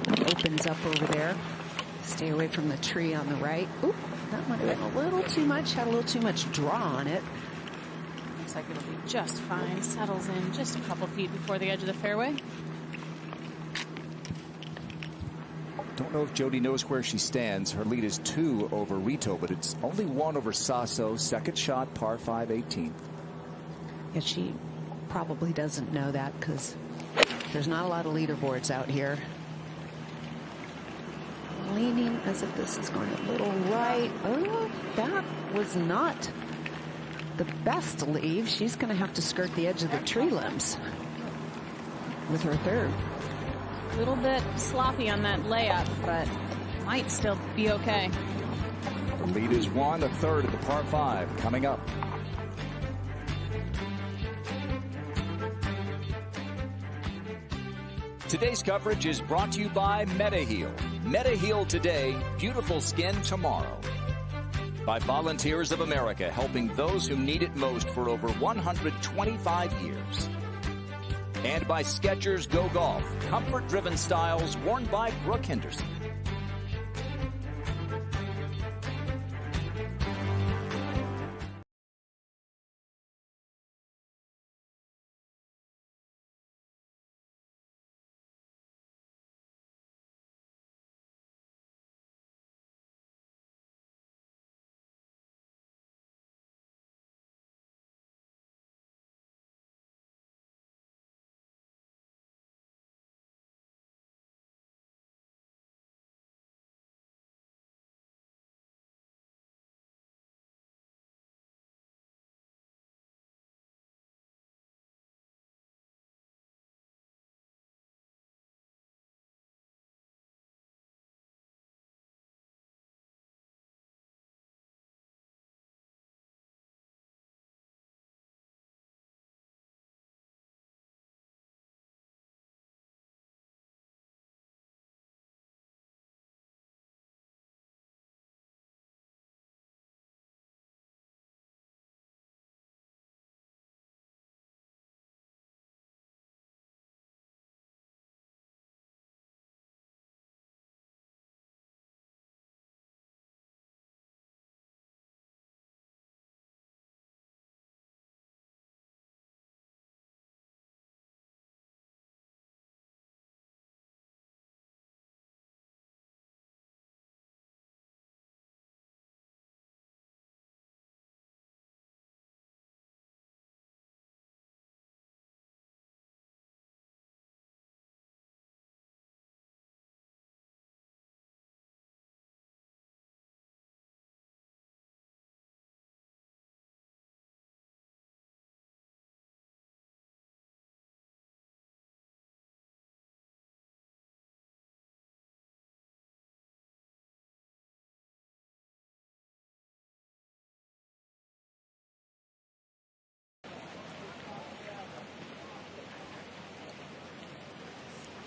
Opens up over there. Stay away from the tree on the right. Oop, that might have been a little too much. Had a little too much draw on it. Looks like it'll be just fine. Settles in just a couple feet before the edge of the fairway. Don't know if Jodi knows where she stands. Her lead is 2 over Rito, but it's only 1 over Saso. Second shot, par 5, 18th. Yeah, she probably doesn't know that because there's not a lot of leaderboards out here. Leaning as if this is going a little right. Oh, that was not the best leave. She's going to have to skirt the edge of the tree limbs with her 3rd. A little bit sloppy on that layup, but might still be okay. The lead is 1, a 3rd at the par 5 coming up. Today's coverage is brought to you by Mediheal. Mediheal today, beautiful skin tomorrow. By Volunteers of America, helping those who need it most for over 125 years. And by Skechers Go Golf, comfort-driven styles worn by Brooke Henderson.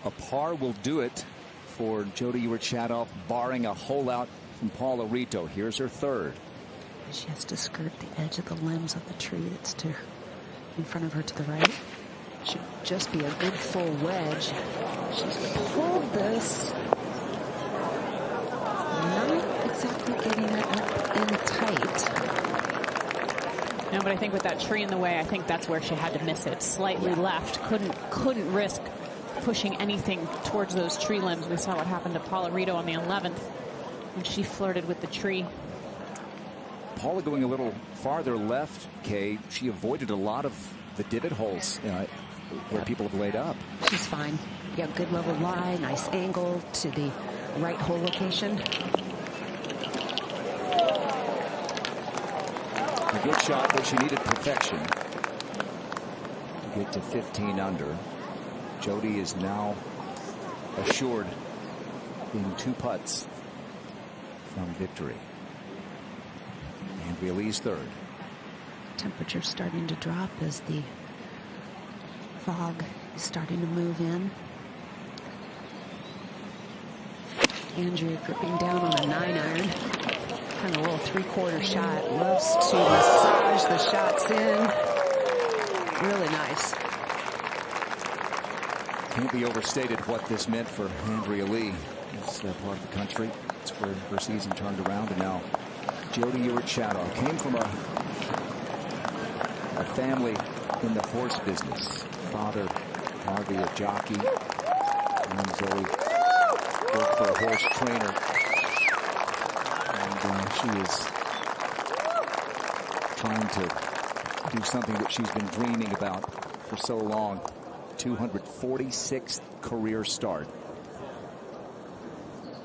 A par will do it for Jodi Ewart-Shadoff, barring a hole out from Paula Rito. Here's her third. She has to skirt the edge of the limbs of the tree that's in front of her to the right. Should just be a good full wedge. She's pulled this. Not exactly getting it up in tight. No, but I think with that tree in the way, I think that's where she had to miss it. Slightly left. Couldn't risk pushing anything towards those tree limbs. We saw what happened to Paula Rito on the 11th when she flirted with the tree. Paula going a little farther left, Kay. She avoided a lot of the divot holes where people have laid up. She's fine. Yeah, good level lie, nice angle to the right hole location. A good shot, but she needed perfection to get to 15 under. Jodi is now assured in 2 putts from victory. And Lee's third. Temperature starting to drop as the fog is starting to move in. Andrea gripping down on a 9-iron. Kind of a little 3/4 shot. Loves to massage the shots in. Really nice. Can't be overstated what this meant for Andrea Lee. This part of the country. It's where her season turned around, and now Jodi Ewart-Shadoff came from a family in the horse business. Father, Harvey, a jockey, and Zoe worked for a horse trainer. And she is trying to do something that she's been dreaming about for so long. 246th career start.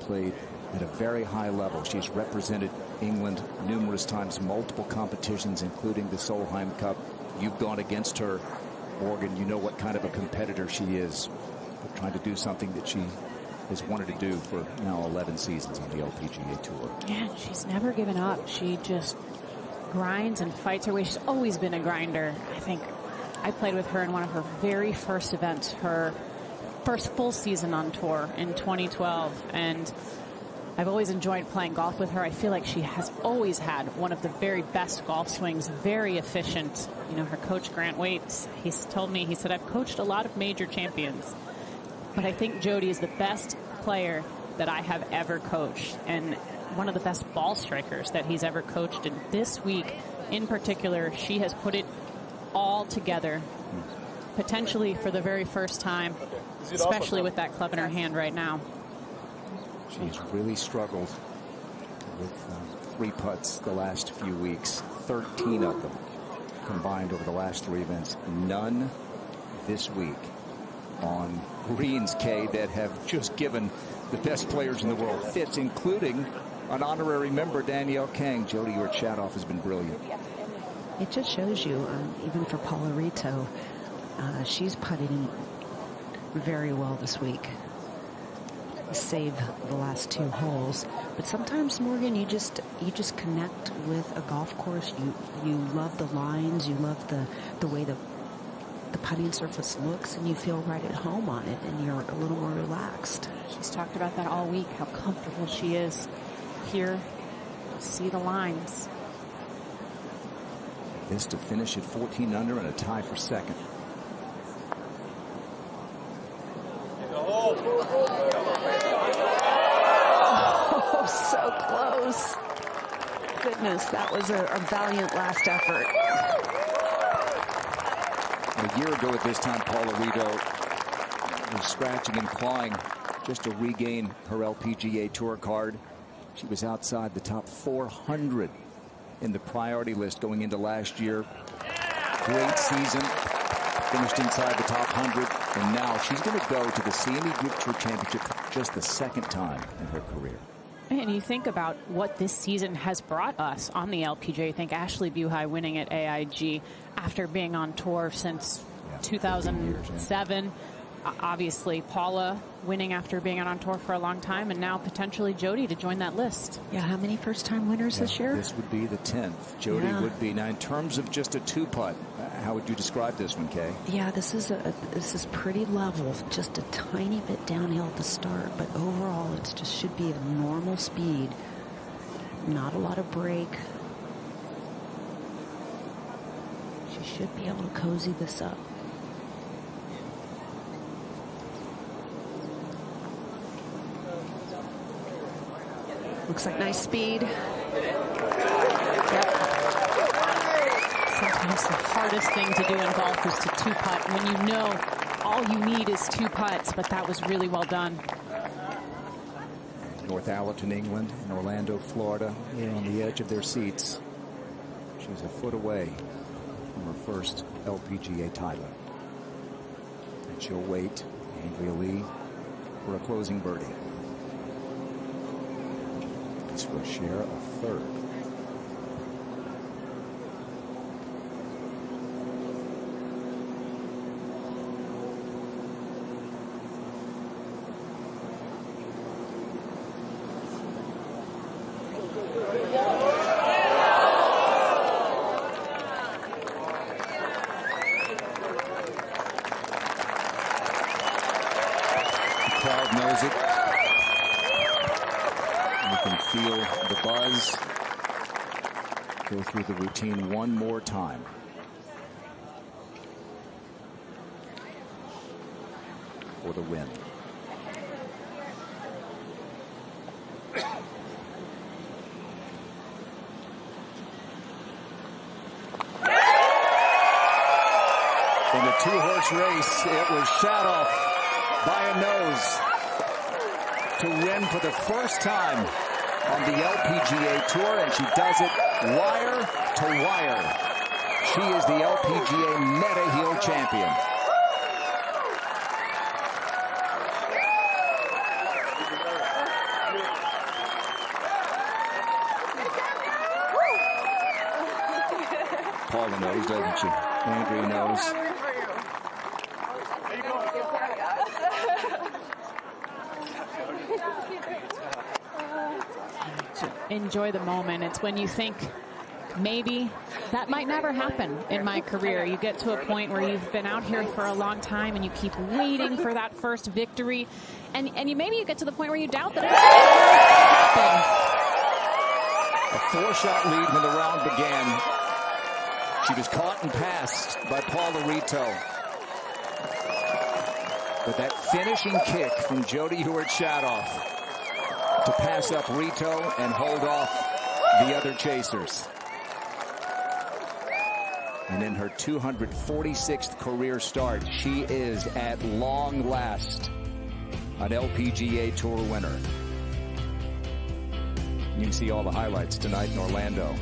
Played at a very high level. She's represented England numerous times, multiple competitions, including the Solheim Cup. You've gone against her, Morgan. You know what kind of a competitor she is. But trying to do something that she has wanted to do for now 11 seasons on the LPGA Tour. Yeah, she's never given up. She just grinds and fights her way. She's always been a grinder. I think I played with her in one of her very first events, her first full season on tour in 2012. And I've always enjoyed playing golf with her. I feel like she has always had one of the very best golf swings, very efficient. You know, her coach, Grant Waits, he's told me, he said, I've coached a lot of major champions, but I think Jody is the best player that I have ever coached and one of the best ball strikers that he's ever coached. And this week in particular, she has put it all together, potentially for the very first time, especially with that club in her hand right now. She's really struggled with 3 putts the last few weeks, 13 of them combined over the last 3 events. None this week on greens, Kay, that have just given the best players in the world fits, including an honorary member, Danielle Kang. Jody Urquhart has been brilliant. It just shows you, even for Paula Rito, she's putting very well this week. Save the last 2 holes, but sometimes, Morgan, you just connect with a golf course. You love the lines, you love the way the putting surface looks, and you feel right at home on it, and you're a little more relaxed. She's talked about that all week, how comfortable she is here. See the lines. This to finish at 14 under and a tie for second. Oh, so close. Goodness, that was a valiant last effort. A year ago at this time, Paula Rito was scratching and clawing just to regain her LPGA Tour card. She was outside the top 400 in the priority list going into last year. Great season. Finished inside the top 100. And now she's going to go to the CME Group Tour Championship for just the 2nd time in her career. And you think about what this season has brought us on the LPGA. I think Ashley Buhai winning at AIG after being on tour since 2007. Obviously, Paula winning after being on tour for a long time, and now potentially Jody to join that list. Yeah, how many first-time winners this year? This would be the 10th. Jody would be. Now, in terms of just a 2-putt, how would you describe this one, Kay? Yeah, this is pretty level, just a tiny bit downhill at the start, but overall it just should be a normal speed. Not a lot of break. She should be able to cozy this up. Looks like nice speed. Yep. Sometimes the hardest thing to do in golf is to 2-putt when you know all you need is 2 putts, but that was really well done. North Allerton, England, and Orlando, Florida, here on the edge of their seats. She's a foot away from her first LPGA title. And she'll wait, Andrea Lee, for a closing birdie. This will share a 3rd. The crowd knows it. You can feel the buzz. Go through the routine one more time. For the win. In the 2-horse race, it was Shadoff by a nose to win for the first time on the LPGA Tour, and she does it wire to wire. She is the LPGA Mediheal champion. Paula knows, doesn't she? Andrea knows. Enjoy the moment. It's when you think maybe that might never happen in my career. You get to a point where you've been out here for a long time and you keep waiting for that first victory. And maybe you get to the point where you doubt that it's going to happen. A 4-shot lead when the round began. She was caught and passed by Paula Rito. But that finishing kick from Jody Ewart-Shadoff to pass up Rito and hold off the other chasers. And in her 246th career start, she is at long last an LPGA Tour winner. You can see all the highlights tonight in Orlando.